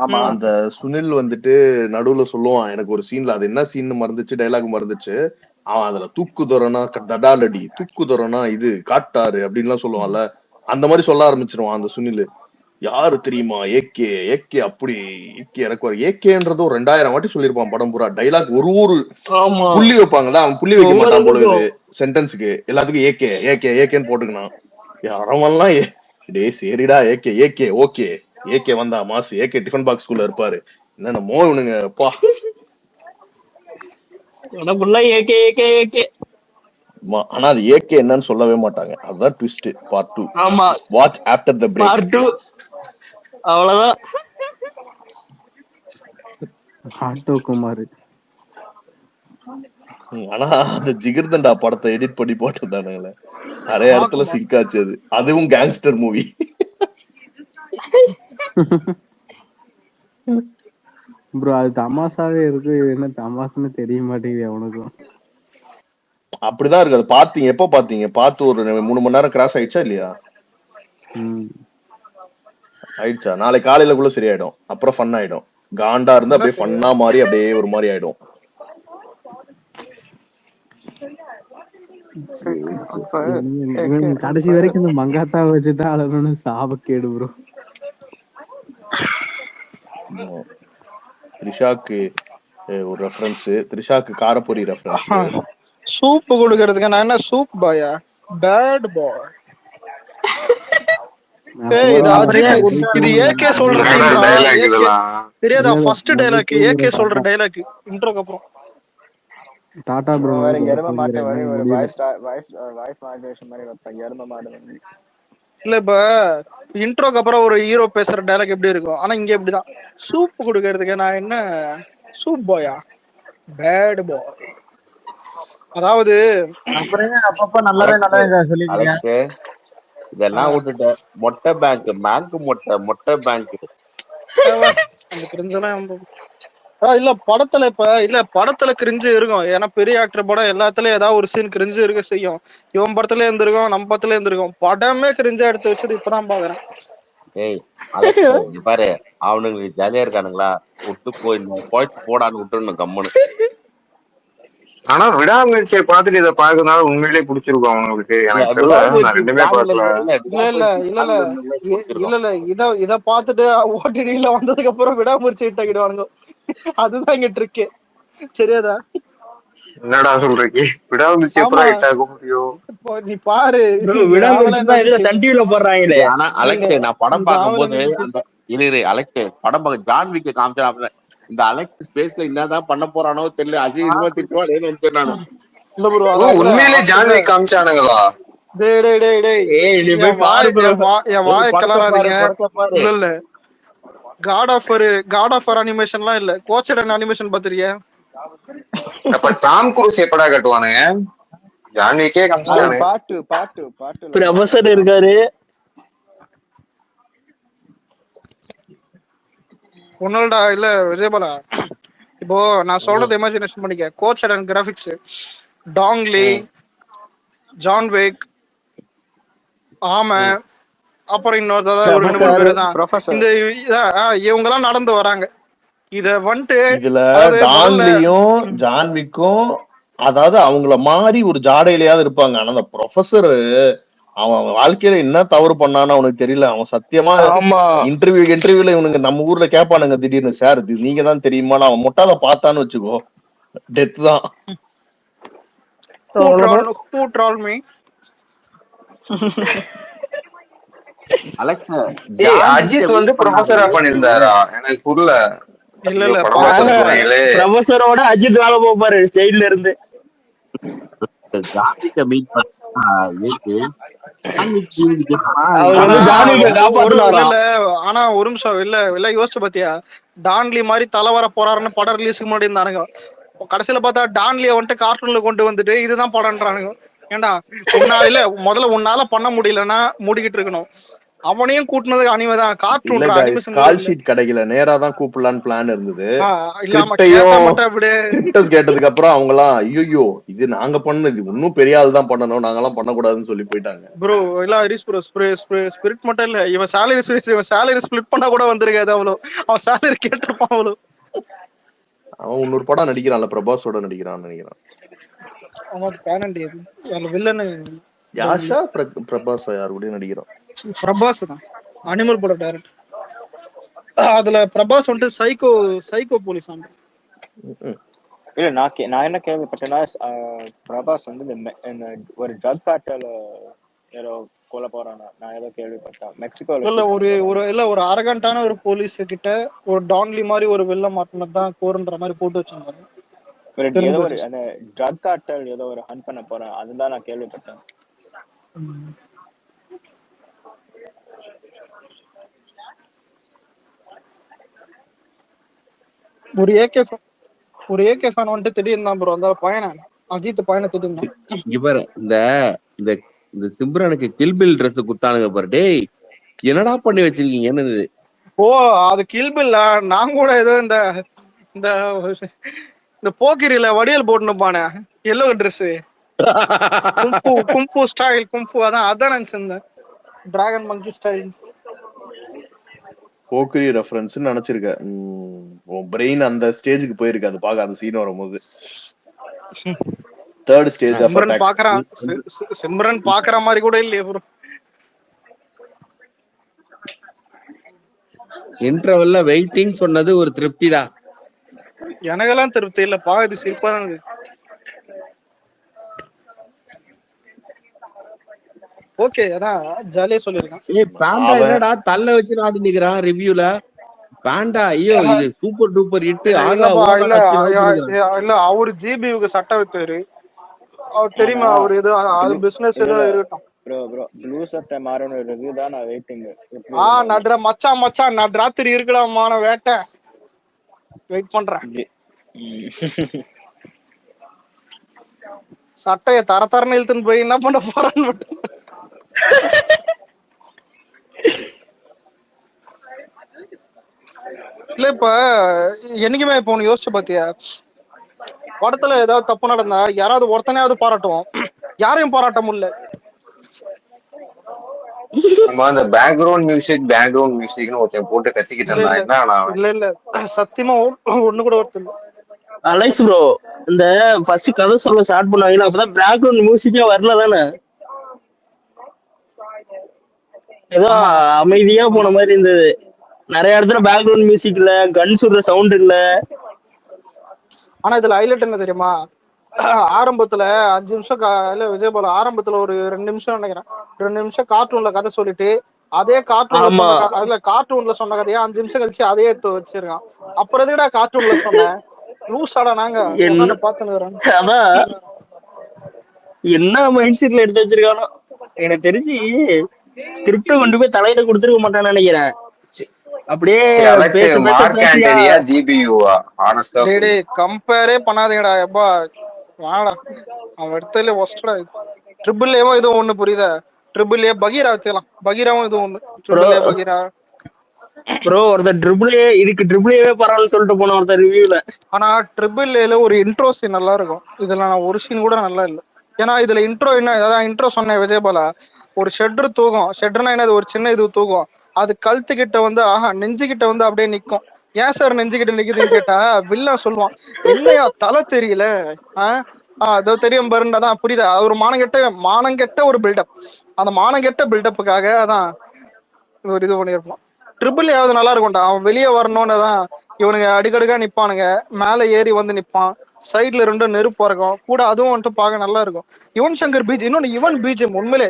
ஆமா அந்த சுனில் வந்துட்டு நடுவுல சொல்லுவான், எனக்கு ஒரு சீன்ல அது என்ன சீன் மறந்துச்சு, டைலாக் மறந்துச்சு. அவன் அதுல தூக்குதுறனா தடாலடி, தூக்குதுறனா இது காட்டாரு அப்படின்லாம் சொல்லுவான்ல, அந்த மாதிரி சொல்ல ஆரம்பிச்சிருவான் அந்த சுனில். யாரு தெரியுமா ஏகே, ஏகே அப்படி, ஏகே எனக்கு ஒரு ஏகேன்றது ஒரு 2000 வாட்டி சொல்லியிருப்பான் படம் பூரா. டைலாக் ஒரு ஆமா புள்ளி வைப்பாங்கல்ல, அவன் புள்ளி வைக்க ஒவ்வொரு மாட்டான் போல இதுக்கும் இது சென்டென்ஸுக்கு, எல்லாத்துக்கும் ஏகே ஏகே ஏகேன்னு போட்டுக்கணும். யாரெல்லாம் டேய் சரிடா ஏகே ஏகே ஓகே, ஏகே வந்தா மாசு, ஏகே டிஃபன் பாக்ஸ் குள்ள இருப்பாரு, என்னென்னமோ இவனுங்க அப்பா. ஃபுல்லா ஏகே ஏகே ஏகே. ஆனா அது ஏகே என்னன்னு சொல்லவே மாட்டாங்க, அதுதான் ட்விஸ்ட். பார்ட் 2 ஆமா watch after the break. Part 2 அவ்வளவுதான். ஆட்டோ குமார். ஆனா அந்த ஜிகிர்தண்டா படத்தை எடிட் பண்ணி போட்டிருந்தானுங்களே, நிறைய இடத்துல சிங்க் ஆச்சு. அதுவும் கேங்ஸ்டர் மூவி. ப்ரோ அது தமாசாவே இருக்கு, என்ன தமாசுன்னு தெரிய மாட்டேங்குது அவனுக்கும். அப்படிதான் இருக்கு. அது பாத்தீங்க எப்ப பாத்தீங்க? பார்த்து ஒரு 3 மணி நேரம் கிராஸ் ஆயிடுச்சா இல்லையா? ஆயிடுச்சா? நாளைக்கு காலையில சரியாயிடும். அப்புறம் ஃபன் ஆயிடும். காண்டா இருந்தா அப்படியே ஃபன்னா மாறி அப்படியே ஒரு மாதிரி ஆயிடும். கடைசி வரைக்கும் இந்த மங்காத்தா வச்சுதான் அழகணும் சாபக்கேடு ப்ரோ. த்ரிஷாக்கு ஒரு ரெஃபரன்ஸ், த்ரிஷாக்கு காரப்பொரி ரெஃபரன்ஸ். சூப் கொடுக்கறதுக்கு நான் என்ன சூப் பாயா, பேட் பாய். ஏய் இது அஜித், இது ஏகே சொல்ற சீன்டா. தெரியாதா? ஃபர்ஸ்ட் டயலாக் ஏகே சொல்ற டயலாக் இன்ட்ரோக்கு அப்புறம். டாடா ப்ரோ. வேற எரும மாட்டு வரை ஒரு வாய்ஸ் மாடுலேஷன் மாதிரி வைப்பாங்க, எரும மாடு வந்து. இல்ல இப்ப இன்ட்ரோக்கு அப்புறம் ஒரு ஹீரோ பேசுற டயலாக் எப்படி இருக்கும், ஆனா இங்க எப்படிதான் சூப் கொடுக்கறதுக்கு நான் என்ன சூப் பாயா, பேட் பாய். அதாவது அப்பப்ப நல்லதே சொல்லிட்டீங்க. இதெல்லாம் விட்டுட்ட மொட்டை பேங்க் மொட்டை பேங்க் அந்த கிரிஞ்செல்லாம் இல்ல படத்துல படத்துல கிரிஞ்சு இருக்கும். ஏன்னா பெரிய ஆக்டர் படம் எல்லாத்துலயும் ஏதாவது ஒரு சீன் கிரிஞ்சு இருக்க செய்யும். இவன் படத்துல இருந்திருக்கும், நம்ம படத்துல இருந்திருக்கும். படமே கிரிஞ்சா எடுத்து வச்சது இப்பதான் பாக்குறேன். ஏய் பாரு, அவனுங்களுக்கு ஜாலியா இருக்கானுங்களா, விட்டு போய் போயிட்டு போடான்னு விட்டுருணும் கம்முன்னு. ஆனா விடாமுயற்சியை பார்த்துட்டு இதை பாக்குறதுனால உண்மையிலேயே பிடிச்சிருக்கும் அவங்களுக்கு. எனக்கு தெரியல, நான் ரெண்டுமே பார்க்கல. இல்ல இத பாத்துட்டு ஓடிடில வந்ததுக்கு அப்புறம் விடாமுயற்சி இட்டாக்கிடுவானுங்க. அதுதான் இங்க ட்ரிக்கே. சரியாதா? என்னடா சொல்றீங்க? விடாமுயற்சி எப்படா ஹிட் ஆக முடியும்? நீ பாரு, சன் டிவில போடுறாங்களே. ஆனா அலெக்ஸ் நான் படம் பார்க்கும்போது அந்த அலெக்ஸ் படம் பார்க்க ஜான் விக்க காமிச்சான். இந்த அலெக்ஸ் ஸ்பேஸ்ல என்னதான் பண்ண போறானோ தெரியல, அசிங்கமா திட்டுவானே நினைச்சேன் நானு. உண்மையிலே ஜான் விக் காமிச்சானுங்களா? இல்ல காட் ஆஃப் அனிமேஷன்லாம் இல்ல, கோச்சடன் அனிமேஷன் பாத்திருக்கியா? அப்ப டாம் குரூஸ் எப்படா கட்டுவானுங்க? ஜான் விக்கே காமிச்சானே. பாட்டு ப்ரொஃபசர் இருக்காரு. ஒன்னோடா இல்ல விஜயபாலா, இப்போ நான் சொல்றது இமேஜினேஷன் பண்ணிக்க. கோச்சடன் கிராபிக்ஸ், டாங்லி, ஜான் விக், ஆமா, அப்புறம் இன்னொரு 2-3 பேரு தான். இந்த இவங்க எல்லாம் நடந்து வராங்க. இத வந்துட்டு இதுல டாங்லியும் ஜான்விக்கும் அதாவது அவங்கள மாதிரி ஒரு ஜாடையிலயாவது இருப்பாங்க. ஆனா அந்த ப்ரொஃபசர் அவன் வாழ்க்கையில என்ன தவறு பண்ணான்னு அவனுக்கு தெரியல. அவன் சத்தியமா இன்டர்வியூல இவனுங்க நம்ம ஊர்ல கேட்பானுங்க திடீர்னு, சார் இது நீங்க தான் தெரியுமா, அவன் முட்டாத பார்த்தான்னு வச்சுக்கோ டெத் தான். who troll me? அலெக்ஸ் ஏய் ஜான் விக்க அஜித் வந்து மீட் பண்ணாரு ப்ரொஃபஸரா ஏகே. பண்ணியிருந்தாரா? எனக்கு புரியல. இல்ல ஐயோ இல்ல படம் பார்க்க சொன்னாங்களே. ப்ரொஃபஸரோட அஜித் வேலை போப்பாரு ஸ்டைல்ல இருந்து. ஜான் விக்க மீட் பண்ணா ஏகே. ஜான் விக் இது கேட்டா அவர் ஆனா வந்து ஜான்விக்க இல்ல காப்பாத்தினாராம். இல்ல ஆனா ஒரு நிமிஷம் இல்ல யோசிச்சு பாத்தியா, டான்லி மாதிரி தலை வர போறாருன்னு படம் ரிலீஸ்க்கு முன்னாடி இருந்தானுங்க. கடைசியில பார்த்தா டான்லிய வந்துட்டு கார்ட்டூன்ல கொண்டு வந்துட்டு இதுதான் படம்ன்றானுங்க. ஏண்டா முதல்ல உன்னால பண்ண முடியலன்னா மூடிக்கிட்டு இருக்கணும். அவனையும் கூட்டினதுக்கு அனிமைதான். இல்ல cartoon guys, animation call sheet கிடைக்கல, நேரா தான் கூப்பிடலான்னு பிளான் இருந்தது. இல்லாம கேட்டா மட்டும் அப்படியே ஸ்கிரிப்டர்ஸ் கேட்டதுக்கு அப்புறம் அவங்க எல்லாம் ஐயோ இது நாங்க பண்ணது இன்னும் பெரிய ஆள் தான் பண்ணணும், நாங்கெல்லாம் பண்ணக்கூடாதுன்னு சொல்லி போயிட்டாங்க. ப்ரோ இல்ல ஹரிஷ் ப்ரோ ஸ்பிரிட் மட்டும் இல்ல, இவன் சேலரி ஸ்பிளிட் பண்ணா கூட வந்திருக்காது. அவ்வளவு அவன் சேலரி கேட்டிருப்பான். அவ்வளவு அவன் இன்னொரு படம் நடிக்கிறான்ல, பிரபாஸோட நடிக்கிறான்னு நினைக்கிறான். அவன் பேரண்டி அது வில்லன்னு. யாஷா பிரபாஸ் யாரு கூட நடிக்கிறான்? பிரபாஸ் தான் அனிமல் படம் டைரக்டர். அதுல பிரபாஸ் வந்துட்டு சைக்கோ போலீஸ் ஆண்டு. இல்ல நான் என்ன கேள்விப்பட்டேன்னா பிரபாஸ் வந்து இந்த ஒரு ட்ரக் கார்ட்டல் ஏதோ கொலை போறானா நான் ஏதோ கேள்விப்பட்டேன் மெக்சிகோல. இல்ல ஒரு அரகண்டான ஒரு போலீஸ் கிட்ட ஒரு டான்லி மாதிரி ஒரு வெள்ள மாட்டினது தான் கோருன்ற மாதிரி போட்டு வச்சிருந்தாங்க. ஏதோ ஒரு அந்த ட்ரக் கார்ட்டல் ஏதோ ஒரு ஹண்ட் பண்ண போறேன் அதுதான் நான் கேள்விப்பட்டேன். ஒரு ஏகே ஃபேன் வந்துட்டு திடீர்னு தான் ப்ரோ அந்த பையனை அஜித் பையனை திடீர்னு இவர் இந்த சிம்ரனுக்கு கில்பில் ட்ரெஸ் குத்தானுங்க பாரு. டேய் என்னடா பண்ணி வச்சிருக்கீங்க? என்னது அது கில்பில்ல? நான் கூட ஏதோ இந்த போக்கிரியில வடியல் போட்டுப்பானே எல்லோ ட்ரெஸ் கும்பு ஸ்டைல் அதான் நினைச்சிருந்தேன். டிராகன் மங்கி ஸ்டைல் போக்கிரி ரெஃபரன்ஸ் நினைச்சிருக்க. பிரெயின் அந்த ஸ்டேஜுக்கு போயிருக்கு அது பாக்க, அந்த சீன் வரும்போது. தேர்ட் ஸ்டேஜ் சிம்ரன் பாக்குற மாதிரி கூட இல்லையே ப்ரோ. இன்டர்வல்ல வெயிட்டிங் சொன்னது ஒரு திருப்திடா. எனக்கெல்லாம் திருப்தி இல்ல, பாக்குது சிரிப்பா தான் இருக்கு. ஓகே அதான் ஜாலியா சொல்லிருக்கான். ஏய் பாண்டா என்னடா தள்ள வச்சு ஆடி நிக்கிறான் ரிவ்யூல. பாண்டா ஐயோ இது சூப்பர் டூப்பர் ஹிட் ஆகா இல்ல அவரு ஜிபிக்கு சட்டை வைத்தாரு. அவர் தெரியுமா அவர் ஏதோ அது பிசினஸ் ஏதோ இருக்கட்டும். ப்ரோ ப்ளூ சட்டை மாறன ரிவ்யூ தான் நான் வெயிட்டிங். நட்ற மச்சான் நட்ராத்திரி இருக்கலாமான வேட்டை வெயிட் பண்றேன். சட்டைய தரன்னு இழுத்துன்னு போய் என்ன பண்ண போறான்னு மட்டும். இல்ல இப்ப என்னைக்குமே இப்போ ஒண்ணு யோசிச்சு பாத்தியா, படத்துல ஏதாவது தப்பு நடந்தா யாராவது ஒருத்தனையாவது பாராட்டுவோம், யாரையும் பாராட்ட முடியல. அந்த பேக்ரவுண்ட் மியூசிக்னு ஒருத்தன் போட்டு கத்திக்கிட்டு இருந்தான். இல்ல சத்தியமா ஒண்ணு கூட ஒருத்தர் இல்ல. அலைஸ் ப்ரோ இந்த ஃபர்ஸ்ட் கதை சொல்ல ஸ்டார்ட் பண்ணுவாங்க, அப்பதான் பேக்ரவுண்ட் மியூசிக்கே வரல தானே, ஏதோ அமைதியா போன மாதிரி இருந்தது. நிறைய இடத்துல பேக்ரவுண்ட் மியூசிக் இல்ல, கன் சுடுற சவுண்ட் இல்ல. ஆனா இதுல ஹைலைட் என்ன தெரியுமா, ஆரம்பத்துல 5 நிமிஷம் இல்ல விஜய் போல ஆரம்பத்துல ஒரு 2 நிமிஷம் நினைக்கிறேன், 2 நிமிஷம் கார்ட்டூன்ல கதை சொல்லிட்டு அதே கார்ட்டூன்ல சொன்ன கதையா 5 நிமிஷம் கழிச்சு அதே எடுத்து வச்சிருக்கான். அப்புறம் எதுடா கார்ட்டூன்ல சொன்னேன் லூசாடா நாங்க பாத்துன்னு. அதான் என்ன மைண்ட் செட்ல எடுத்து வச்சிருக்கானோ எனக்கு தெரிஞ்சு ஸ்கிரிப்ட கொண்டு போய் தலையில கொடுத்துருக்க மாட்டான்னு நினைக்கிறேன். அப்படியே கம்பேரே பண்ணாதீங்கடா எப்பா வாடா. அவன் எடுத்ததுல ஒஸ்டடா. ட்ரிபிள் ஏவோ இது ஒண்ணு புரியுதா, ட்ரிபிள் ஏ பகீரா வச்சுக்கலாம், பகீராவும் இது ஒண்ணு. ட்ரிபிள் ஏ பகீரா ப்ரோ ஒருத்தர் ட்ரிபிள் ஏ இதுக்கு ட்ரிபிள் ஏவே பரவாயில்ல சொல்லிட்டு போன ஒருத்தர் ரிவ்யூல. ஆனா ட்ரிபிள் ஏல ஒரு இன்ட்ரோ சீன் நல்லா இருக்கும், இதுல நான் ஒரு சீன் கூட நல்லா இல்லை. ஏன்னா இதுல இன்ட்ரோ என்ன அதான் இன்ட்ரோ சொன்னேன் விஜய் போல, ஒரு ஷெட்ரு தூக்கும், ஷெட்ருனா என்னது ஒரு சின்ன இது தூக்கும், அது கழுத்து கிட்ட வந்து நெஞ்சு கிட்ட வந்து அப்படியே நிக்கும். ஏன் சார் நெஞ்சுக்கிட்ட நிக்குதுன்னு கேட்டா வில்லா சொல்லுவான், என்னையா தலை தெரியல அதோ தெரியும் பாருண்டா. தான் புரியுதா, அது ஒரு மானங்கெட்ட ஒரு பில்டப். அந்த மானங்கெட்ட பில்டப்புக்காக அதான் ஒரு இது பண்ணிருப்பான். ட்ரிபிள் ஏவது நல்லா இருக்கும்டா, அவன் வெளியே வரணும்னு தான் இவனுங்க அடிக்கடுக்கா நிப்பானுங்க, மேல ஏறி வந்து நிப்பான், சைடுல ரெண்டும் நெருப்பா இருக்கும் கூட, அதுவும் வந்துட்டு பார்க்க நல்லா இருக்கும். யுவன் சங்கர் பீச், இன்னொன்னு யுவன் பீஜம் உண்மையிலே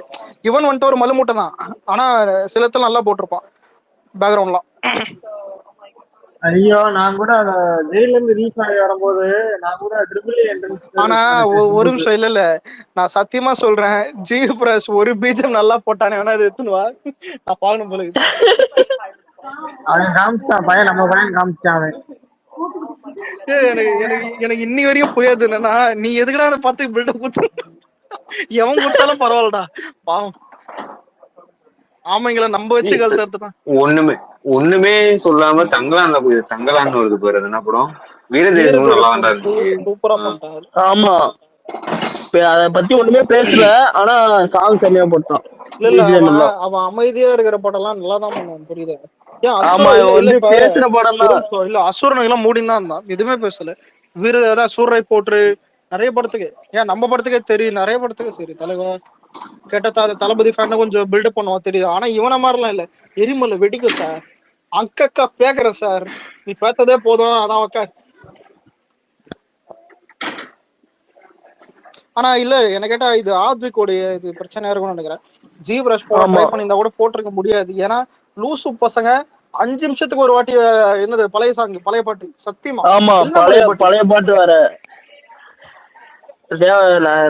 யுவன் வந்துட்டு ஒரு மலுமூட்டை தான். ஆனா சில இடத்துல நல்லா போட்டிருப்பான் பேக்ரவுண்ட்லாம். ஐயோ நான் கூட ஜெயில இருந்து ரீச் ஆகி வரும்போது நான் கூட ட்ரிபிள் ஆனா ஒரு நிமிஷம் இல்ல நான் சத்தியமா சொல்றேன், ஜீவ் பிரஸ் ஒரு பீஜம் நல்லா போட்டானே வேணா அது எடுத்துன்னு வா, நான் பாக்கணும் போல இருக்கு. அவன் காமிச்சான் பையன், நம்ம பையன் காமிச்சான் அவன். எனக்கு எனக்கு எனக்கு இன்னி வரையும் புரியாது என்னன்னா, நீ எதுக்குடா அதை பார்த்து பில்டப் கொடுத்து, எவன் கொடுத்தாலும் பரவாயில்லடா பாவம். ஆமாங்களா நம்ப வச்சு கழுத்து எடுத்துட்டான். ஒண்ணுமே சொல்லாம தங்கலான்னு வருது பாரு, அது என்ன படம்? வீரதேசமும் நல்லா வேண்டாம் இருந்துச்சு. சூப்பரா பண்ணிட்டான். ஆமா அத பத்தி ஒண்ணுமே பேசல, ஆனா சாங் சரியா போட்டான். இல்ல அவன் அமைதியா இருக்கிற படம் எல்லாம் நல்லா தான் பண்ணுவான், புரியுது? பேசுற படம் தான். இல்ல அசுரனுக்கு எல்லாம் மூடின்னு தான் இருந்தான், எதுவுமே பேசல. ஏதாவது சூரை போட்டு நிறைய படத்துக்கு, ஏன் நம்ம படத்துக்கே தெரியும், நிறைய படத்துக்கு சரி தலைவா கேட்ட தளபதி ஃபேன் கொஞ்சம் பில்டப் பண்ணுவான் தெரியுது. ஆனா இவன மாதிரிலாம் இல்ல, எரிமலை வெடிக்கும் சார், அக்கா பேக்குற சார், நீ பேத்ததே போதும் அதான் அக்கா. ஆனா இல்ல என்ன கேட்டா இது ஆத்விகோடைய இது பிரச்சனையா இருக்கும்னு நினைக்கிறேன். ஜீவ் ரஷ் போட ட்ரை பண்ணியிருந்தா கூட போட்டிருக்க முடியாது. ஏன்னா லூசு பசங்க 5 நிமிஷத்துக்கு ஒரு வாட்டி என்னது பழைய சாங், பழைய பாட்டு, சத்தியமா பழைய பாட்டு வர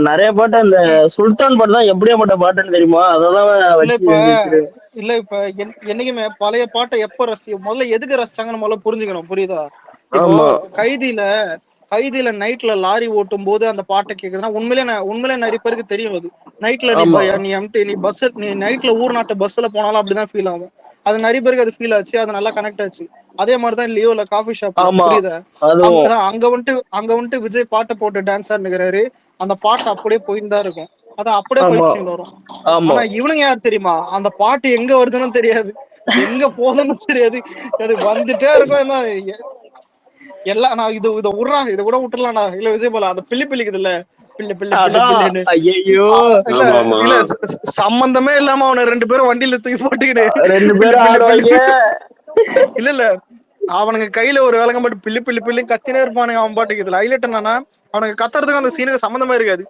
நிறைய பாட்டு. அந்த சுல்தான் பாட்டு தான் எப்படியாப்பட்ட பாட்டுன்னு தெரியுமா? அதான் இல்ல இப்ப என்னைக்குமே பழைய பாட்டை எப்ப முதல்ல எதுக்கு ரசிச்சாங்கன்னு முதல்ல புரிஞ்சுக்கணும், புரியுதா? இப்போ கைதியில நைட்ல லாரி ஓட்டும் போது அந்த பாட்டை கேக்குதுன்னா உண்மையிலே நிறைய பேருக்கு தெரியும். அது நைட்ல நீ நைட்ல ஊர் நாட்டு பஸ்ல போனாலும் அப்படிதான் ஃபீல் ஆகும். அது நிறைய பேருக்கு அது ஃபீல் ஆச்சு, அது நல்லா கனெக்ட் ஆச்சு. அதே மாதிரிதான் லியோல காஃபி ஷாப், புரியுதா? அங்க வந்துட்டு விஜய் பாட்டை போட்டு டான்ஸ் ஆடுறாரு, அந்த பாட்டு அப்படியே போயின்னு தான் இருக்கும், அதான் அப்படியே போயிட்டு வரும். ஆனா இவனுங்க யார் தெரியுமா, அந்த பாட்டு எங்க வருதுன்னு தெரியாது, எங்க போதுன்னு தெரியாது, அது வந்துட்டே இருக்கும். எல்லாம் நான் இதை விடுறான், இதை கூட விட்டுறலாம்டா. இல்ல விஜய் போல அந்த பிள்ளைக்குது இல்ல, சம்பந்தமே இல்லாம அவனை 2 பேரும் வண்டியில தூக்கி போட்டுக்கிட்டு இல்ல அவனுங்க கையில ஒரு விலங்க மட்டும் பிள்ளை கத்தினே இருப்பானுங்க. அவன் பாட்டுக்கு இதுல ஹைலைட் என்னன்னா, அவனுக்கு கத்துறதுக்கு அந்த சீனுக்கு சம்பந்தமே இருக்காது.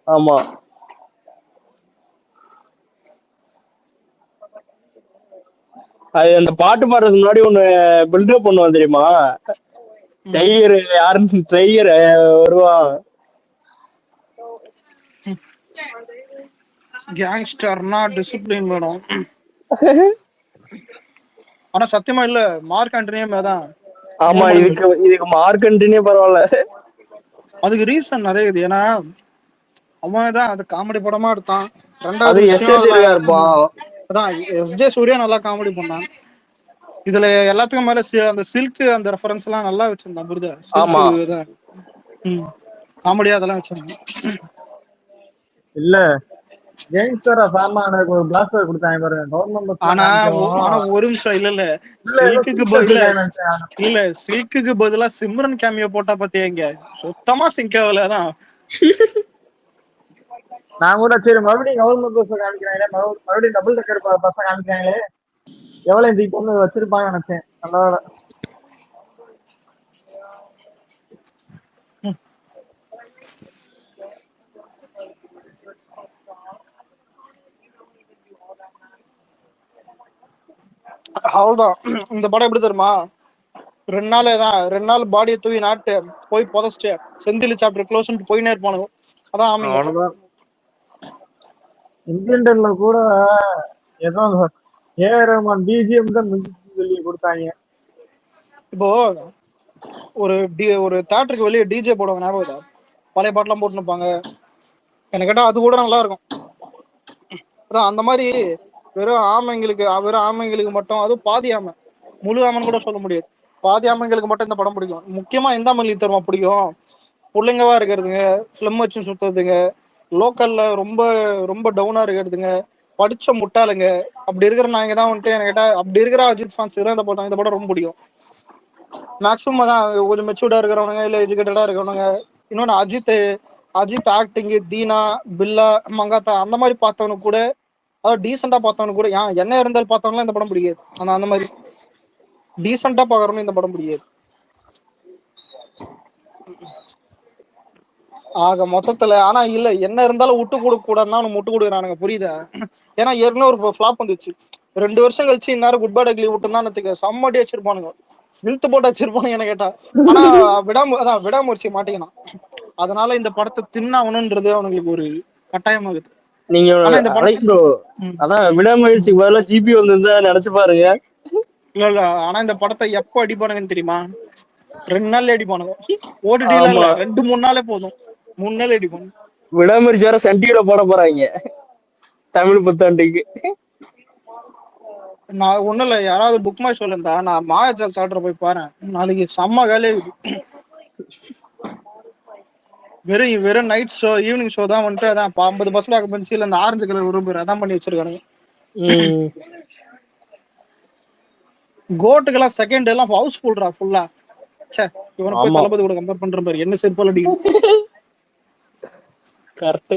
ஆமா அது அந்த பாட்டு பாடுறதுக்கு முன்னாடி ஒண்ணு பில்டப் பண்ணுவான் தெரியுமா? டைகர் யாருன்னு டைகர் வருவான், கேங்ஸ்டர்னா டிசிப்ளின் வேணும். ஆனா சத்தியமா இல்ல, மார்க் ஆண்டனியே தான். ஆமா இதுக்கு மார்க் ஆண்டனியே பரவாயில்ல. அதுக்கு ரீசன் நிறைய இது. ஏன்னா அவன் தான் அது காமெடி படமா எடுத்தான். ரெண்டாவது அதான் எஸ்ஜே சூர்யா நல்லா காமெடி பண்ணான். இதுல எல்லாத்துக்கும் மேல அந்த சில்க் அந்த ரெஃபரன்ஸ் எல்லாம் நல்லா வச்சிருந்தான், புரியுதா? காமெடியா அதெல்லாம் வச்சிருந்தான். இல்ல கேங்ஸ்டரா ஃபார்மா எனக்கு ஒரு பிளாஸ்டர் கொடுத்தாங்க பாருங்க கவர்மெண்ட். ஆனா ஒரு நிமிஷம் இல்ல சில்க்குக்கு பதிலா சிம்ரன் கேமியோ போட்டா பாத்தியா, சுத்தமா சிங்க் ஆகல. அதான் நான் கூட சரி மறுபடியும் கவர்மெண்ட் பஸ் காமிக்கிறாங்களே, மறுபடியும் டபுள் டக்கர் பஸ் காமிக்கிறாங்களே, எவ்வளவு இந்த பொண்ணு வச்சிருப்பாங்க நினைச்சேன். நல்லா அவ்வளவுதான். இந்த படம் எப்படி தெரியுமா, 2 நாள் பாடியை தூவி நாட்டு போய் புதைச்சிட்டு செந்தில் சாப்டர் க்ளோஸ் போயினே இருப்பானுங்க. அதான் அவ்வளவுதான். இந்தியன்ல கூட ஏதோ ஏஆர் ரஹ்மான் பிஜிஎம் தான் சொல்லி கொடுத்தாங்க. இப்போ ஒரு தியேட்டருக்கு வெளியே டிஜே போடுவாங்க, ஞாபகம் பழைய பாட்டெல்லாம் போட்டுருப்பாங்க. எனக்கு கேட்டா அது கூட நல்லா இருக்கும். அதான் அந்த மாதிரி வெறும் ஆமைங்களுக்கு மட்டும், அதுவும் பாதி ஆமை, முழு ஆமைன்னு கூட சொல்ல முடியாது, பாதி ஆமைங்களுக்கு மட்டும் இந்த படம் பிடிக்கும். முக்கியமா எந்த ஆமைங்களுக்கு தருமா பிடிக்கும்? பிள்ளைங்கவா இருக்கிறதுங்க, ஸ்லிம் வச்சு சுத்துறதுங்க, லோக்கல்ல ரொம்ப ரொம்ப டவுனா இருக்கிறதுங்க, படிச்ச முட்டாளுங்க, அப்படி இருக்கிற நாங்க தான் வந்துட்டு எனக்கு கேட்டா அப்படி இருக்கிற அஜித் ஃபேன்ஸ் தான் இந்த படம் ரொம்ப பிடிக்கும். மேக்ஸிமம் தான் கொஞ்சம் மெச்சூர்டா இருக்கிறவனுங்க, இல்ல எஜுகேட்டடா இருக்கிறவனுங்க. இன்னொன்னு அஜித் ஆக்டிங், தீனா, பில்லா, மங்காத்தா அந்த மாதிரி பார்த்தவனுக்கு கூட, அதாவது டீசெண்டா பார்த்தவனுக்கு கூட, என்ன இருந்தாலும் பார்த்தவங்களாம் இந்த படம் பிடிக்காது. அந்த மாதிரி டீசெண்டா பாக்குறவனும் இந்த படம் பிடிக்காது. ஆக மொத்தத்துல ஆனா இல்ல என்ன இருந்தாலும் விட்டு கொடுக்க கூடாதுன்னு அவனுக்கு முட்டு கொடுக்குறானுங்க, புரியுதா? ஏன்னா ஏற்கனவே ஒரு ஃபிளாப் வந்துச்சு. 2 வருஷம் கழிச்சு இந்நேரம் குட் பேட் அக்லி விட்டுருந்தான்னு செம்மடி வச்சிருப்பானுங்க, இழுத்து போட்டு வச்சிருப்பானுங்க என்ன கேட்டா. ஆனா விடாமுயற்சி மாட்டேங்கிறான். அதனால இந்த படத்தை தின்னாகணும்ன்றது அவனுங்களுக்கு ஒரு கட்டாயமாகுது. நீங்க ஆனா இந்த அலெக்ஸ் படத்தை ப்ரோ அதான் விடாமுயற்சிக்கு பதிலா ஜிபி வந்திருந்தா நினைச்சு பாருங்க. இல்ல ஆனா இந்த படத்தை எப்போ அடிப்பானுங்கன்னு தெரியுமா? 2 நாள்ல அடிப்பானுங்க. ஓடிடில இல்ல, ஆமா 2-3 நாளே போதும், 3 நாள் அடிப்பானுங்க. விடாமுயற்சி வேற சன் டிவில போட போறாங்க தமிழ் புத்தாண்டுக்கு. நான் ஒண்ணும் இல்ல, யாராவது புக் மை ஷோல இருந்தா நான் மாயாஜால் தேட்டர் போய் பாரு, நாளைக்கு செம்ம வேலையே இருக்குது. வெறும் நைட் ஷோ ஈவினிங் ஷோ தான் வந்துட்டு அதான் 50% ஆக்குபென்சில அந்த ஆரஞ்சு கலர் உருபு அதான் பண்ணி வச்சிருக்கானுங்க. கோட்டுக்கெல்லாம் செகண்ட் எல்லாம் ஹவுஸ்ஃபுல்ரா ஃபுல்லா. சே, இவனை போய் ஆமா தளபதி கூட கம்பேர் பண்ற பாரு, என்ன செருப்பால் அடிக்கும். கரெக்ட்.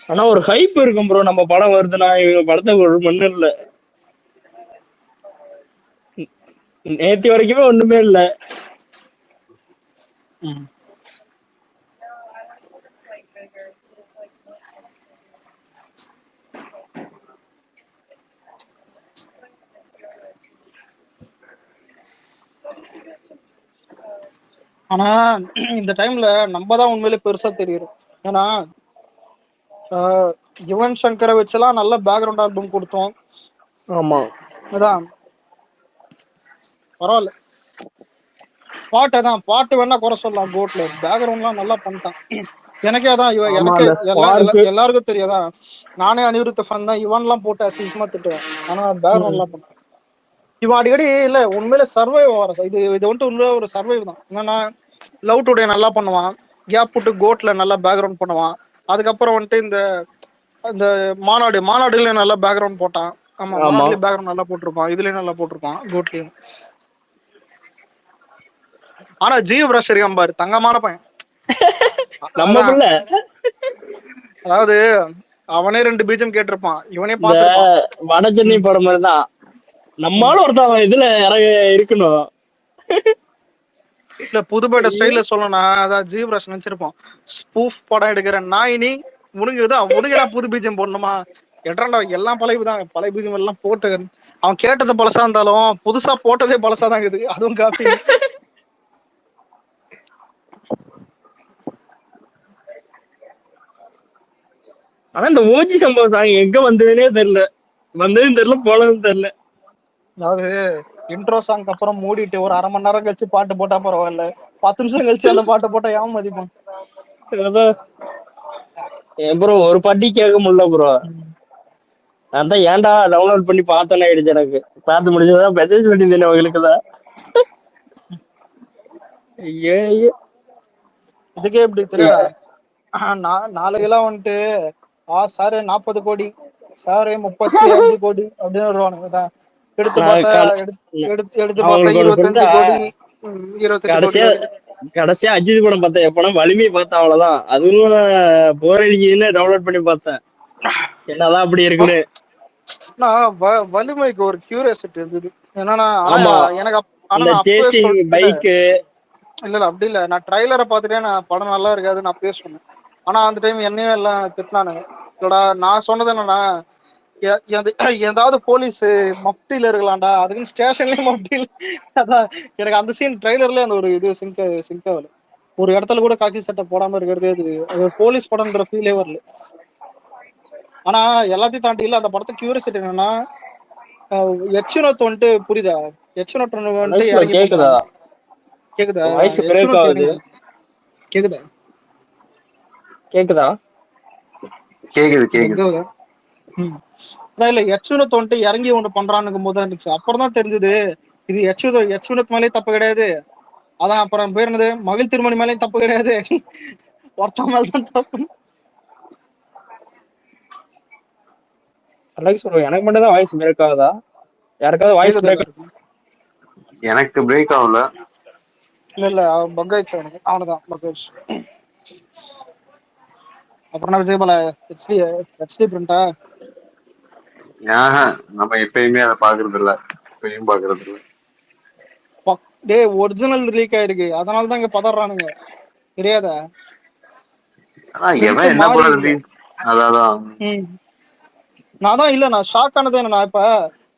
ஆனா ஒரு ஹைப் இருக்கும் ப்ரோ, நம்ம படம் வருதுன்னா இவங்க படத்தை ஒரு மண்ணு இல்ல, நேற்று வரைக்குமே ஒண்ணுமே இல்ல. ஆனா இந்த டைம்ல நம்ம தான் உண்மையிலே பெருசா தெரியும். ஏன்னா யுவன் சங்கரை வச்செல்லாம் நல்ல பேக்ரவுண்ட் ஆல்பம் கொடுத்தோம். ஆமா அதான் பரவாயில்ல. பாட்டு வேணா குறை சொல்லலாம், கோட்ல பேக்ரவுண்ட்லாம் நல்லா பண்ணிட்டான். எனக்கே அதான் ஆமா எனக்கு அந்த ஸ்பார்க். எல்லாருக்கும் தெரியாதான், நானே அனிருத்த ஃபேன் தான், இவன்லாம் போட்டு அசிங்கமா திட்டுவேன். ஆனா பேக்ரவுண்ட்லாம் பண்ணிட்டான் இவன் அடிக்கடி. இல்ல உண்மையில சர்வைவ் ஆகிற இது வந்துட்டு உண்மையில ஒரு சர்வைவ் தான். என்னன்னா லவ் டுடே நல்லா பண்ணுவான், கேப் போட்டு கோட்ல நல்லா பேக்ரவுண்ட் பண்ணுவான். அதுக்கப்புறம் வந்துட்டு இந்த மாநாடுல நல்லா பேக்ரவுண்ட் போட்டான். ஆமா, மாநாடுலயும் பேக்ரவுண்ட் நல்லா போட்டிருப்பான், இதுலயும் நல்லா போட்டிருப்பான் கோட்லயும். ஆனா ஜீவ் பிரஷ் இருக்கான் பாரு, தங்கமான பையன். நம்ம பிள்ளை. அதாவது அவனே 2 பீஜம் கேட்டிருப்பான், இவனே இந்த பாத்துருப்பான். வட சென்னை படம் மாதிரிதான் நம்மளால ஒருத்தவன் இதுல இருக்கணும். இல்ல புதுப்பேட்டை ஸ்டைல்ல சொல்லணும்னா அதான் ஜீவ் பிரஷ் நினைச்சிருப்பான், ஸ்பூஃப் படம் எடுக்கிற நாயினி உனக்கு புது பீஜம் போடணுமா? எட்ராண்டா எல்லாம் பழைய பீஜம் எல்லாம் போட்டு அவன் கேட்டது பழசா இருந்தாலும் புதுசா போட்டதே பழசாதான் இருக்குது, அதுவும் காப்பி. ஆனா இந்த ஓஜி சம்பவம் சாங் எங்க வந்ததுன்னே தெரியல, வந்ததுன்னு தெரியல போனதுன்னு தெரியல. அதாவது இன்ட்ரோ சாங் அப்புறம் மூடிட்டு ஒரு 1/2 மணி நேரம் கழிச்சு பாட்டு போட்டா பரவாயில்ல, 10 நிமிஷம் கழிச்சு அந்த பாட்டை போட்டா ஏன் மதிப்பான்? ப்ரோ ஒரு பாட்டி கேட்க முடியல ப்ரோ, அதான் ஏன்டா டவுன்லோட் பண்ணி பார்த்தோன்னு ஆயிடுச்சு எனக்கு. பார்த்து முடிஞ்சதான் மெசேஜ் பண்ணியிருந்தேன் அவங்களுக்குதான். இதுக்கே இப்படி தெரியா? நாளைக்கெல்லாம் வந்துட்டு சாரு 40 கோடி, சாரு 35 கோடி அப்படின்னு வருவானுங்க. எடுத்து பார்த்தா 25 கோடி, 25 கோடி. கடைசியா அஜித் படம் பார்த்தேன், எப்பனா வலிமை பார்த்தேன், அவ்வளவுதான். அதுவும் போர் அடிக்குதுன்னு டவுன்லோட் பண்ணி பார்த்தேன், என்னதான் அப்படி இருக்குன்னு. வலிமைக்கு ஒரு கியூரியாசிட்டி இருந்தது என்னன்னா, எனக்கு பைக்கு இல்ல அப்படி இல்ல, நான் ட்ரைலரை பார்த்துட்டே நான் படம் நல்லா இருக்காது நான் பேசுவேன். ஆனா அந்த டைம் என்னையும் எல்லாம் திட்டினானுங்க. இல்லடா நான் சொன்னது என்னன்னா, ஏதாவது போலீஸ் மப்டியில இருக்கலாம்டா, அதுக்குன்னு ஸ்டேஷன்லயும் மப்டியில. அதான் எனக்கு அந்த சீன் ட்ரைலர்ல அந்த ஒரு இது சிங்க் ஆகல. ஒரு இடத்துல கூட காக்கி சட்டை போடாம இருக்கிறது அது போலீஸ் படம்ன்ற ஃபீலே வரல. ஆனா எல்லாத்தையும் தாண்டி இல்ல அந்த படத்தை கியூரியாசிட்டி என்னன்னா, எச்னோத் வந்துட்டு புரியுதா? எச்னோத் வந்துட்டு இறங்கி கேக்குதா? கேக்குதா? கேக்குதா? கேக்குதா? கேக்குது. அதான் இல்ல எச்னோத் வந்துட்டு இறங்கி ஒண்ணு பண்றான்னு போது இருந்துச்சு. அப்புறம் தான் தெரிஞ்சது இது எச்னோத் மேலேயும் தப்பு கிடையாது. அதான் அப்புறம் பேர் என்னது, மகிழ் திருமணி மேலேயும் தப்பு கிடையாது, ஒருத்த மேலதான் தப்பு. எனக்கு மட்டும் தான் வாய்ஸ் பிரேக் ஆகுதா? யாருக்காவது வாய்ஸ் பிரேக்? எனக்கு பிரேக் ஆகல. இல்ல பக் ஆயிடுச்சு அவனுக்கு, அவனதான் பக் ஆயிடுச்சு. அப்புறம் விஜயபால ஹெச்டி பிரிண்டா? நம்ம எப்பயுமே அதை பாக்குறது இல்ல, எப்பயும் பாக்குறது இல்ல. டேய் ஒரிஜினல் லீக் ஆயிருக்கு, அதனால தான் இங்க பதறானுங்க. தெரியாதா? ஆனா பிரிண்ட் எவன் என்ன மாறி படம் இல்ல. ரிலீஸ் அதான் ம் நான் ஷாக் ஆனது என்ன, நான் இப்ப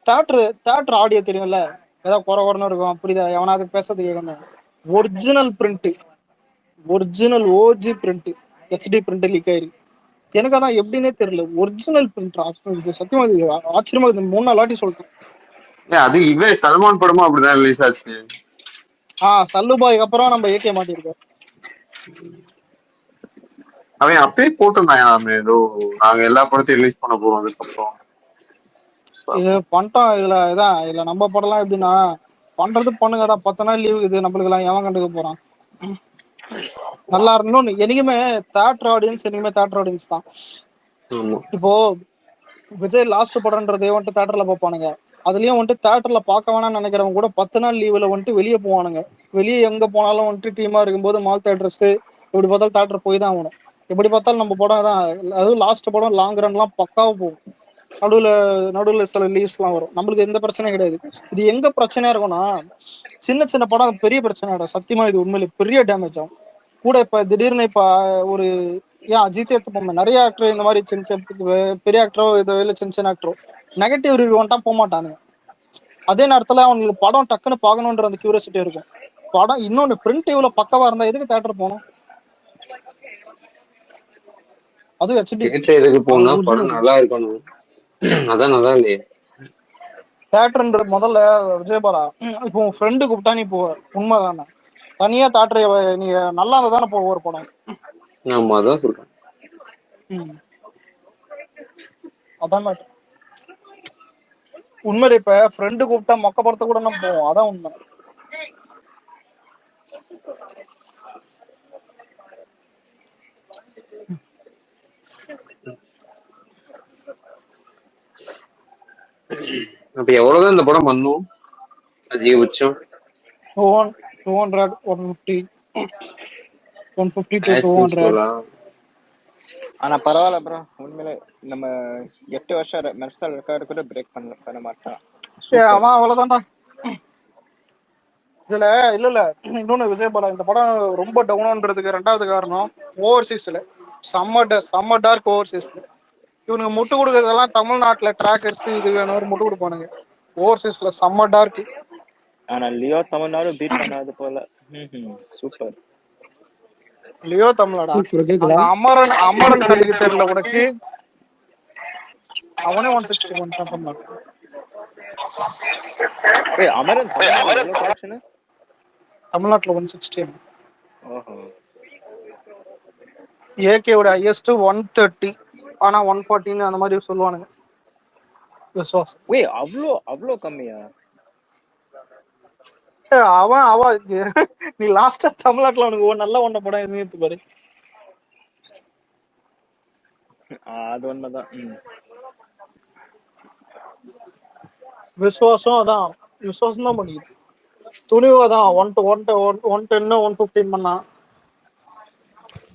தேட்டர் ஆடியோ தெரியும்ல, ஏதாவது குறன்னு இருக்கும், அப்படிதா எவனாவது பேசுறது கேட்கணும். Original print, original OG print, HD print leak ஆயிருக்கு. எனக்கு அதான் எப்படின்னே தெரியல. ஒரிஜினல் பிரிண்ட் சத்தியமா இது ஆச்சரியமா இது 3-4 வாட்டி சொல்லிட்டேன். அது இவன் சல்மான் படமும் அப்படிதான் ரிலீஸ் ஆச்சு. சல்லுபாய்க்கு அப்புறம் நம்ம ஏகே மாட்டிருக்கோம். அவன் அப்பயே போட்டிருந்தான் ஏதோ நாங்க எல்லா படத்தையும் ரிலீஸ் பண்ண போறோம் அதுக்கப்புறம். இது பண்ணிட்டோம். இதுல நம்ம படம்லாம் எப்படின்னா பண்றது பண்ணுங்கடா, 10 நாள் லீவு இது நம்மளுக்கு எல்லாம் எவன் கண்டுக்க போறான். நல்லா இருந்தோம். என்னைக்குமே தேட்டர் ஆடியன்ஸ் தான். இப்போ விஜய் லாஸ்ட் படம்ன்றதே வந்துட்டு தேட்டர்ல பார்ப்பானுங்க. அதுலயும் வந்துட்டு தேட்டர்ல பார்க்க வேணாம்னு நினைக்கிறவங்க கூட 10 நாள் லீவுல வந்துட்டு வெளியே போவானுங்க. வெளியே எங்க போனாலும் வந்துட்டு டீமா இருக்கும்போது மால் தேட்டர்ஸ் எப்படி பார்த்தாலும் தேட்டர் போய் தான் ஆகணும். எப்படி பார்த்தாலும் நம்ம படம் தான், அதுவும் லாஸ்ட் படம் லாங் ரன்லாம் பக்காவா போகும். நடுவுல சில லீவ்ஸ் எல்லாம் வரும். நம்மளுக்கு எந்த பிரச்சனையும் கிடையாது. இது எங்க பிரச்சனையா இருக்கும்னா, சின்ன படம் பெரிய பிரச்சனை ஆகும். சத்தியமா இது உண்மையிலே பெரிய டேமேஜ் ஆகும் கூட. இப்ப திடீர்னு இப்ப ஒரு அஜித் எடுத்துப்போம், நிறைய ஆக்டர் இந்த மாதிரி பெரிய ஆக்டரோ இல்ல சின்ன ஆக்டரோ நெகட்டிவ் ரிவ்யூ வந்துட்டா போக மாட்டானுங்க. அதே நேரத்துல அவங்களுக்கு படம் டக்குன்னு பார்க்கணுன்ற அந்த கியூரியாசிட்டி இருக்கும். படம் இன்னொன்னு பிரிண்ட் இவ்வளவு பக்கவா இருந்தா எதுக்கு தேட்டர் போகணும்? அதுவும் ஹெச்டி எதுக்கு போனா படம் நல்லா இருக்கணும், அதான் நல்லா இல்லையே. தேட்டர்ன்றது முதல்ல விஜயபாலா, இப்போ உன் ஃப்ரெண்டு கூப்பிட்டா நீ போ, உண்மைதானே? தனியா தேட்டர் நீ நல்லா இருந்தா தானே ஒரு படம். ஆமா அதான் சொல்றேன். அதான் உண்மையில. இப்ப ஃப்ரெண்டு கூப்பிட்டா மொக்க படத்தை கூட நம்ம போவோம், அதான் உண்மை. அப்ப எவ்வளவுதான் இந்த படம் பண்ணும் அதிகபட்சம்? 200, 150, 150 to 200. ஆனா பரவாயில்ல ப்ரோ, உண்மையிலே நம்ம 8 வருஷம் மெர்சல் ரெக்கார்டு கூட பிரேக் பண்ண மாட்டான். அவன் அவ்வளவுதான்டா. இதுல இல்ல இன்னொன்னு விஜயபாலா, இந்த படம் ரொம்ப டவுன்ன்றதுக்கு 2வது காரணம் ஓவர்சீஸ்ல செம்ம டார்க். ஓவர்சீஸ்ல இவனுக்கு முட்டு கொடுக்கறதெல்லாம் தமிழ்நாட்டுல டிராக்கர்ஸ் இது அந்த மாதிரி முட்டு கொடுப்பானுங்க. ஓவர்சீஸ்ல செம்ம டார்க். ஆனா லியோ தமிழ்நாடு பீட் பண்ணாது போல. சூப்பர். லியோ தமிழ்நாடா? அந்த அமரன் கண்ணுக்கு தெரியல உனக்கு? அவனே 161 தமிழ்நாடு. அமரன் தமிழ்நாட்டுல 160. ஓஹோ. ஏகேவோட ஹையஸ்ட் 130, ஆனா 140 அந்த மாதிரி சொல்லுவானுங்க. விசுவாசம் அவ்வளோ கம்மியா? அவன் நீ லாஸ்டா தமிழ்நாட்டுல அவனுக்கு நல்லா ஒண்ண படம் எதுன்னு பாரு. அது உண்மைதான். விசுவாசம் தான் பண்ணிக்குது. துணிவு தான் 110 115 பண்ணா.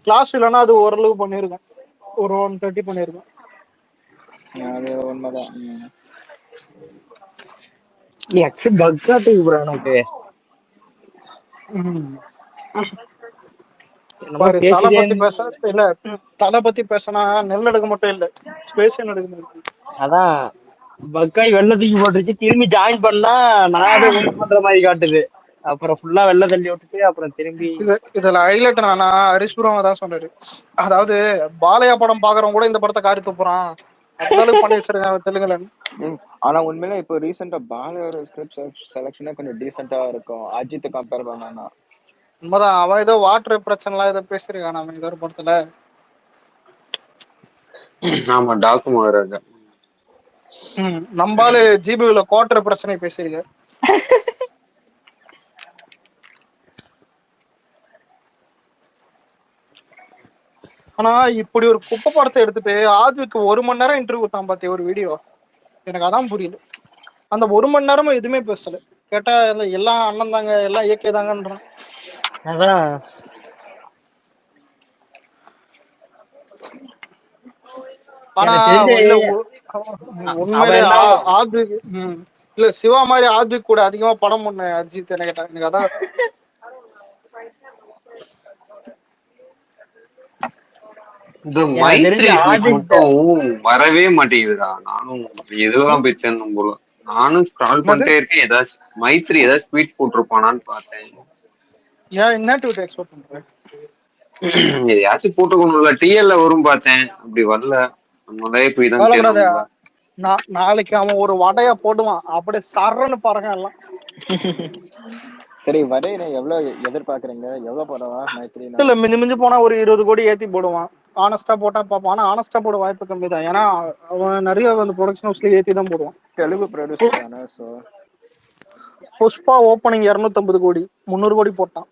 கிளாஸ் இல்லைன்னா அது ஓரளவு பண்ணிருக்கேன், ஒரு 130 பண்ணிருக்கேன். அது உண்மைதான். தலை பத்தி பேசினா நெல் எடுக்க மட்டும் இல்ல, ஸ்பேஸ் எடுக்க. அதான் பக்காய் வெள்ளத்துக்கு போட்டுருச்சு, திரும்பி ஜாயின் பண்ணா நான் அதை ஒர்க் பண்ற மாதிரி காட்டுது. அப்புறம் ஃபுல்லா வெள்ள தள்ளி விட்டுட்டு அப்புறம் திரும்பி இதுல ஹைலைட் என்னன்னா ஹரிஸ்புரம் தான் சொன்னாரு. அதாவது பாலையா படம் பாக்குறவங்க கூட இந்த படத்தை காரி துப்புறான், அந்த அளவுக்கு பண்ணி வச்சிருக்காங்க தெலுங்குல. ஆனா உண்மையில இப்போ ரீசெண்டா பாலையோட ஸ்கிரிப்ட் செலக்ஷனே கொஞ்சம் டீசெண்டா இருக்கும் அஜித் கம்பேர் பண்ணா. உண்மைதான். அவன் ஏதோ வாட்டர் பிரச்சனை எல்லாம் ஏதோ பேசிருக்கான் அவன் ஏதோ ஒரு படத்துல. ஆமா டாக்குமார். நம்பால ஜிபில குவார்டர் பிரச்சனை பேசிருக்க. ஆனா இப்படி ஒரு குப்பை படத்தை எடுத்துட்டு ஆஜுக்கு 1 மணி நேரம் இன்டர்வியூ தான் பாத்திய ஒரு வீடியோ. எனக்கு அதான் புரியல. அந்த 1 மணி நேரமும் எதுவுமே பேசல. கேட்டா எல்லாம் அண்ணன் தாங்க, எல்லாம் ஏகே தாங்கன்றான். ஆனா உண்மையிலே இல்ல சிவா மாதிரி ஆதிக் கூட அதிகமா படம் பண்ண அஜித் எனக்கு அதான் இந்த எனக்கு தெரிஞ்ச மைத்ரி ட்வீட் ஆதித்த மட்டும் வரவே மாட்டேங்குதுடா. நானும் இதுதான் போய் சேர்ந்தோம் போல. நானும் ஸ்க்ரால் என்னது பண்ணிட்டே இருக்கேன். ஏதாச்சும் மைத்ரி ஏதாச்சும் ட்வீட் போட்டிருப்பானான்னு பார்த்தேன். ஏன் என்ன ட்வீட் எக்ஸ்பெக்ட் பண்றேன் எதையாச்சும் போட்டுக்கணும்ல. டிஎல்ல வரும் பார்த்தேன், அப்படி வரல. நம்மளே போய் தான் கவலைப்படாத தேடணும்ல. நாளைக்கு அவன் ஒரு வடைய போடுவான் அப்படியே சர்றன்னு பாருங்க எல்லாம். சரி வரையில எவ்வளவு எதிர்பார்க்கறீங்க? எவ்வளவு போடவா மைத்ரினா? இல்ல மிஞ்சி போனா ஒரு 20 கோடி ஏத்தி போடுவான். ஆனஸ்டா போட்டா பார்ப்பான். ஆனா ஆனஸ்டா போட வாய்ப்பு கம்மி தான். ஏன்னா அவன் நிறைய வந்து ப்ரொடக்ஷன் ஹவுஸ்ல ஏத்தி தான் போடுவான். தெலுங்கு ப்ரொடியூசர் தானே, ஸோ புஷ்பா ஓப்பனிங் 250 கோடி 300 கோடி போட்டான்.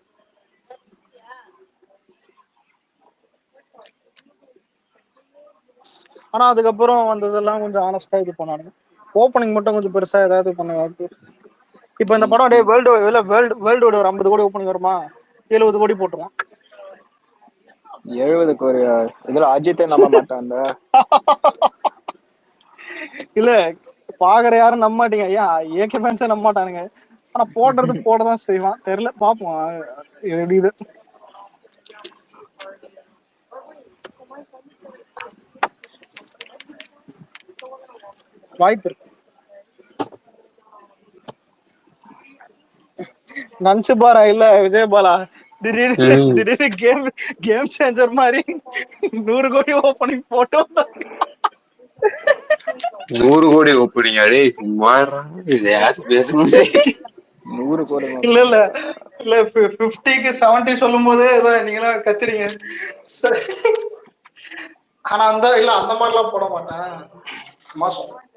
ஆனா அதுக்கப்புறம் வந்ததெல்லாம் கொஞ்சம் ஆனஸ்டா இது பண்ணானுங்க. ஓப்பனிங் மட்டும் கொஞ்சம் பெருசா ஏதாவது பண்ண வாய்ப்பு. இப்ப இந்த படம் டே வேர்ல்டு ஒரு 50 கோடி ஓப்பனிங் வருமா, 70 கோடி போட்டுருவான். 70 கோடி இதுல அஜித்தே நம்ப மாட்டான்ல. இல்ல பாக்குற யாரும் நம்ப மாட்டீங்க. ஏன் ஏகே ஃபேன்ஸே நம்ப மாட்டானுங்க. ஆனா போடுறது போடதான் செய்வான். தெரியல பாப்போம் எப்படி இது. வாய்ப்பு இருக்கு. நினைச்சு பாரா இல்ல விஜய் பாலா திடீர்னு கேம் சேஞ்சர் மாதிரி 100 கோடி ஓப்பனிங் போட்டோம். 100 கோடி ஒப்பிடுங்க. அடே சும்மா எதையாச்சும் பேசணும். 100 கோடி இல்ல 50க்கு 70 சொல்லும் போதே நீங்களாம் கத்துறீங்க. ஆனா அந்த மாதிரிலாம் போட மாட்டேன், சும்மா சொல்றேன்.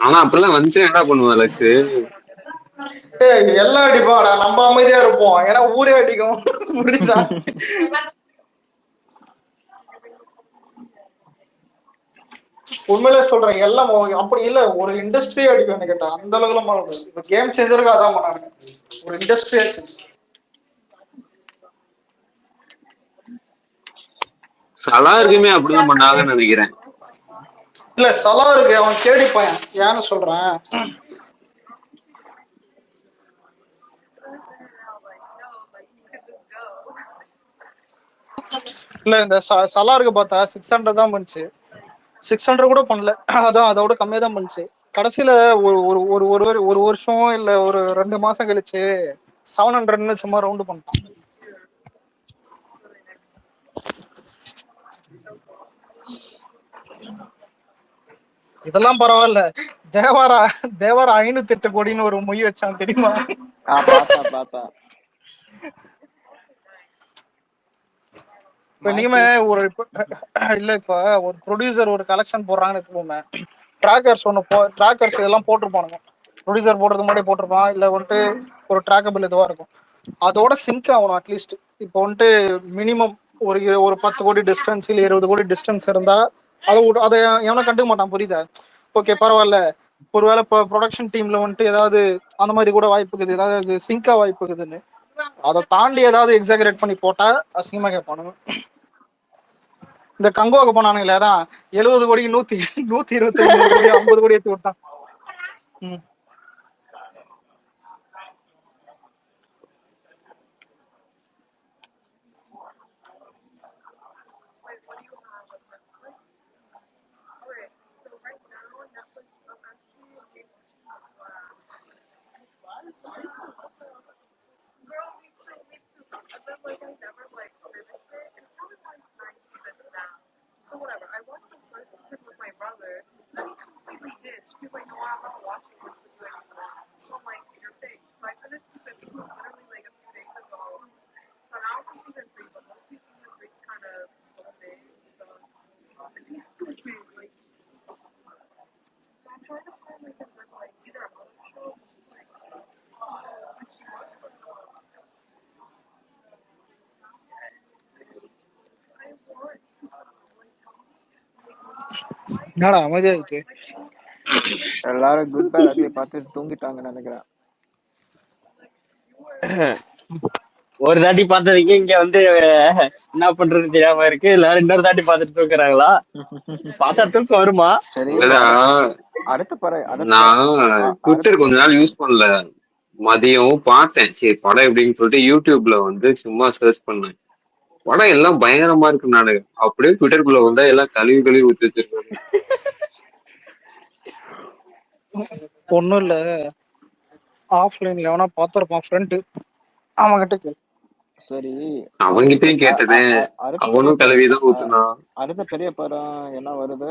ஆனா அப்படிலாம் வந்து என்ன பண்ணுவேன் லட்சு? எல்லாம் அடிப்பாடா, நம்ம அமைதியா இருப்போம். ஏன்னா ஊரே அடிக்கும். புரியுதா? உண்மையிலே சொல்றேன், எல்லாம் அப்படி இல்ல, ஒரு இண்டஸ்ட்ரியே அடிக்கும் கேட்டா. அந்த அளவுக்குலாம் பண்ண இப்ப கேம் சேஞ்சருக்கு அதான் பண்ணாங்க, ஒரு இண்டஸ்ட்ரி ஆச்சு. சலாருக்குமே அப்படிதான் பண்ணாங்கன்னு நினைக்கிறேன். இல்ல சலாருக்கு அவன் கேடி பையன், ஏன்னு சொல்றேன். இல்ல இந்த சலாருக்கு பார்த்தா 600 தான் பண்ணுச்சு. 600 கூட பண்ணல, அதான் அதோட கம்மியா தான் பண்ணுச்சு. கடைசியில ஒரு வருஷம் இல்ல ஒரு 2 மாசம் கழிச்சு 700ன்னு சும்மா ரவுண்டு பண்ணிட்டான். இதெல்லாம் பரவாயில்ல. தேவாரா 508 கோடின்னு ஒரு மொய் வச்சான் தெரியுமா? பார்த்தா இப்ப நீங்க ஒரு இப்ப ஒரு ப்ரொடியூசர் ஒரு கலெக்ஷன் போடுறாங்கன்னு வச்சுக்கோங்க. ட்ராக்கர்ஸ் இதெல்லாம் போட்டிருப்பானுங்க. ப்ரொடியூசர் போடுறது முன்னாடி போட்டிருப்பான். இல்ல வந்துட்டு ஒரு ட்ராக்கபிள் இதுவா இருக்கும். அதோட சிங்க் ஆகணும் அட்லீஸ்ட். இப்போ வந்துட்டு மினிமம் ஒரு 10 கோடி டிஸ்டன்ஸ் இல்ல 20 கோடி டிஸ்டன்ஸ் இருந்தா அதை எவனை கண்டுக்க மாட்டான். புரியுதா? ஓகே பரவாயில்ல. ஒருவேளை இப்போ ப்ரொடக்ஷன் டீம்ல வந்துட்டு ஏதாவது அந்த மாதிரி கூட வாய்ப்பு இருக்குது, ஏதாவது சிங்கா வாய்ப்பு இருக்குதுன்னு. அதை தாண்டி ஏதாவது எக்ஸாகரேட் பண்ணி போட்டா அசிங்கமா கேட்பானுங்க. இந்த கங்கோவுக்கு போனானுங்களே, அதான் 70 கோடிக்கு 125 கோடி 50 கோடி ஏற்றி விட்டான். என்னடா அமைதியா இருக்கு? எல்லாரும் குட் பை ரஜினி பார்த்து தூங்கிட்டாங்கன்னு நினைக்கிறேன். ஒரு தாட்டி பார்த்ததுக்கு இங்க வந்து என்ன பண்றது தெரியாம இருக்கு. எல்லாரும் இன்னொரு தாட்டி பார்த்துட்டு தூக்குறாங்களா? பார்த்தா தூக்கம் வருமா? சரி இல்லடா அடுத்த படம் நான் ட்விட்டர் கொஞ்ச நாள் யூஸ் பண்ணல. மதியம் பார்த்தேன், சரி படம் எப்படின்னு சொல்லிட்டு யூடியூப்ல வந்து சும்மா சர்ச் பண்ணேன். படம் எல்லாம் பயங்கரமா இருக்கு. நானு அப்படியே ட்விட்டருக்குள்ள வந்தா எல்லாம் கழுவி கழுவி ஊத்தி வச்சிருக்காங்க. ஒண்ணும் இல்ல, ஆஃப்லைன்ல எவனா பாத்திருப்பான் ஃப்ரெண்டு, அவன்கிட்ட கேளு. சரி அவன்கிட்டயும் கேட்டதே, அடுத்த பெரிய அவனும் கழுவிதான் ஊத்துனான். அடுத்த பெரிய படம் என்ன வருது?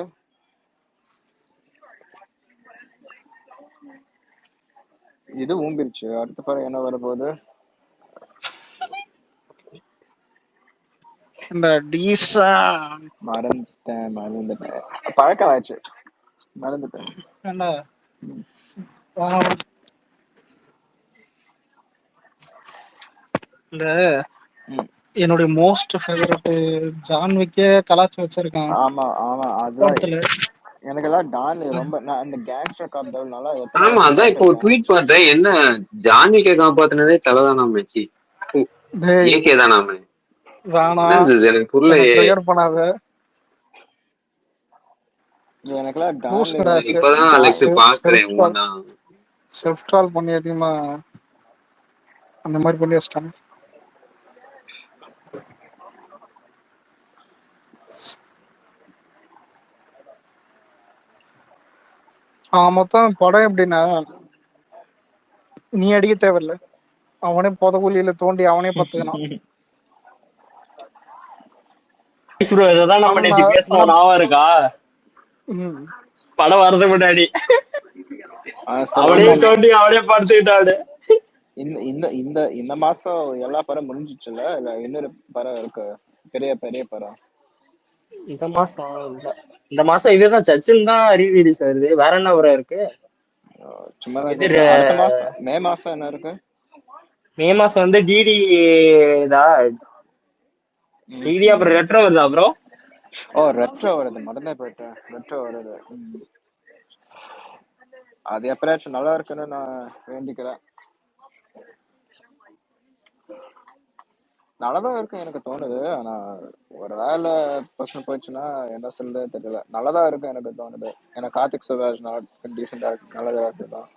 இது ஊம்பிருச்சு. அடுத்த படம் என்ன வரப்போகுது? இந்த டீசா மறந்துட்டேன். பழக்கம் ஆச்சு, மறந்துட்டேன். என்ன இந்த என்னுடைய மோஸ்ட் ஃபேவரட் ஜான்விக்கே கலாச்சி வச்சிருக்கான். ஆமா ஆமா, அதுதான் எனக்கு எல்லாம் டான் ரொம்ப. நான் அந்த கேங்ஸ்டர் காப் டபுள் நல்லா ஆமா, அதான் இப்போ ட்வீட் பார்த்தேன். என்ன ஜான்விக்கை காப்பாத்தினதே தலைதானாமே, சி ஏகே தானாமே. எனக்கு புரியலையே. பண்ணாத எனக்குலாம் டான் இப்பதான் அலெக்ஸ் பாக்குறேன். செல்ஃப் ட்ரால் பண்ணி அதிகமா அந்த மாதிரி பண்ணி வச்சிட்டாங்க. மொத்தம் படம் எப்படின்னா, நீ அடிக்க தேவையில்ல, அவனே புதகுலியில தோண்டி அவனே பத்துக்கணும். இததான் நம்ம நேற்று பேசணும், ஞாபகம் இருக்கா? படம் வரது முன்னாடி அவனே தோண்டி அவனே படுத்துக்கிட்டாடு. இந்த இந்த இந்த மாசம் எல்லா படம் முடிஞ்சிச்சுல, இல்ல இன்னொரு படம் இருக்கு, பெரிய பெரிய படம் இந்த மாசம் இதுதான் சர்ச்சில் தான் ரீரிலீஸ் ஆகுது. வேற என்ன படம் இருக்கு? சும்மா அடுத்த மாசம் மே மாசம் என்ன இருக்கு? மே மாசம் வந்து டிடி டிடி அப்புறம் ரெட்ரோ வருதா ப்ரோ? ரெட்ரோ வருது, மறந்தே போயிட்டேன். ரெட்ரோ வருது, அது எப்பயாச்சும் நல்லா இருக்குன்னு நான் வேண்டிக்கிறேன். நல்லாதான் இருக்கு எனக்கு தோணுது. ஆனா ஒரு வேலை பர்சன் போயிடுச்சுன்னா என்ன சொல்ல தெரியல. நல்லாதான் இருக்கு எனக்கு தோணுது. ஏன்னா கார்த்திக் சுப்ராஜ் டீசெண்டா இருக்கு, நல்லதா இருக்குதான்.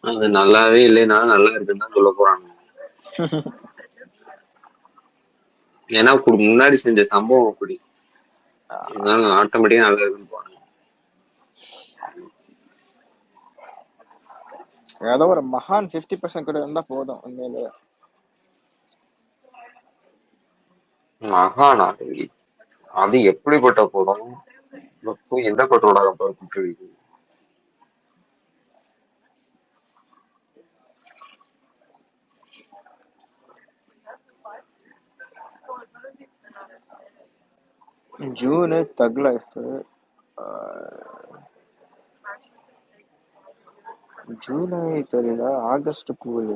அது நல்லாவே இல்லைன்னா நல்லா இருக்குன்னு தான் சொல்ல போறாங்க. ஏன்னா முன்னாடி செஞ்ச சம்பவம் அப்படி, ஆட்டோமேட்டிக்கா நல்லா இருக்குன்னு போறாங்க. ஏதோ ஒரு மகான் 50% கூட இருந்தா போதும் உண்மையிலே. மகானா அது எப்படிப்பட்ட படம்? எந்த படத்தோட குற்றவியல்? ஜூன் தக் லைஃப், ஜூலை தெரியல, ஆகஸ்ட் கூலி.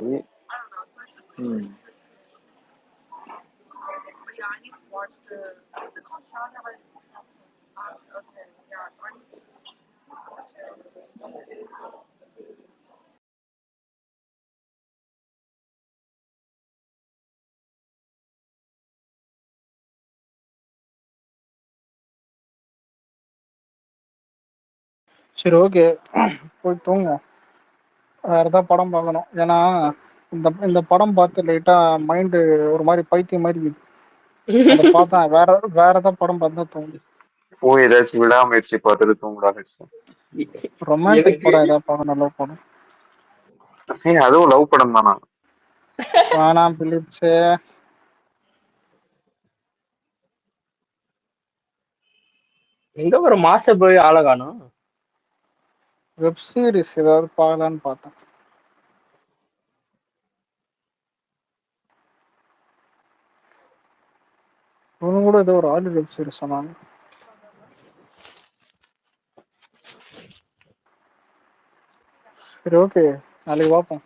சரி ஓகே, போய் தூங்குவோம். வேற ஏதாவது படம் பார்க்கணும். ஏன்னா இந்த படம் பார்த்து லைட்டா மைண்டு ஒரு மாதிரி பைத்தியம் மாதிரி இருக்குது. அதை பார்த்தா வேற ஏதாவது படம் பார்த்தா தோணுது. ஏதாச்சும் விடாமுயற்சி பார்த்துட்டு தூங்குடா. ரொமான்டிக் படம் ஏதாவது பார்க்கணும், லவ் படம். அதுவும் லவ் படம் தானா? வேணாம் பிலிப்ஸ். எங்க ஒரு மாசம் போய் ஆள காணும். வெப் சீரிஸ் ஏதாவது பார்க்கலான்னு பார்த்தேன். இவனு கூட ஏதோ ஒரு ஆடி வெப் சீரிஸ் சொன்னாங்க. சரி ஓகே, நாளைக்கு பார்ப்போம்.